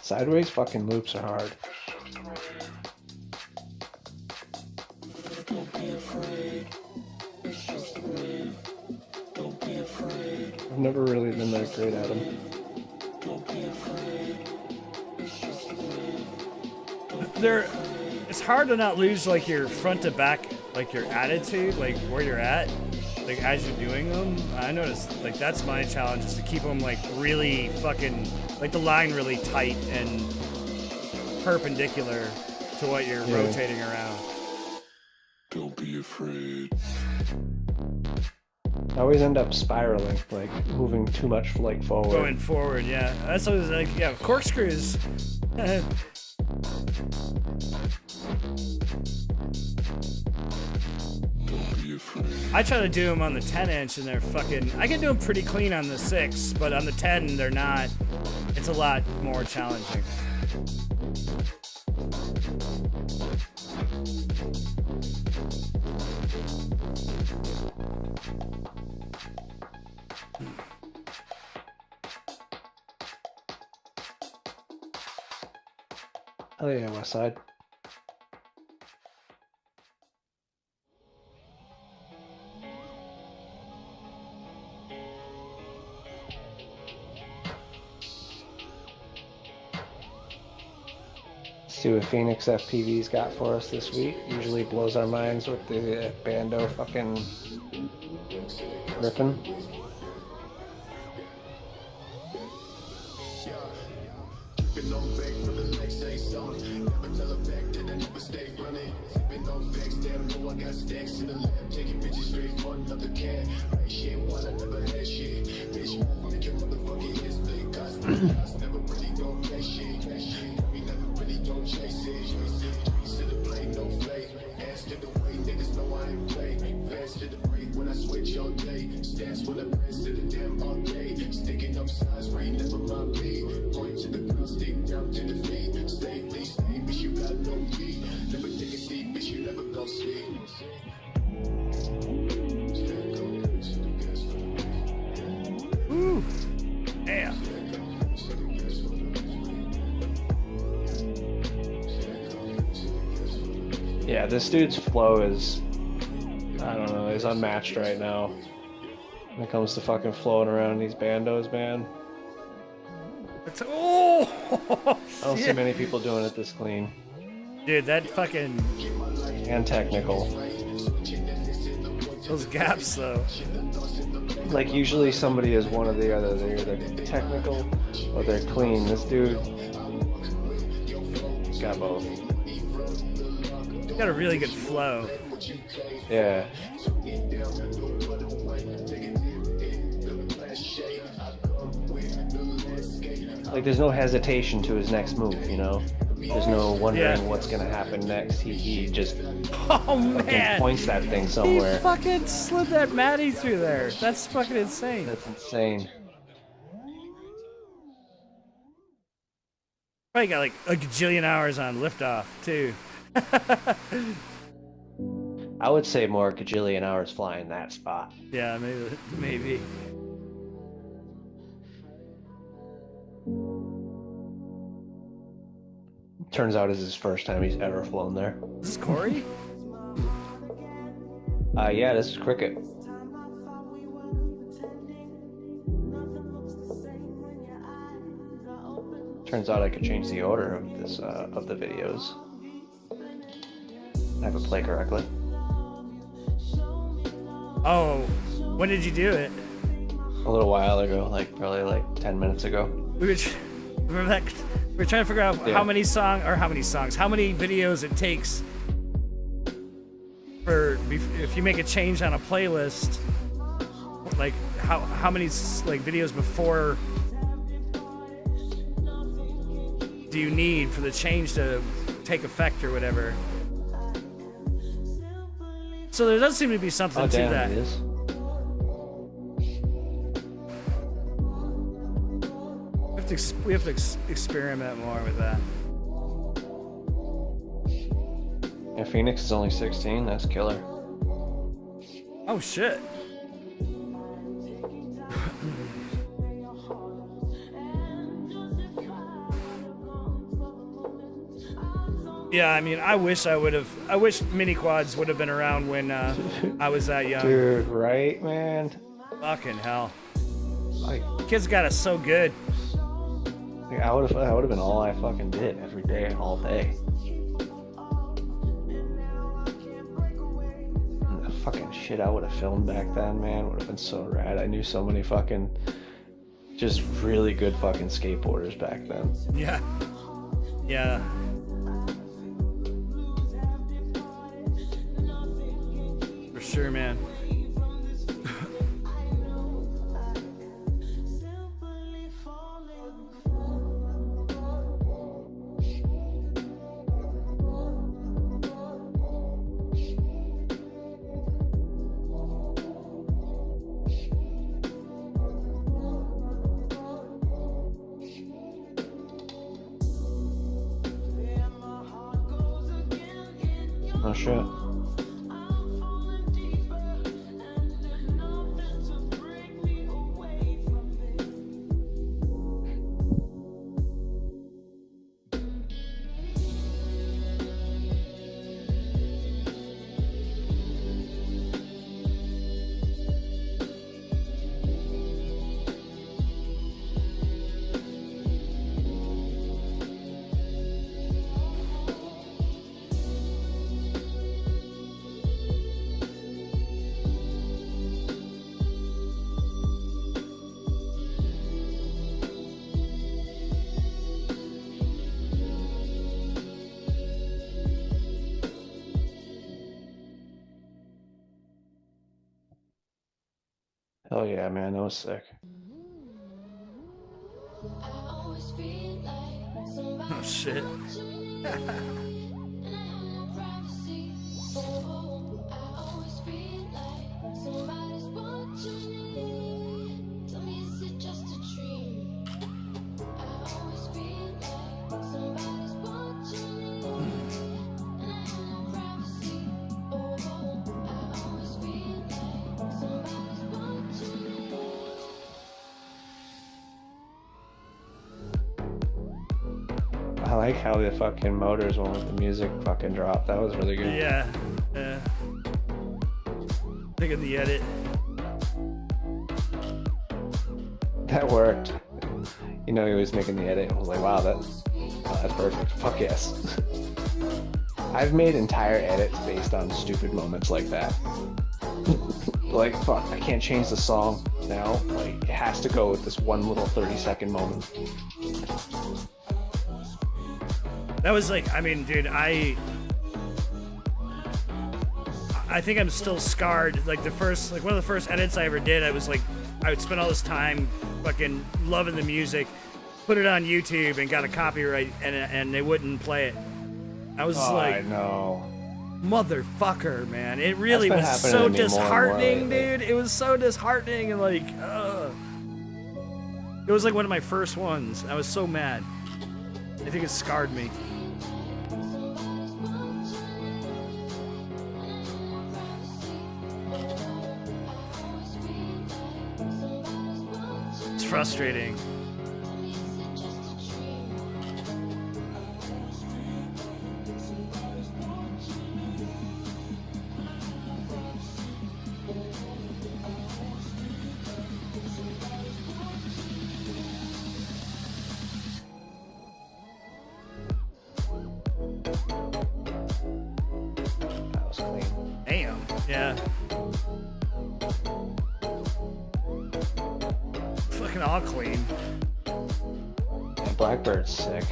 Sideways fucking loops are hard. Don't be afraid. It's just a wave. Don't be afraid. I've never really been that great at them. Don't be afraid. It's just a wave. It's hard to not lose like your front to back, like your attitude, like where you're at, like as you're doing them. I noticed like that's my challenge, is to keep them like really fucking, like the line really tight and perpendicular to what you're rotating around. Don't be afraid. I always end up spiraling, like moving too much like forward. Going forward, yeah. That's always like, yeah, corkscrews. Don't be afraid. I try to do them on the 10-inch and they're fucking, I can do them pretty clean on the 6, but on the 10 they're not. It's a lot more challenging. Oh yeah, West Side. Let's see what Phoenix FPV's got for us this week. Usually blows our minds with the bando fucking ripping. Sticking up sides, rain never mind me. Point to the ground, stick down to the feet. Stay, bitch, you got no beat. Never take a seat, bitch, you Ooh. Damn. Yeah, this dude's flow is, I don't know, is unmatched right now. When it comes to fucking floating around these bandos, man. Oh! I don't see many people doing it this clean. Dude, that fucking... And technical. Those gaps, though. Like, usually somebody is one or the other. They're either technical or they're clean. This dude got both. Got a really good flow. Yeah. Like, there's no hesitation to his next move, you know? There's no wondering what's gonna happen next. He just points that thing somewhere. He fucking slid that Matty through there. That's fucking insane. That's insane. Probably got like a gajillion hours on liftoff, too. I would say more gajillion hours flying that spot. Yeah, maybe. Turns out it's his first time he's ever flown there. Is this Corey? Yeah, this is Cricket. Turns out I could change the order of this of the videos. I have it play correctly. Oh, when did you do it? A little while ago, like probably like 10 minutes ago. Remember that? We were trying to figure out how many videos it takes for if you make a change on a playlist. Like how many like videos before do you need for the change to take effect or whatever? So there does seem to be something to that. It is. We have to experiment more with that. Yeah, Phoenix is only 16. That's killer. Oh shit. Yeah, I mean, I wish mini quads would have been around when I was that young. Dude, right, man? Fucking hell. Like, kids got us so good. Like, I would have been all I fucking did every day, all day. And the fucking shit I would have filmed back then, man, would have been so rad. I knew so many fucking, just really good fucking skateboarders back then. Yeah. Yeah. For sure, man. Oh shit. Hell yeah, man, that was sick. Oh shit. I like how the fucking motors went with the music fucking drop. That was really good. Yeah. Yeah. Look at the edit. That worked. You know, he was making the edit and was like, wow, that's perfect. Fuck yes. I've made entire edits based on stupid moments like that. Like, fuck, I can't change the song now. Like, it has to go with this one little 30-second moment. That was like, I mean, dude, I think I'm still scarred. Like one of the first edits I ever did, I was like, I would spend all this time fucking loving the music, put it on YouTube and got a copyright and they wouldn't play it. I was like, I know. Motherfucker, man. It really That's been was happening so to me more and more disheartening, lately. dude. It was so disheartening and like, it was like one of my first ones. I was so mad. I think it scarred me. It's frustrating. That was clean. Damn. Yeah. Fucking all clean. And Blackbird's sick.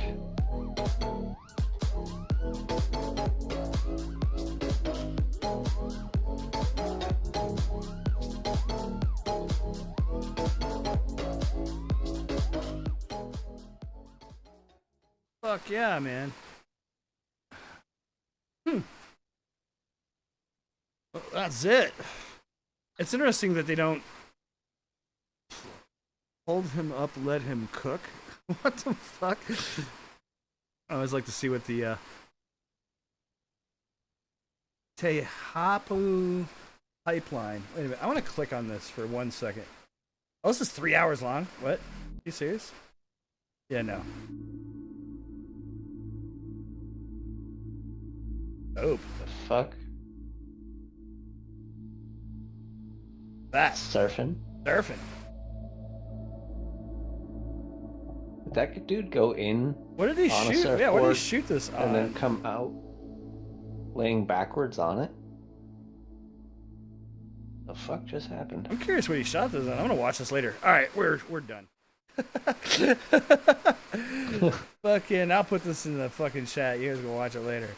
Fuck yeah, man. Well, that's it. It's interesting that they don't hold him up, let him cook. What the fuck? I always like to see what the Tehapu pipeline. Wait a minute. I want to click on this for 1 second. Oh, this is 3 hours long. What? Are you serious? Yeah, no. Oh, The fuck? that Surfing? surfing. Did that dude go in What did he on a shoot? Yeah, what did he surfboard shoot this on? and then come out laying backwards on it? The fuck just happened? I'm curious what he shot this on. I'm gonna watch this later. All right, we're done. Fucking, I'll put this in the fucking chat. You guys can watch it later.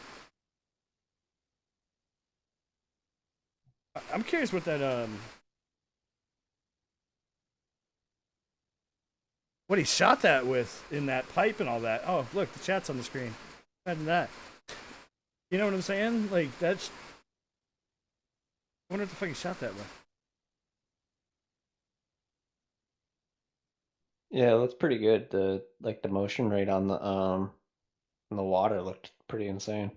I'm curious what that what he shot that with in that pipe and all that. Oh, look, the chat's on the screen. Imagine that. You know what I'm saying? Like that's. I wonder what the fuck he shot that with. Yeah, that's pretty good. The motion rate on the water looked pretty insane.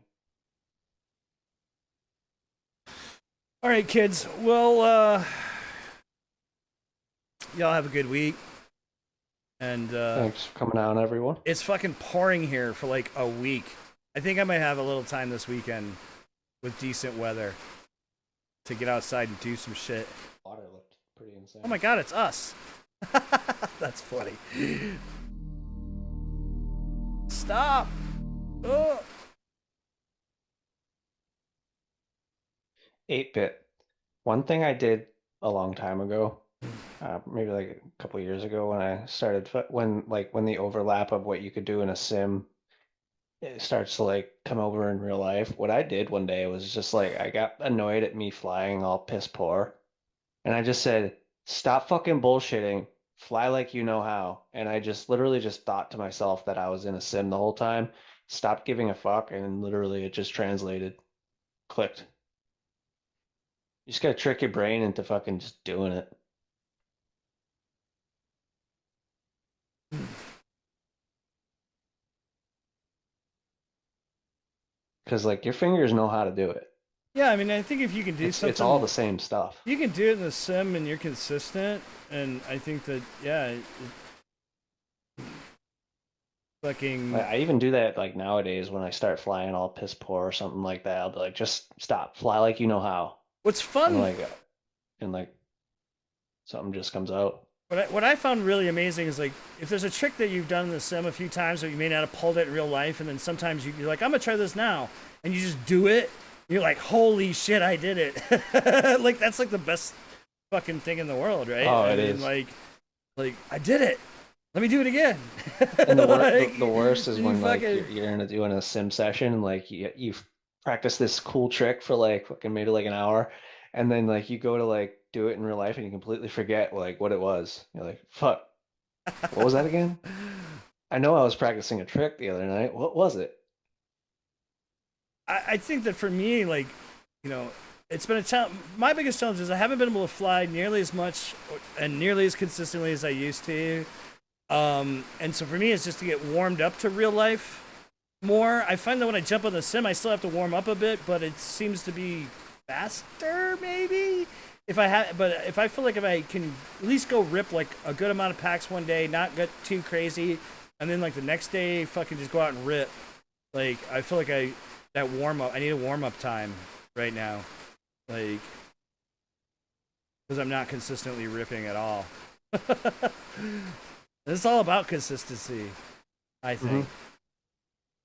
All right, kids. Well, y'all have a good week. And Thanks for coming out, everyone. it's fucking pouring here for like a week. I think I might have a little time this weekend with decent weather to get outside and do some shit. Water looked pretty insane. Oh my god, it's us. That's funny. Stop. Ugh. 8-bit. One thing I did a long time ago, maybe like a couple years ago, when I started when the overlap of what you could do in a sim it starts to like come over in real life. What I did one day was just like I got annoyed at me flying all piss poor, and I just said, "Stop fucking bullshitting. Fly like you know how." And I just literally just thought to myself that I was in a sim the whole time. Stopped giving a fuck, and literally it just translated, clicked. You just gotta trick your brain into fucking just doing it. Because like your fingers know how to do it. Yeah, I mean, I think if you can do something, It's all the same stuff. you can do it in the sim and you're consistent, and I think that yeah. fucking. I even do that like nowadays when I start flying all piss poor or something like that. I'll be like, just stop, fly like you know how. What's fun? And like something just comes out. What I found really amazing is like if there's a trick that you've done in the sim a few times, but you may not have pulled it in real life, and then sometimes you're like, I'm gonna try this now, and you just do it. You're like, holy shit, I did it! Like that's like the best fucking thing in the world, right? Oh, I mean, is. Like I did it. Let me do it again. And the worst is when like you're doing a sim session, and like you've practiced this cool trick for like fucking maybe like an hour, and then like you go to like do it in real life and you completely forget like what it was. You're like, fuck, what was that again? I know I was practicing a trick the other night. What was it? I think that for me, like, you know, it's been a challenge. My biggest challenge is I haven't been able to fly nearly as much and nearly as consistently as I used to. And so for me, it's just to get warmed up to real life more. I find that when I jump on the sim, I still have to warm up a bit, but it seems to be faster, maybe. But if I feel like if I can at least go rip like a good amount of packs one day, not get too crazy, and then like the next day, fucking just go out and rip. Like I feel like that warm up. I need a warm up time right now, like because I'm not consistently ripping at all. It's all about consistency, I think.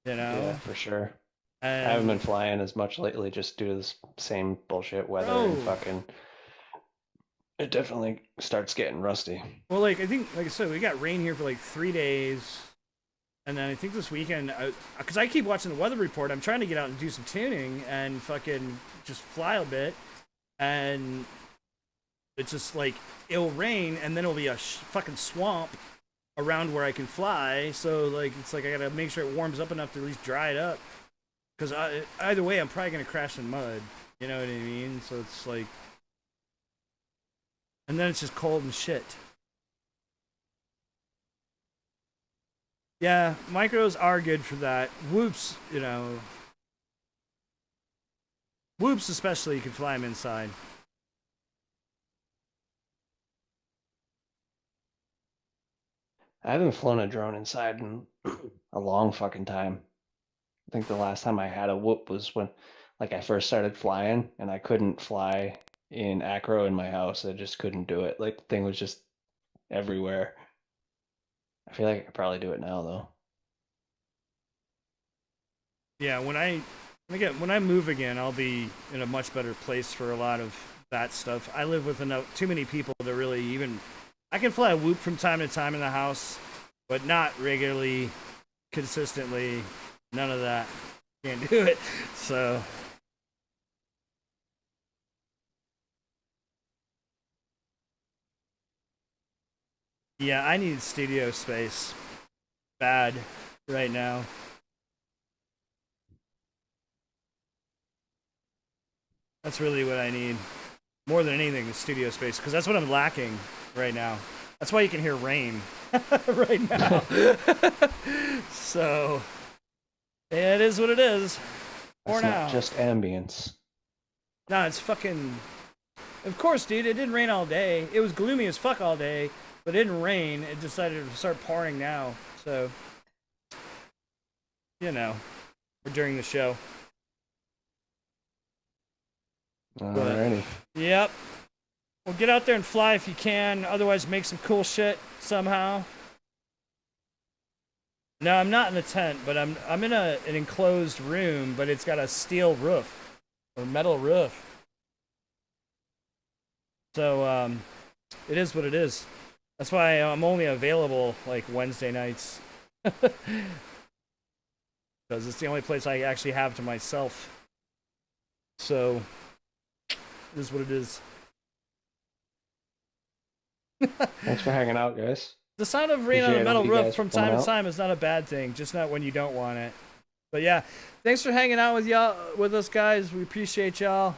You know? Yeah, for sure. And I haven't been flying as much lately just due to this same bullshit weather and fucking. It definitely starts getting rusty. Well, like I think, like I said, we got rain here for like 3 days, and then I think this weekend, because I keep watching the weather report, I'm trying to get out and do some tuning and fucking just fly a bit, and it's just like it'll rain and then it'll be a fucking swamp around where I can fly. So like it's like I gotta make sure it warms up enough to at least dry it up, because either way I'm probably gonna crash in mud. You know what I mean? So it's like. And then it's just cold and shit. Yeah, micros are good for that. Whoops, you know. Whoops especially, you can fly them inside. I haven't flown a drone inside in a long fucking time. I think the last time I had a whoop was when like I first started flying and I couldn't fly in acro in my house. I just couldn't do it. Like the thing was just everywhere. I feel like I could probably do it now though. Yeah, when I move again, I'll be in a much better place for a lot of that stuff. I live with too many people to really even. I can fly a whoop from time to time in the house, but not regularly, consistently. None of that. Can't do it. So. Yeah, I need studio space bad right now. That's really what I need. More than anything is studio space, because that's what I'm lacking right now. That's why you can hear rain right now. So, yeah, it is what it is. For now. Not just ambience. No, it's fucking... Of course, dude, it didn't rain all day. It was gloomy as fuck all day. But it didn't rain. It decided to start pouring now. So, you know, or during the show. Alrighty. Yep. Well, get out there and fly if you can. Otherwise, make some cool shit somehow. No, I'm not in a tent, but I'm in an enclosed room, but it's got a steel roof or metal roof. So, it is what it is. That's why I'm only available like Wednesday nights. Because it's the only place I actually have to myself. So, it is what it is. Thanks for hanging out, guys. The sound of rain on a metal roof from time to time is not a bad thing, just not when you don't want it. But yeah, thanks for hanging out with us, guys. We appreciate y'all.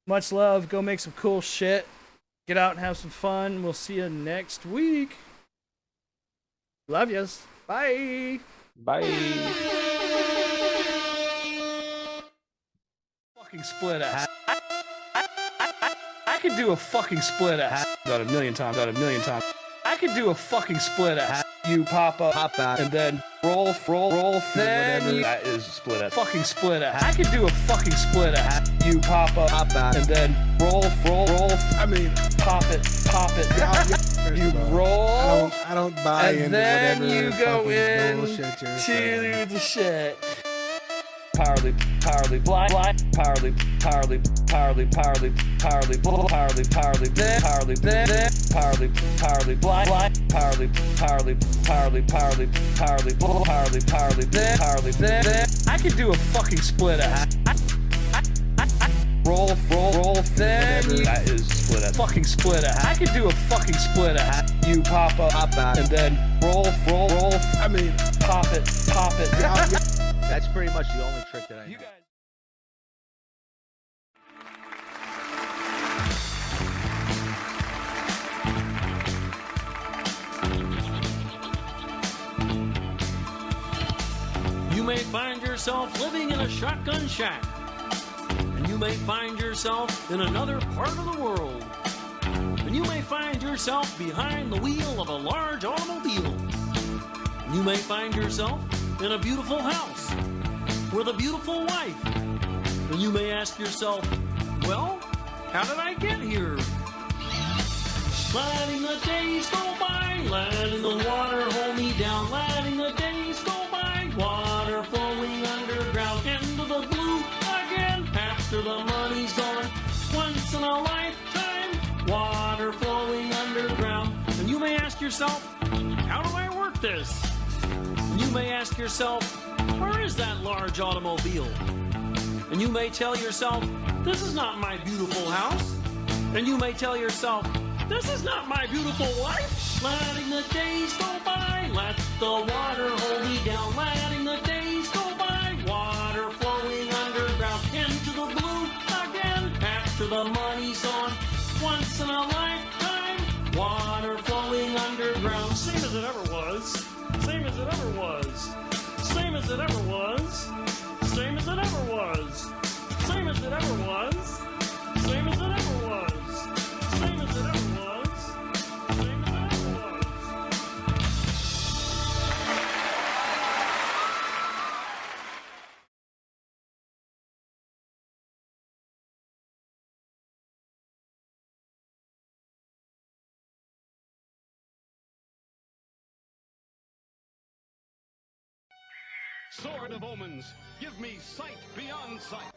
Much love. Go make some cool shit. Get out and have some fun. We'll see you next week. Love yous. Bye. Bye. Fucking split ass. I could do a fucking split ass. About a million times. I could do a fucking split ass. You pop up, Pop back. and then roll, then Whatever. that is split a fucking split a. I could do a fucking split a. You pop up, Pop back. and then roll. I mean, Pop it. first You of all, roll. I don't buy And into then whatever you go fucking in bullshit you're saying. to the shit. Powerly, blind, powerly, then, powerly, blind, then. I could do a fucking split a. Roll, then. That is split a. Fucking split a. I could do a fucking split a. You pop up, back. and then roll. I mean, Pop it. That's pretty much the only trick that I know. You guys. You may find yourself living in a shotgun shack, and you may find yourself in another part of the world, and you may find yourself behind the wheel of a large automobile, and you may find yourself in a beautiful house with a beautiful wife, and you may ask yourself, well, how did I get here? Letting the days go by, letting the water hold me down, letting the days go by, water flowing underground into the blue again after the money's gone. Once in a lifetime, water flowing underground. And you may ask yourself, how do I work this? And you may ask yourself, where is that large automobile? And you may tell yourself, this is not my beautiful house. And you may tell yourself, this is not my beautiful wife. Letting the days go by, let the water hold me down. Letting the days go by, water flowing underground into the blue again after the money's gone. Once in a lifetime, water flowing underground. Same as it ever was. Same as it ever was. Same as it ever was. Same as it ever was. Same as it ever was. Same as it ever was. Same as it ever was. Same as it ever was. Sword of omens, give me sight beyond sight.